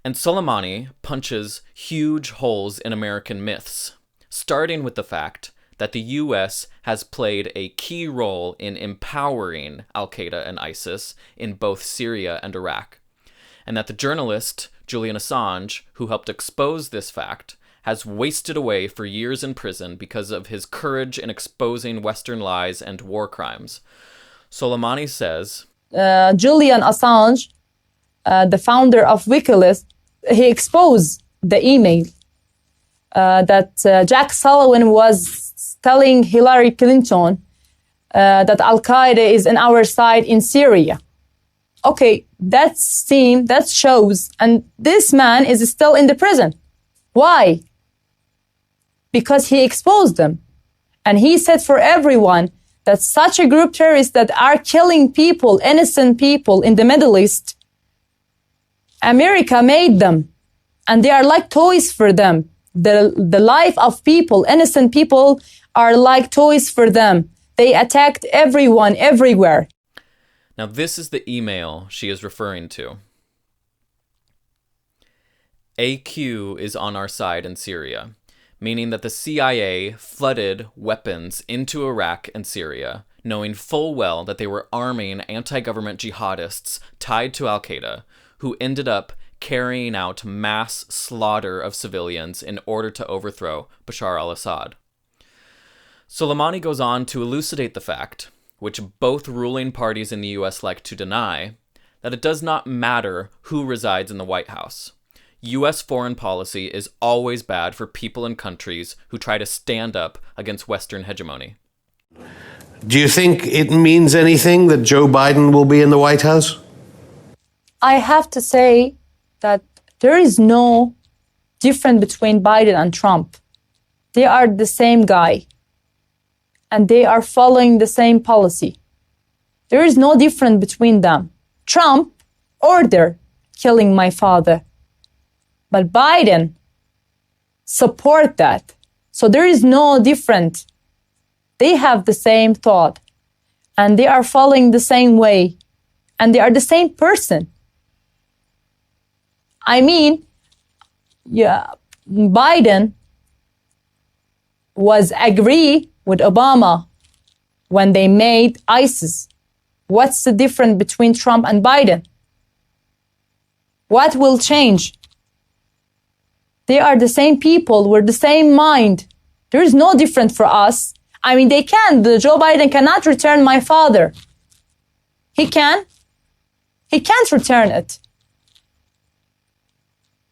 And Soleimani punches huge holes in American myths, starting with the fact that the US has played a key role in empowering al-Qaeda and ISIS in both Syria and Iraq, and that the journalist Julian Assange, who helped expose this fact, has wasted away for years in prison because of his courage in exposing Western lies and war crimes. Soleimani says, Julian Assange, the founder of WikiLeaks, he exposed the email that Jack Sullivan was telling Hillary Clinton that Al-Qaeda is on our side in Syria. Okay, that shows, and this man is still in the prison. Why? Because he exposed them. And he said for everyone that such a group terrorists that are killing people, innocent people in the Middle East, America made them, and they are like toys for them. The life of people, innocent people, are like toys for them. They attacked everyone, everywhere. Now this is the email she is referring to. AQ is on our side in Syria, meaning that the CIA flooded weapons into Iraq and Syria, knowing full well that they were arming anti-government jihadists tied to al-Qaeda, who ended up carrying out mass slaughter of civilians in order to overthrow Bashar al-Assad. Soleimani goes on to elucidate the fact, which both ruling parties in the US like to deny, that it does not matter who resides in the White House. US foreign policy is always bad for people and countries who try to stand up against Western hegemony. Do you think it means anything that Joe Biden will be in the White House? I have to say that there is no difference between Biden and Trump. They are the same guy, and they are following the same policy. There is no difference between them. Trump ordered killing my father, but Biden support that. So there is no difference. They have the same thought, and they are following the same way, and they are the same person. I mean, Biden was agree with Obama when they made ISIS. What's the difference between Trump and Biden? What will change? They are the same people, we're the same mind. There is no difference for us. I mean, Joe Biden cannot return my father. He can. He can't return it.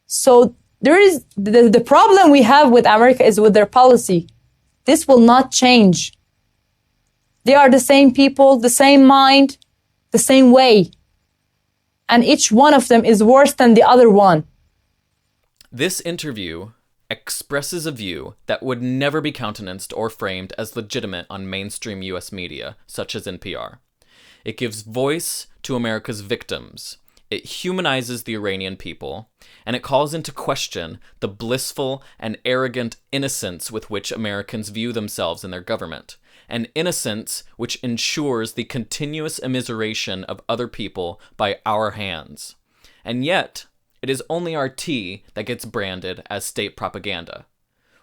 So there is the problem we have with America is with their policy. This will not change. They are the same people, the same mind, the same way. And each one of them is worse than the other one. This interview expresses a view that would never be countenanced or framed as legitimate on mainstream US media, such as NPR. It gives voice to America's victims. It humanizes the Iranian people, and it calls into question the blissful and arrogant innocence with which Americans view themselves and their government, an innocence which ensures the continuous immiseration of other people by our hands. And yet, it is only RT that gets branded as state propaganda,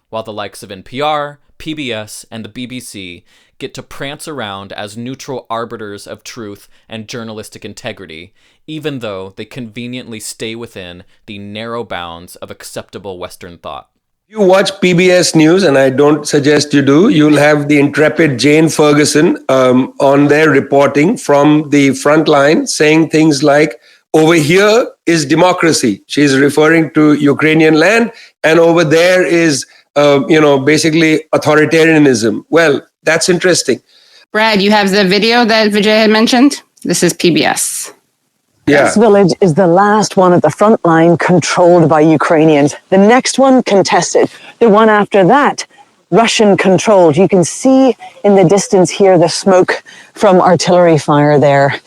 while the likes of NPR, PBS, and the BBC get to prance around as neutral arbiters of truth and journalistic integrity, even though they conveniently stay within the narrow bounds of acceptable Western thought. You watch PBS News, and I don't suggest you do, you'll have the intrepid Jane Ferguson on their reporting from the front line saying things like, over here is democracy. She's referring to Ukrainian land, and over there is basically authoritarianism. Well, that's interesting. Brad, you have the video that Vijay had mentioned? This is PBS. Yeah. This village is the last one at the front line controlled by Ukrainians. The next one contested. The one after that, Russian controlled. You can see in the distance here the smoke from artillery fire there.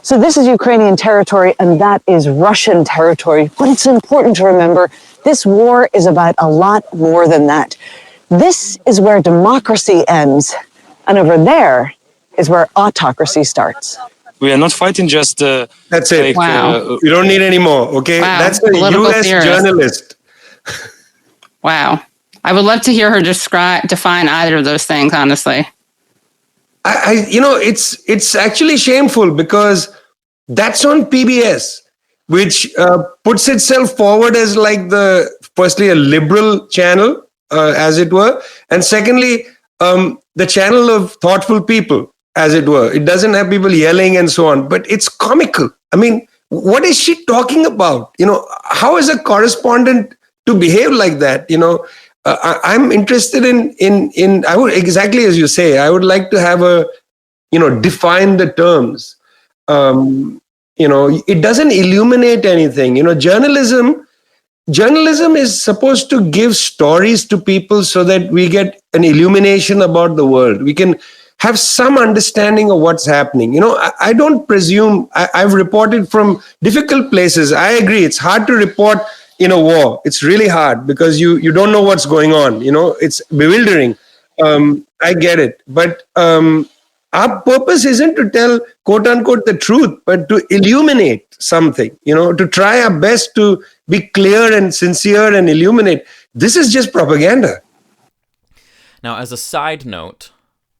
So this is Ukrainian territory and that is Russian territory. But it's important to remember this war is about a lot more than that. This is where democracy ends, and over there is where autocracy starts. We are not fighting just... That's it. Wow. You don't need any more, okay? Wow. That's a U.S. theorist. journalist. Wow. I would love to hear her define either of those things, honestly. It's actually shameful because that's on PBS, which puts itself forward as like firstly, a liberal channel, as it were, and secondly, the channel of thoughtful people, as it were. It doesn't have people yelling and so on, but it's comical. I mean, what is she talking about? How is a correspondent to behave like that? I'm interested in I would, exactly as you say, I would like to have define the terms. It doesn't illuminate anything. Journalism is supposed to give stories to people so that we get an illumination about the world. We can have some understanding of what's happening. I don't presume, I've reported from difficult places. I agree, it's hard to report in a war. It's really hard because you don't know what's going on. It's bewildering. I get it. But our purpose isn't to tell, quote unquote, the truth, but to illuminate something, to try our best to be clear and sincere and illuminate. This is just propaganda. Now, as a side note,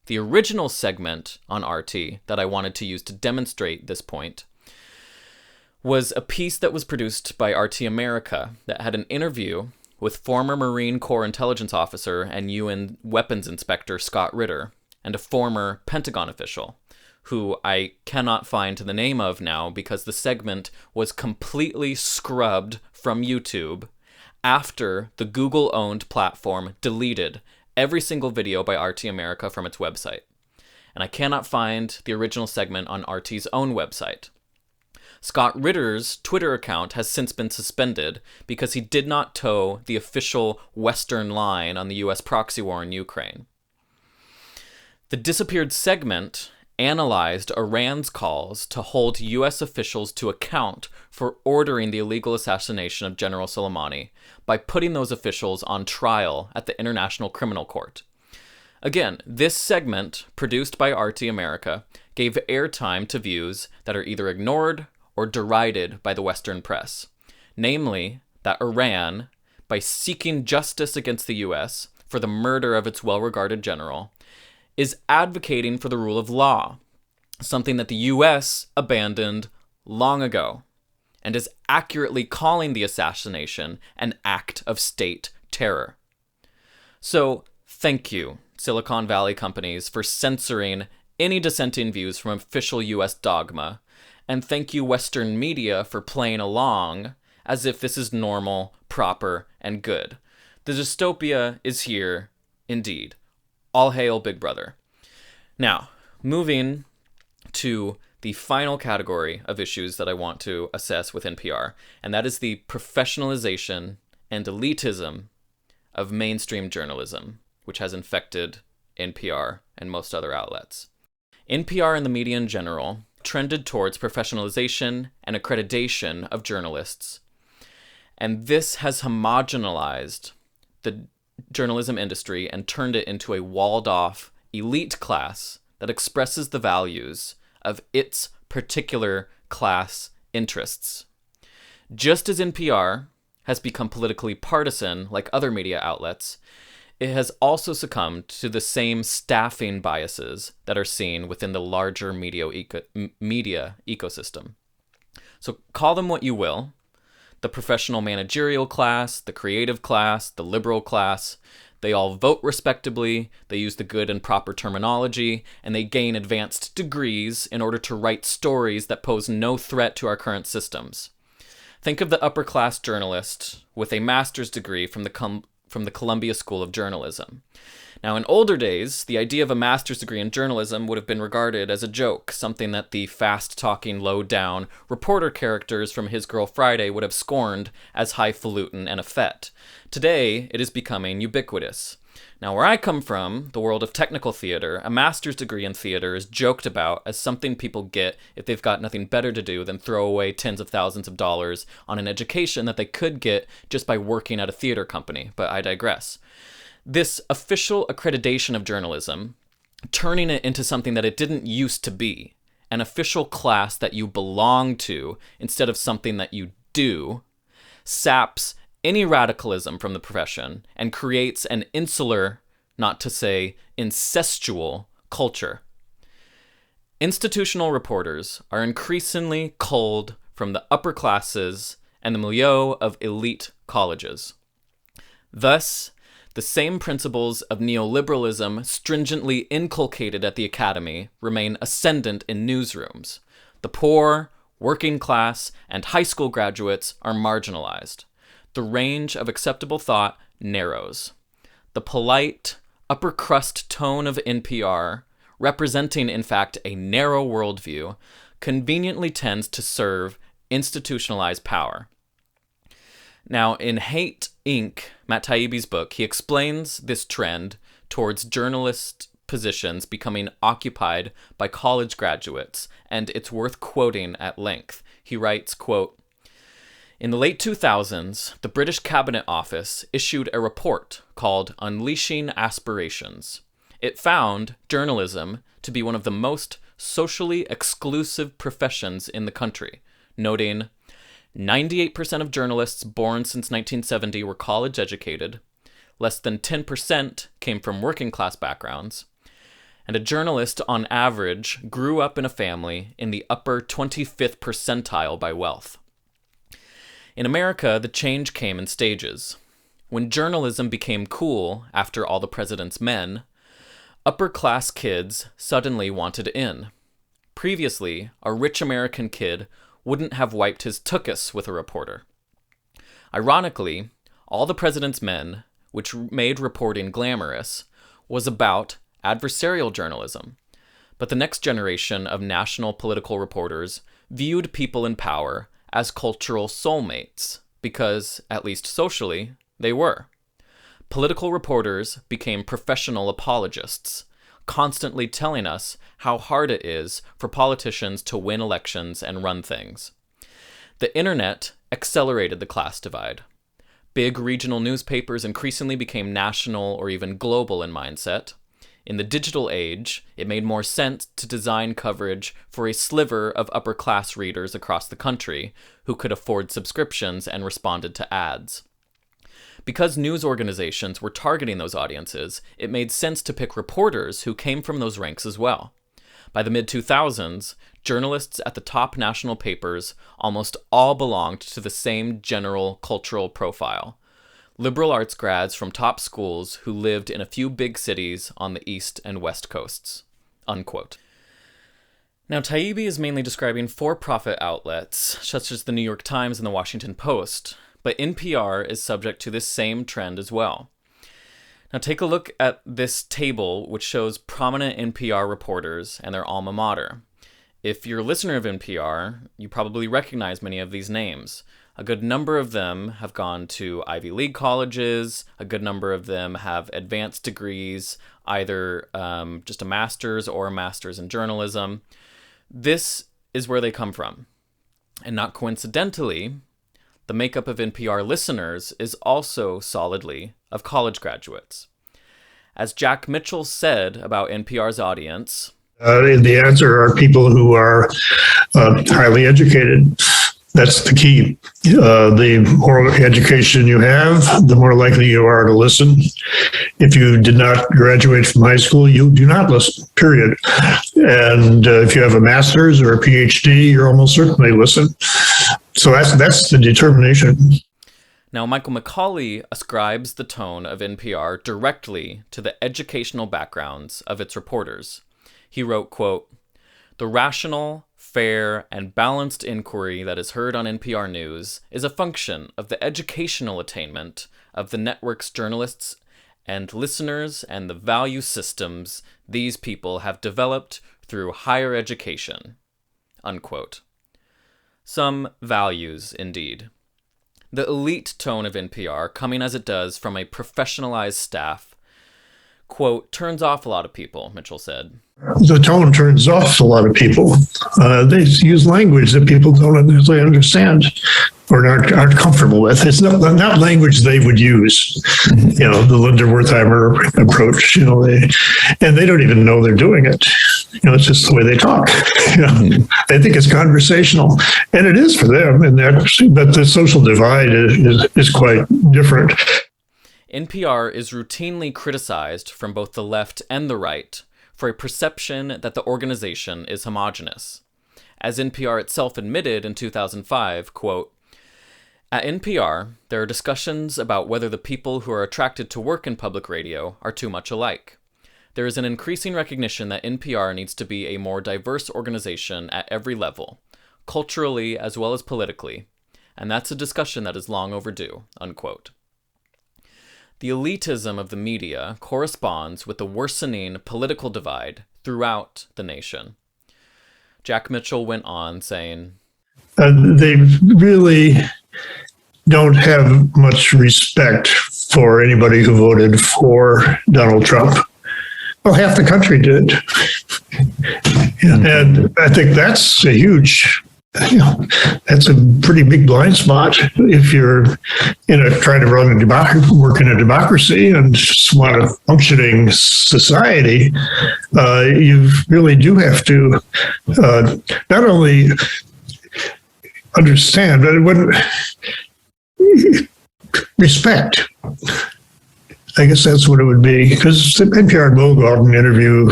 the original segment on RT that I wanted to use to demonstrate this point was a piece that was produced by RT America that had an interview with former Marine Corps intelligence officer and UN weapons inspector Scott Ritter and a former Pentagon official, who I cannot find the name of now because the segment was completely scrubbed from YouTube after the Google-owned platform deleted every single video by RT America from its website. And I cannot find the original segment on RT's own website. Scott Ritter's Twitter account has since been suspended because he did not toe the official Western line on the US proxy war in Ukraine. The disappeared segment analyzed Iran's calls to hold US officials to account for ordering the illegal assassination of General Soleimani by putting those officials on trial at the International Criminal Court. Again, this segment, produced by RT America, gave airtime to views that are either ignored or derided by the Western press, namely that Iran, by seeking justice against the US for the murder of its well-regarded general, is advocating for the rule of law, something that the US abandoned long ago, and is accurately calling the assassination an act of state terror. So, thank you, Silicon Valley companies, for censoring any dissenting views from official US dogma, and thank you, Western media, for playing along as if this is normal, proper, and good. The dystopia is here, indeed. All hail Big Brother. Now, moving to the final category of issues that I want to assess with NPR, and that is the professionalization and elitism of mainstream journalism, which has infected NPR and most other outlets. NPR and the media in general trended towards professionalization and accreditation of journalists, and this has homogenized the journalism industry and turned it into a walled-off elite class that expresses the values of its particular class interests. Just as NPR has become politically partisan like other media outlets, it has also succumbed to the same staffing biases that are seen within the larger media ecosystem. So call them what you will, the professional managerial class, the creative class, the liberal class, they all vote respectably, they use the good and proper terminology, and they gain advanced degrees in order to write stories that pose no threat to our current systems. Think of the upper-class journalist with a master's degree from the Columbia School of Journalism. Now, in older days, the idea of a master's degree in journalism would have been regarded as a joke, something that the fast-talking, low-down reporter characters from His Girl Friday would have scorned as highfalutin and effete. Today, it is becoming ubiquitous. Now, where I come from, the world of technical theater, a master's degree in theater is joked about as something people get if they've got nothing better to do than throw away tens of thousands of dollars on an education that they could get just by working at a theater company, but I digress. This official accreditation of journalism, turning it into something that it didn't used to be, an official class that you belong to instead of something that you do, saps any radicalism from the profession and creates an insular, not to say incestual, culture. Institutional reporters are increasingly culled from the upper classes and the milieu of elite colleges. Thus, the same principles of neoliberalism stringently inculcated at the academy remain ascendant in newsrooms. The poor, working class, and high school graduates are marginalized. The range of acceptable thought narrows. The polite, upper crust tone of NPR, representing in fact a narrow worldview, conveniently tends to serve institutionalized power. Now, in Hate, Inc., Matt Taibbi's book, he explains this trend towards journalist positions becoming occupied by college graduates, and it's worth quoting at length. He writes, quote, "In the late 2000s, the British Cabinet Office issued a report called Unleashing Aspirations. It found journalism to be one of the most socially exclusive professions in the country, noting 98% of journalists born since 1970 were college educated, less than 10% came from working class backgrounds, and a journalist on average grew up in a family in the upper 25th percentile by wealth. In America, the change came in stages. When journalism became cool after All the President's Men, upper class kids suddenly wanted in. Previously, a rich American kid wouldn't have wiped his tuchus with a reporter. Ironically, All the President's Men, which made reporting glamorous, was about adversarial journalism. But the next generation of national political reporters viewed people in power as cultural soulmates, because, at least socially, they were. Political reporters became professional apologists, constantly telling us how hard it is for politicians to win elections and run things. The internet accelerated the class divide. Big regional newspapers increasingly became national or even global in mindset. In the digital age, it made more sense to design coverage for a sliver of upper-class readers across the country who could afford subscriptions and responded to ads. Because news organizations were targeting those audiences, it made sense to pick reporters who came from those ranks as well. By the mid-2000s, journalists at the top national papers almost all belonged to the same general cultural profile. Liberal arts grads from top schools who lived in a few big cities on the East and West coasts." Unquote. Now, Taibbi is mainly describing for-profit outlets, such as the New York Times and the Washington Post, but NPR is subject to this same trend as well. Now take a look at this table, which shows prominent NPR reporters and their alma mater. If you're a listener of NPR, you probably recognize many of these names. A good number of them have gone to Ivy League colleges. A good number of them have advanced degrees, either just a master's or a master's in journalism. This is where they come from. And not coincidentally, the makeup of NPR listeners is also solidly of college graduates. As Jack Mitchell said about NPR's audience, the answer are people who are highly educated. That's the key. The more education you have, the more likely you are to listen. If you did not graduate from high school, you do not listen, period. And if you have a master's or a PhD, you're almost certainly listen. So that's the determination. Now, Michael McCauley ascribes the tone of NPR directly to the educational backgrounds of its reporters. He wrote, quote, "The rational, fair, and balanced inquiry that is heard on NPR News is a function of the educational attainment of the network's journalists and listeners and the value systems these people have developed through higher education." Unquote. Some values, indeed. The elite tone of NPR, coming as it does from a professionalized staff, quote, "turns off a lot of people," Mitchell said. The tone turns off a lot of people. They use language that people don't necessarily understand or aren't comfortable with. It's not language they would use. The Linda Wertheimer approach. And they don't even know they're doing it. It's just the way they talk. They think it's conversational, and it is for them. But the social divide is quite different. NPR is routinely criticized from both the left and the right for a perception that the organization is homogenous. As NPR itself admitted in 2005, quote, "At NPR, there are discussions about whether the people who are attracted to work in public radio are too much alike. There is an increasing recognition that NPR needs to be a more diverse organization at every level, culturally as well as politically, and that's a discussion that is long overdue," unquote. The elitism of the media corresponds with the worsening political divide throughout the nation. Jack Mitchell went on saying, They really don't have much respect for anybody who voted for Donald Trump. Well, half the country did. And I think that's a huge, that's a pretty big blind spot if you're trying to work in a democracy and just want a functioning society. You really do have to not only understand, but respect. I guess that's what it would be, because the NPR will go out and interview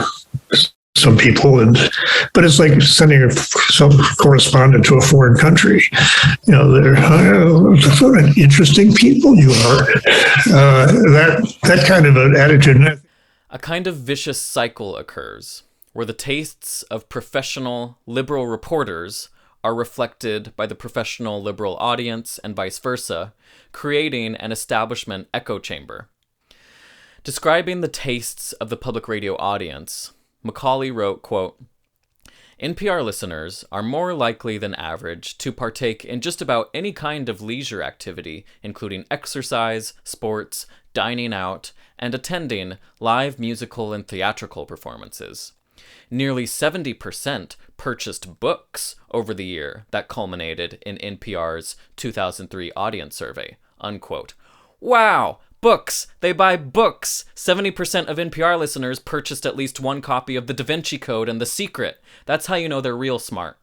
some people, but it's like sending some correspondent to a foreign country. They're interesting people you are. That kind of an attitude. A kind of vicious cycle occurs, where the tastes of professional liberal reporters are reflected by the professional liberal audience and vice versa, creating an establishment echo chamber. Describing the tastes of the public radio audience, McCauley wrote, quote, "NPR listeners are more likely than average to partake in just about any kind of leisure activity, including exercise, sports, dining out, and attending live musical and theatrical performances. Nearly 70% purchased books over the year that culminated in NPR's 2003 audience survey," unquote. Wow! Books! They buy books! 70% of NPR listeners purchased at least one copy of The Da Vinci Code and The Secret. That's how you know they're real smart.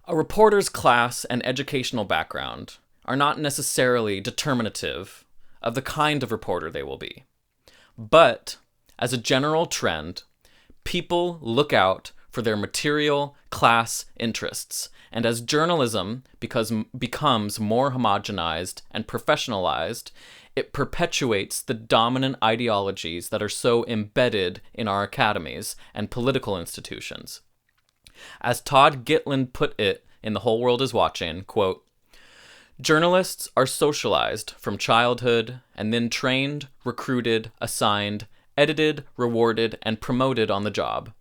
A reporter's class and educational background are not necessarily determinative of the kind of reporter they will be. But, as a general trend, people look out for their material class interests, and as journalism becomes more homogenized and professionalized, it perpetuates the dominant ideologies that are so embedded in our academies and political institutions. As Todd Gitlin put it in The Whole World is Watching, quote, "Journalists are socialized from childhood and then trained, recruited, assigned, edited, rewarded, and promoted on the job.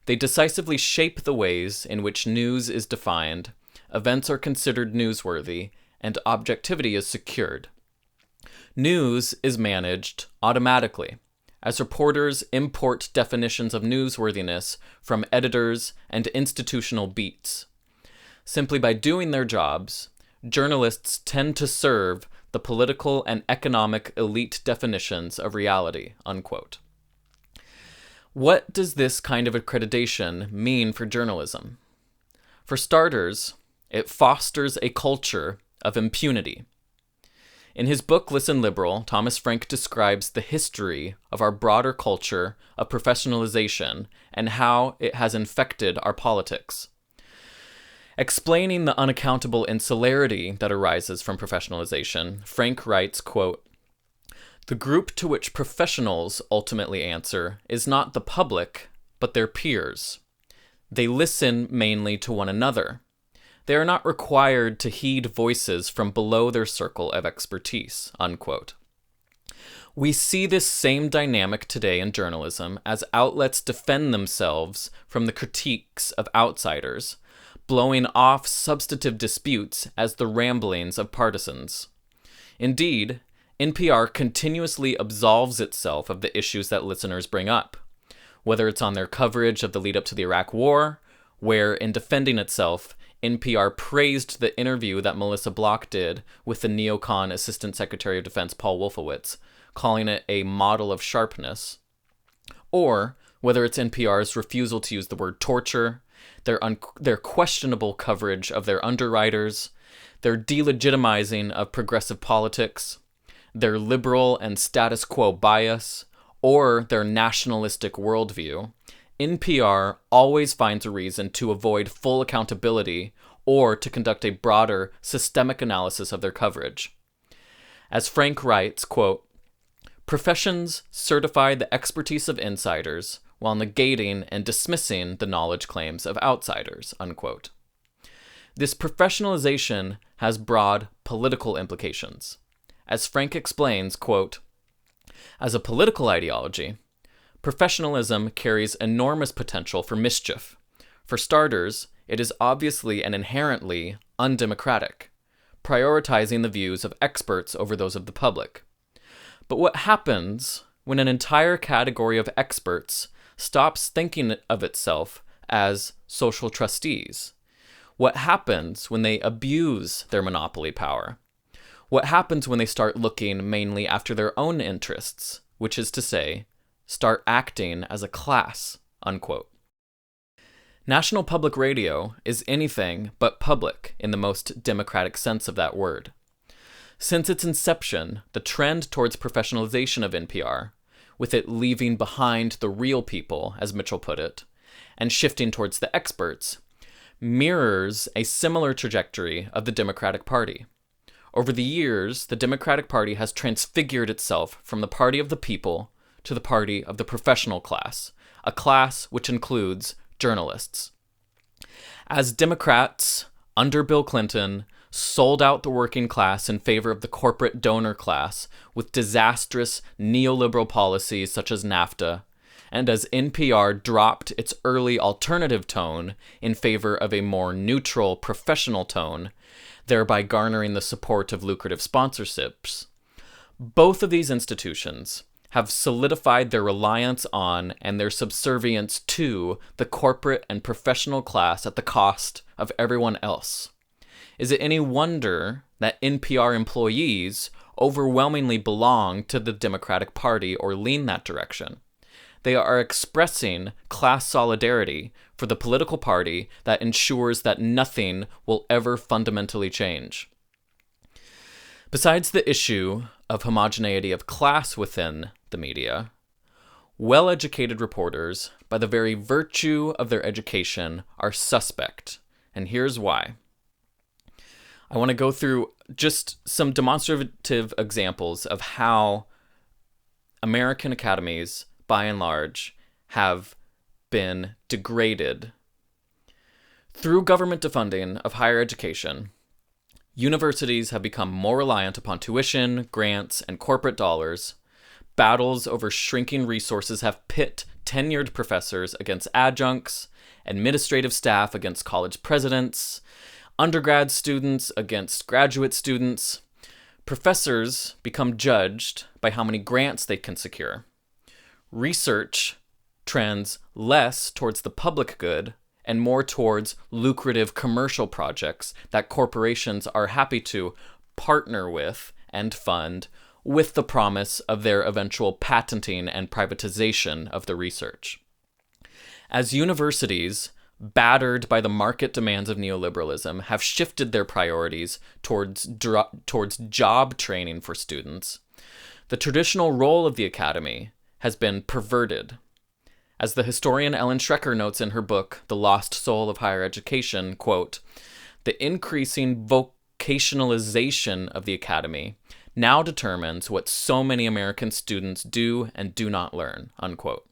They decisively shape the ways in which news is defined, events are considered newsworthy, and objectivity is secured. News is managed automatically, as reporters import definitions of newsworthiness from editors and institutional beats. Simply by doing their jobs, journalists tend to serve the political and economic elite definitions of reality," unquote. What does this kind of accreditation mean for journalism? For starters, it fosters a culture of impunity. In his book Listen Liberal, Thomas Frank describes the history of our broader culture of professionalization and how it has infected our politics. Explaining the unaccountable insularity that arises from professionalization, Frank writes, quote, "The group to which professionals ultimately answer is not the public, but their peers. They listen mainly to one another. They are not required to heed voices from below their circle of expertise," unquote. We see this same dynamic today in journalism as outlets defend themselves from the critiques of outsiders, blowing off substantive disputes as the ramblings of partisans. Indeed, NPR continuously absolves itself of the issues that listeners bring up, whether it's on their coverage of the lead up to the Iraq War, where, in defending itself, NPR praised the interview that Melissa Block did with the neocon Assistant Secretary of Defense Paul Wolfowitz, calling it a model of sharpness, or whether it's NPR's refusal to use the word torture, their questionable coverage of their underwriters, their delegitimizing of progressive politics, their liberal and status quo bias, or their nationalistic worldview, NPR always finds a reason to avoid full accountability or to conduct a broader systemic analysis of their coverage. As Frank writes, quote, "Professions certify the expertise of insiders while negating and dismissing the knowledge claims of outsiders," unquote. This professionalization has broad political implications. As Frank explains, quote, "As a political ideology, professionalism carries enormous potential for mischief. For starters, it is obviously and inherently undemocratic, prioritizing the views of experts over those of the public. But what happens when an entire category of experts stops thinking of itself as social trustees? What happens when they abuse their monopoly power? What happens when they start looking mainly after their own interests, which is to say, start acting as a class," unquote. National Public Radio is anything but public in the most democratic sense of that word. Since its inception, the trend towards professionalization of NPR, with it leaving behind the real people, as Mitchell put it, and shifting towards the experts, mirrors a similar trajectory of the Democratic Party. Over the years, the Democratic Party has transfigured itself from the party of the people to the party of the professional class, a class which includes journalists. As Democrats, under Bill Clinton, sold out the working class in favor of the corporate donor class with disastrous neoliberal policies such as NAFTA, and as NPR dropped its early alternative tone in favor of a more neutral professional tone, thereby garnering the support of lucrative sponsorships, both of these institutions have solidified their reliance on and their subservience to the corporate and professional class at the cost of everyone else. Is it any wonder that NPR employees overwhelmingly belong to the Democratic Party or lean that direction? They are expressing class solidarity for the political party that ensures that nothing will ever fundamentally change. Besides the issue of homogeneity of class within the media, well-educated reporters, by the very virtue of their education, are suspect, and here's why. I want to go through just some demonstrative examples of how American academies, by and large, have been degraded. Through government defunding of higher education, universities have become more reliant upon tuition, grants, and corporate dollars. Battles over shrinking resources have pit tenured professors against adjuncts, administrative staff against college presidents, undergrad students against graduate students. Professors become judged by how many grants they can secure. Research trends less towards the public good and more towards lucrative commercial projects that corporations are happy to partner with and fund, with the promise of their eventual patenting and privatization of the research. As universities, battered by the market demands of neoliberalism, have shifted their priorities towards job training for students, the traditional role of the academy has been perverted. As the historian Ellen Schrecker notes in her book, The Lost Soul of Higher Education, quote, "The increasing vocationalization of the academy now determines what so many American students do and do not learn," unquote.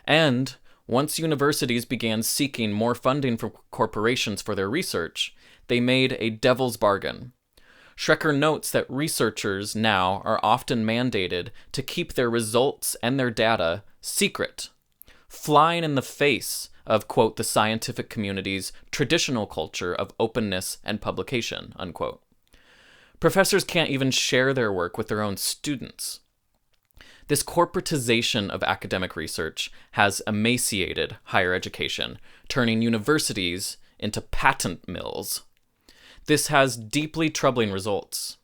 And once universities began seeking more funding from corporations for their research, they made a devil's bargain. Schrecker notes that researchers now are often mandated to keep their results and their data secret, flying in the face of, quote, "the scientific community's traditional culture of openness and publication," unquote. Professors can't even share their work with their own students. This corporatization of academic research has emaciated higher education, turning universities into patent mills. This has deeply troubling results.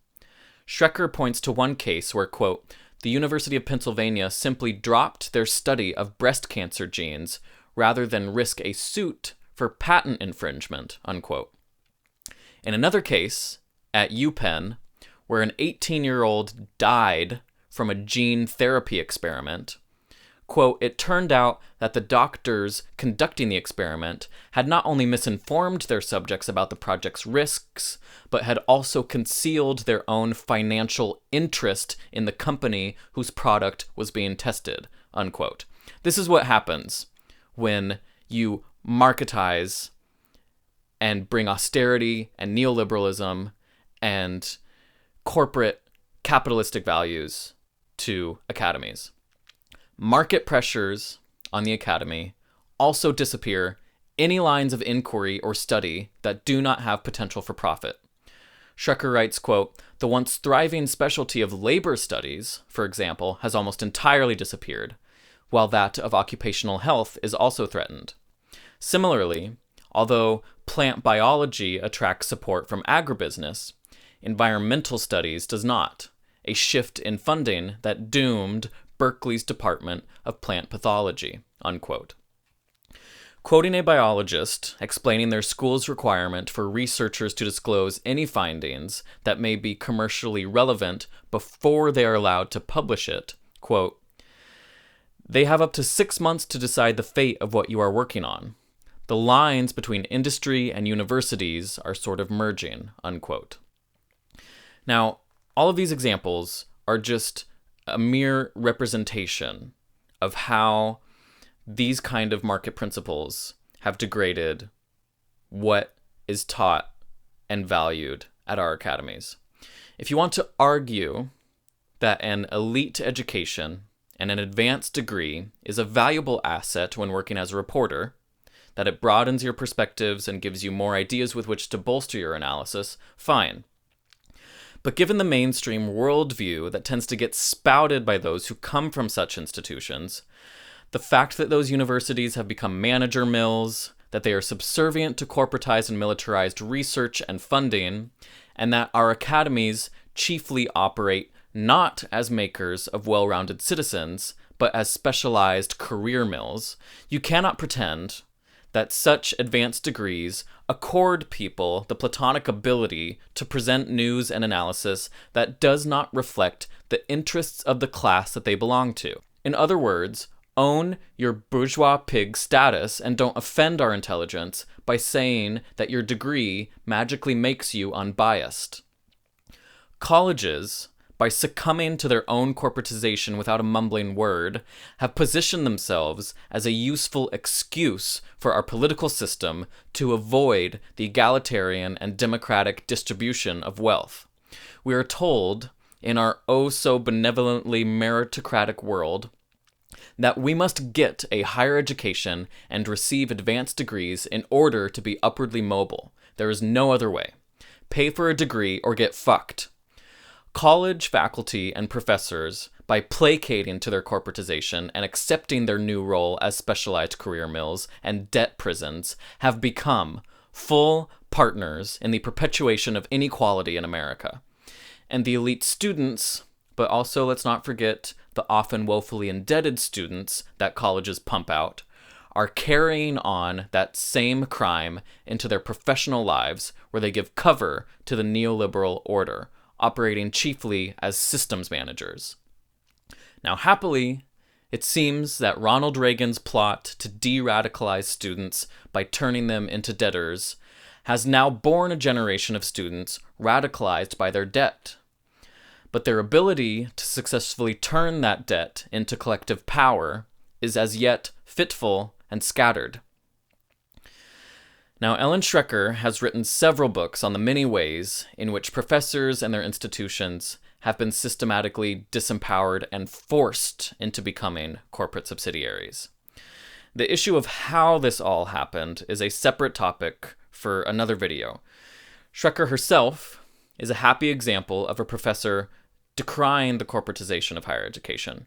Schrecker points to one case where, quote, "the University of Pennsylvania simply dropped their study of breast cancer genes rather than risk a suit for patent infringement," unquote. In another case, at UPenn, where an 18-year-old died from a gene therapy experiment, quote, "it turned out that the doctors conducting the experiment had not only misinformed their subjects about the project's risks, but had also concealed their own financial interest in the company whose product was being tested," unquote. This is what happens when you marketize and bring austerity and neoliberalism and corporate capitalistic values to academies. Market pressures on the academy also disappear any lines of inquiry or study that do not have potential for profit. Schrecker writes, quote, "the once thriving specialty of labor studies, for example, has almost entirely disappeared, while that of occupational health is also threatened. Similarly, although plant biology attracts support from agribusiness, environmental studies does not, a shift in funding that doomed Berkeley's Department of Plant Pathology," unquote. Quoting a biologist explaining their school's requirement for researchers to disclose any findings that may be commercially relevant before they are allowed to publish it, quote, "they have up to 6 months to decide the fate of what you are working on. The lines between industry and universities are sort of merging," unquote. Now, all of these examples are just a mere representation of how these kind of market principles have degraded what is taught and valued at our academies. If you want to argue that an elite education and an advanced degree is a valuable asset when working as a reporter, that it broadens your perspectives and gives you more ideas with which to bolster your analysis, fine. But given the mainstream worldview that tends to get spouted by those who come from such institutions, the fact that those universities have become manager mills, that they are subservient to corporatized and militarized research and funding, and that our academies chiefly operate not as makers of well-rounded citizens, but as specialized career mills, you cannot pretend that such advanced degrees accord people the platonic ability to present news and analysis that does not reflect the interests of the class that they belong to. In other words, own your bourgeois pig status and don't offend our intelligence by saying that your degree magically makes you unbiased. Colleges, by succumbing to their own corporatization without a mumbling word, have positioned themselves as a useful excuse for our political system to avoid the egalitarian and democratic distribution of wealth. We are told, in our oh-so-benevolently meritocratic world, that we must get a higher education and receive advanced degrees in order to be upwardly mobile. There is no other way. Pay for a degree or get fucked. College faculty and professors, by placating to their corporatization and accepting their new role as specialized career mills and debt prisons, have become full partners in the perpetuation of inequality in America. And the elite students, but also let's not forget the often woefully indebted students that colleges pump out, are carrying on that same crime into their professional lives where they give cover to the neoliberal order, operating chiefly as systems managers. Now, happily, it seems that Ronald Reagan's plot to de-radicalize students by turning them into debtors has now born a generation of students radicalized by their debt. But their ability to successfully turn that debt into collective power is as yet fitful and scattered. Now, Ellen Schrecker has written several books on the many ways in which professors and their institutions have been systematically disempowered and forced into becoming corporate subsidiaries. The issue of how this all happened is a separate topic for another video. Schrecker herself is a happy example of a professor decrying the corporatization of higher education.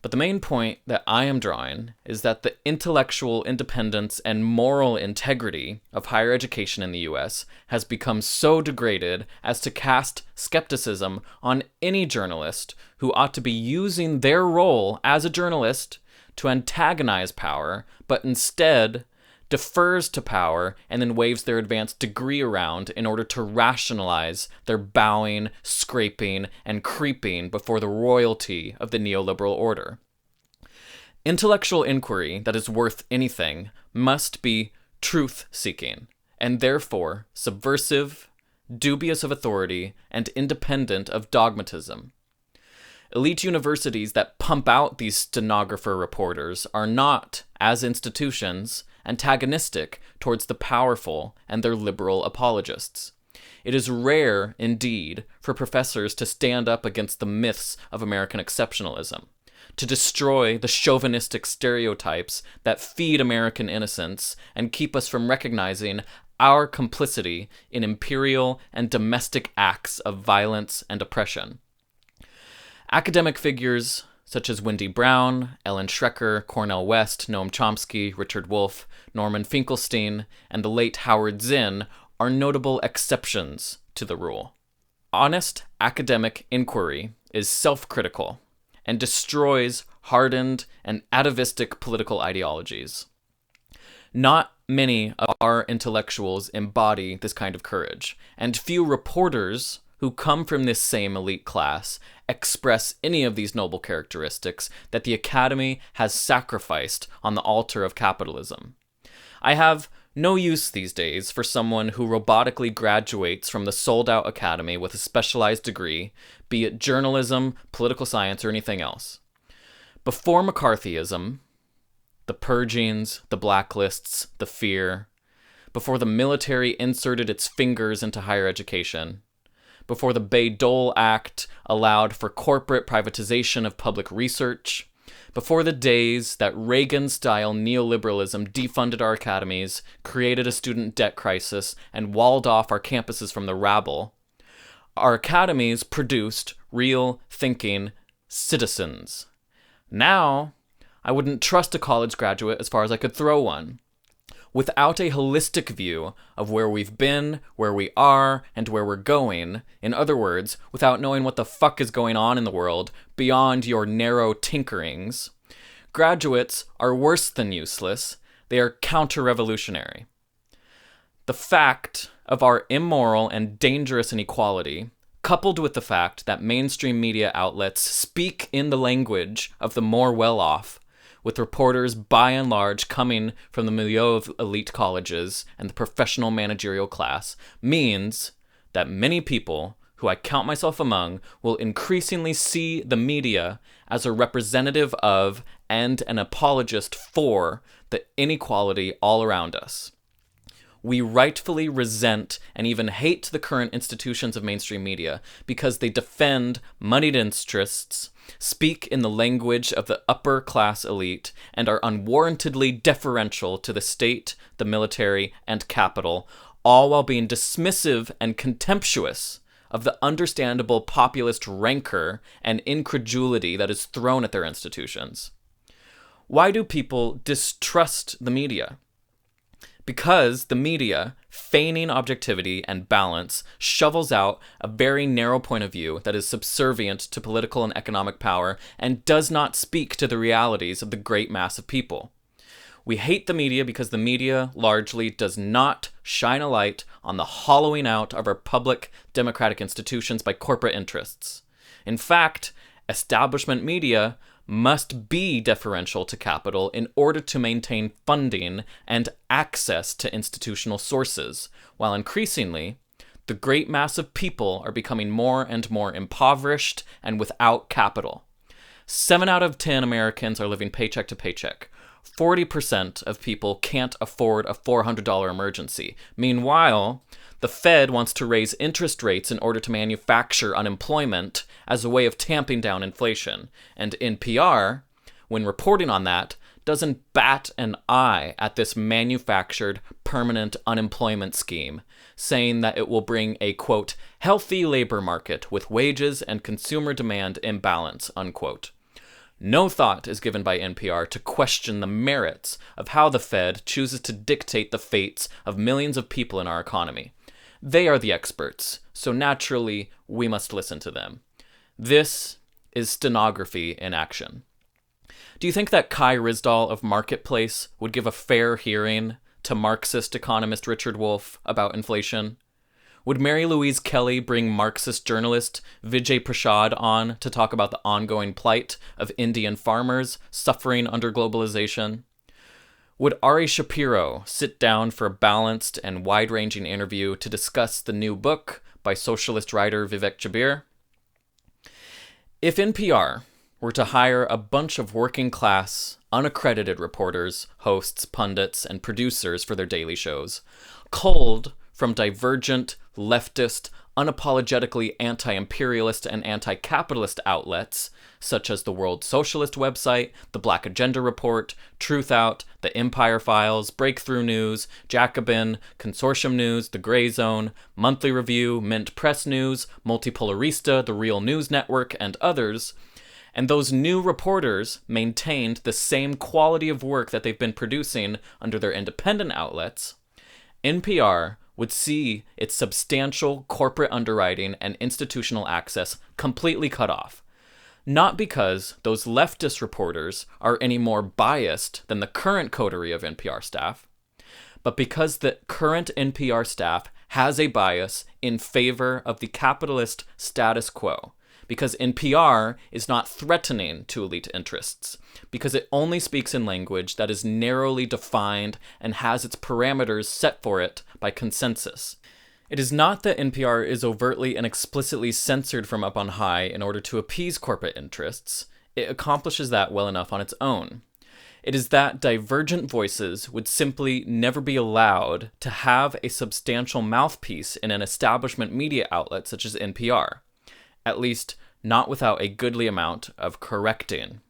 But the main point that I am drawing is that the intellectual independence and moral integrity of higher education in the US has become so degraded as to cast skepticism on any journalist who ought to be using their role as a journalist to antagonize power, but instead defers to power and then waves their advanced degree around in order to rationalize their bowing, scraping, and creeping before the royalty of the neoliberal order. Intellectual inquiry that is worth anything must be truth-seeking, and therefore subversive, dubious of authority, and independent of dogmatism. Elite universities that pump out these stenographer reporters are not, as institutions, antagonistic towards the powerful and their liberal apologists. It is rare, indeed, for professors to stand up against the myths of American exceptionalism, to destroy the chauvinistic stereotypes that feed American innocence and keep us from recognizing our complicity in imperial and domestic acts of violence and oppression. Academic figures such as Wendy Brown, Ellen Schrecker, Cornel West, Noam Chomsky, Richard Wolff, Norman Finkelstein, and the late Howard Zinn are notable exceptions to the rule. Honest academic inquiry is self-critical and destroys hardened and atavistic political ideologies. Not many of our intellectuals embody this kind of courage, and few reporters who come from this same elite class express any of these noble characteristics that the Academy has sacrificed on the altar of capitalism. I have no use these days for someone who robotically graduates from the sold-out Academy with a specialized degree, be it journalism, political science, or anything else. Before McCarthyism, the purgings, the blacklists, the fear, before the military inserted its fingers into higher education, before the Bayh-Dole Act allowed for corporate privatization of public research, before the days that Reagan-style neoliberalism defunded our academies, created a student debt crisis, and walled off our campuses from the rabble, our academies produced real thinking citizens. Now, I wouldn't trust a college graduate as far as I could throw one. Without a holistic view of where we've been, where we are, and where we're going, in other words, without knowing what the fuck is going on in the world beyond your narrow tinkerings, graduates are worse than useless. They are counter-revolutionary. The fact of our immoral and dangerous inequality, coupled with the fact that mainstream media outlets speak in the language of the more well-off, with reporters by and large coming from the milieu of elite colleges and the professional managerial class, means that many people, who I count myself among, will increasingly see the media as a representative of and an apologist for the inequality all around us. We rightfully resent and even hate the current institutions of mainstream media because they defend moneyed interests, speak in the language of the upper class elite, and are unwarrantedly deferential to the state, the military, and capital, all while being dismissive and contemptuous of the understandable populist rancor and incredulity that is thrown at their institutions. Why do people distrust the media? Because the media, feigning objectivity and balance, shovels out a very narrow point of view that is subservient to political and economic power and does not speak to the realities of the great mass of people. We hate the media because the media largely does not shine a light on the hollowing out of our public democratic institutions by corporate interests. In fact, establishment media must be deferential to capital in order to maintain funding and access to institutional sources, while increasingly, the great mass of people are becoming more and more impoverished and without capital. 7 out of 10 Americans are living paycheck to paycheck. 40% of people can't afford a $400 emergency. Meanwhile, the Fed wants to raise interest rates in order to manufacture unemployment as a way of tamping down inflation. And NPR, when reporting on that, doesn't bat an eye at this manufactured permanent unemployment scheme, saying that it will bring a, quote, healthy labor market with wages and consumer demand in balance, unquote. No thought is given by NPR to question the merits of how the Fed chooses to dictate the fates of millions of people in our economy. They are the experts, so naturally we must listen to them. This is stenography in action. Do you think that Kai Ryssdal of Marketplace would give a fair hearing to Marxist economist Richard Wolff about inflation? Would Mary Louise Kelly bring Marxist journalist Vijay Prashad on to talk about the ongoing plight of Indian farmers suffering under globalization? Would Ari Shapiro sit down for a balanced and wide-ranging interview to discuss the new book by socialist writer Vivek Jabir? If NPR were to hire a bunch of working-class, unaccredited reporters, hosts, pundits, and producers for their daily shows, culled from divergent, leftist, unapologetically anti-imperialist and anti-capitalist outlets, such as the World Socialist website, the Black Agenda Report, Truth Out, the Empire Files, Breakthrough News, Jacobin, Consortium News, The Gray Zone, Monthly Review, Mint Press News, Multipolarista, The Real News Network, and others, and those new reporters maintained the same quality of work that they've been producing under their independent outlets, NPR would see its substantial corporate underwriting and institutional access completely cut off. Not because those leftist reporters are any more biased than the current coterie of NPR staff, but because the current NPR staff has a bias in favor of the capitalist status quo, because NPR is not threatening to elite interests, because it only speaks in language that is narrowly defined and has its parameters set for it by consensus. It is not that NPR is overtly and explicitly censored from up on high in order to appease corporate interests. It accomplishes that well enough on its own. It is that divergent voices would simply never be allowed to have a substantial mouthpiece in an establishment media outlet such as NPR. At least, not without a goodly amount of correcting.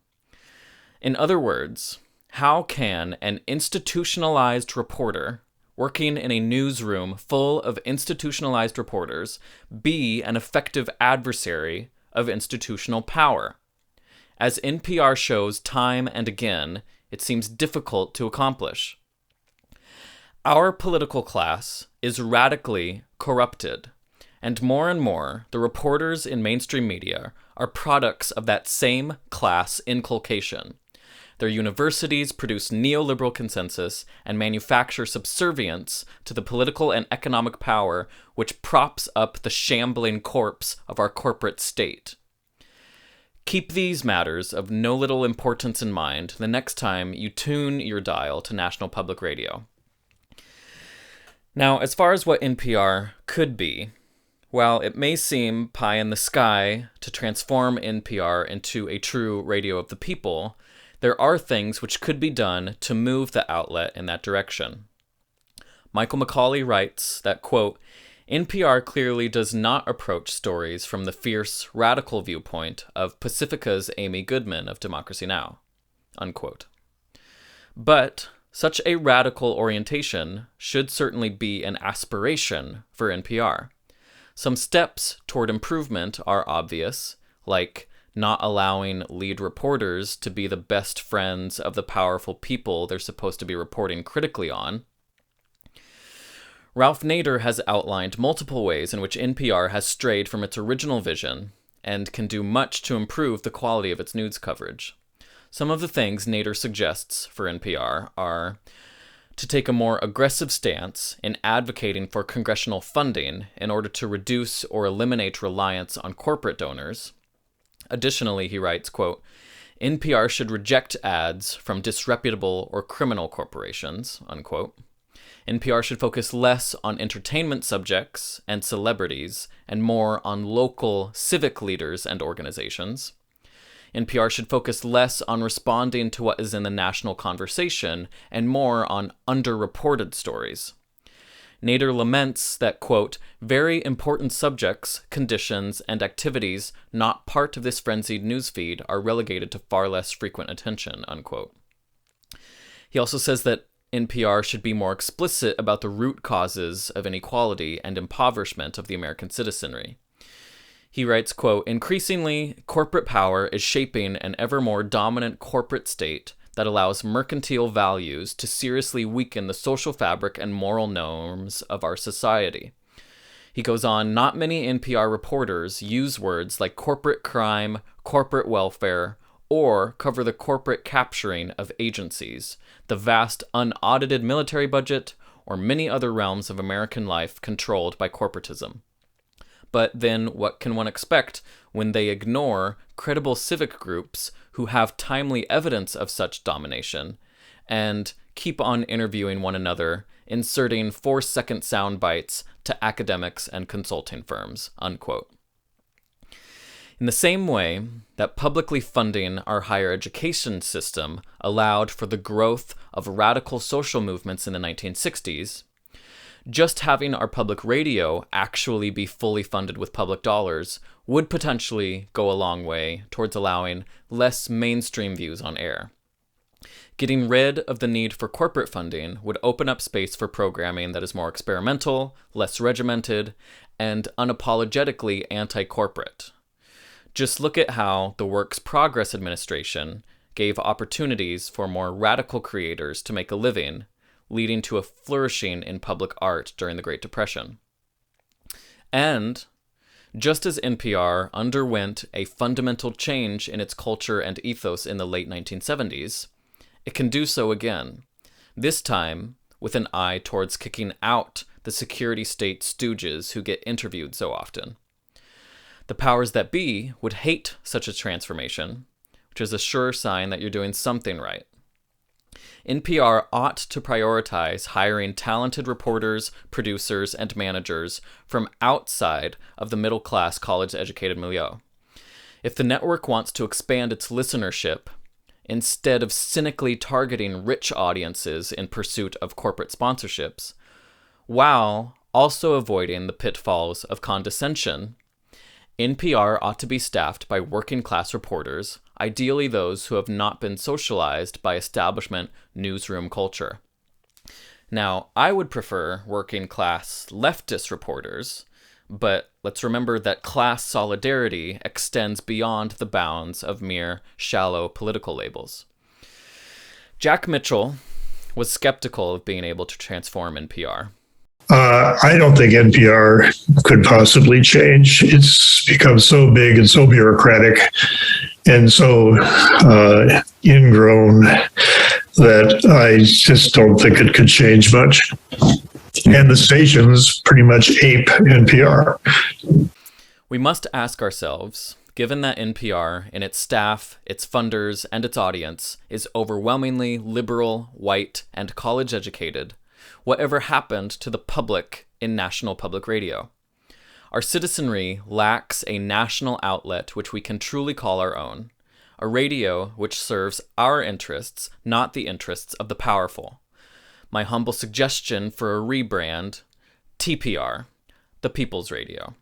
In other words, how can an institutionalized reporter working in a newsroom full of institutionalized reporters be an effective adversary of institutional power? As NPR shows time and again, it seems difficult to accomplish. Our political class is radically corrupted. And more, the reporters in mainstream media are products of that same class inculcation. Their universities produce neoliberal consensus and manufacture subservience to the political and economic power which props up the shambling corpse of our corporate state. Keep these matters of no little importance in mind the next time you tune your dial to National Public Radio. Now, as far as what NPR could be, while it may seem pie in the sky to transform NPR into a true radio of the people, there are things which could be done to move the outlet in that direction. Michael McCauley writes that, quote, NPR clearly does not approach stories from the fierce, radical viewpoint of Pacifica's Amy Goodman of Democracy Now!, unquote. But such a radical orientation should certainly be an aspiration for NPR. Some steps toward improvement are obvious, like not allowing lead reporters to be the best friends of the powerful people they're supposed to be reporting critically on. Ralph Nader has outlined multiple ways in which NPR has strayed from its original vision and can do much to improve the quality of its news coverage. Some of the things Nader suggests for NPR are to take a more aggressive stance in advocating for congressional funding in order to reduce or eliminate reliance on corporate donors. Additionally, he writes, quote, NPR should reject ads from disreputable or criminal corporations, unquote. NPR should focus less on entertainment subjects and celebrities and more on local civic leaders and organizations. NPR should focus less on responding to what is in the national conversation and more on underreported stories. Nader laments that, quote, very important subjects, conditions, and activities not part of this frenzied newsfeed are relegated to far less frequent attention, unquote. He also says that NPR should be more explicit about the root causes of inequality and impoverishment of the American citizenry. He writes, quote, increasingly, corporate power is shaping an ever more dominant corporate state that allows mercantile values to seriously weaken the social fabric and moral norms of our society. He goes on, not many NPR reporters use words like corporate crime, corporate welfare, or cover the corporate capturing of agencies, the vast unaudited military budget, or many other realms of American life controlled by corporatism. But then what can one expect when they ignore credible civic groups who have timely evidence of such domination and keep on interviewing one another, inserting 4-second sound bites to academics and consulting firms, unquote. In the same way that publicly funding our higher education system allowed for the growth of radical social movements in the 1960s, just having our public radio actually be fully funded with public dollars would potentially go a long way towards allowing less mainstream views on air. Getting rid of the need for corporate funding would open up space for programming that is more experimental, less regimented, and unapologetically anti-corporate. Just look at how the Works Progress Administration gave opportunities for more radical creators to make a living, leading to a flourishing in public art during the Great Depression. And just as NPR underwent a fundamental change in its culture and ethos in the late 1970s, it can do so again, this time with an eye towards kicking out the security state stooges who get interviewed so often. The powers that be would hate such a transformation, which is a sure sign that you're doing something right. NPR ought to prioritize hiring talented reporters, producers, and managers from outside of the middle-class college-educated milieu. If the network wants to expand its listenership, instead of cynically targeting rich audiences in pursuit of corporate sponsorships, while also avoiding the pitfalls of condescension, NPR ought to be staffed by working-class reporters, ideally those who have not been socialized by establishment newsroom culture. Now, I would prefer working-class leftist reporters, but let's remember that class solidarity extends beyond the bounds of mere shallow political labels. Jack Mitchell was skeptical of being able to transform NPR. I don't think NPR could possibly change. It's become so big and so bureaucratic and so ingrown that I just don't think it could change much. And the stations pretty much ape NPR. We must ask ourselves, given that NPR, in its staff, its funders, and its audience, is overwhelmingly liberal, white, and college-educated, whatever happened to the public in national public radio? Our citizenry lacks a national outlet which we can truly call our own, a radio which serves our interests, not the interests of the powerful. My humble suggestion for a rebrand, TPR, the People's Radio.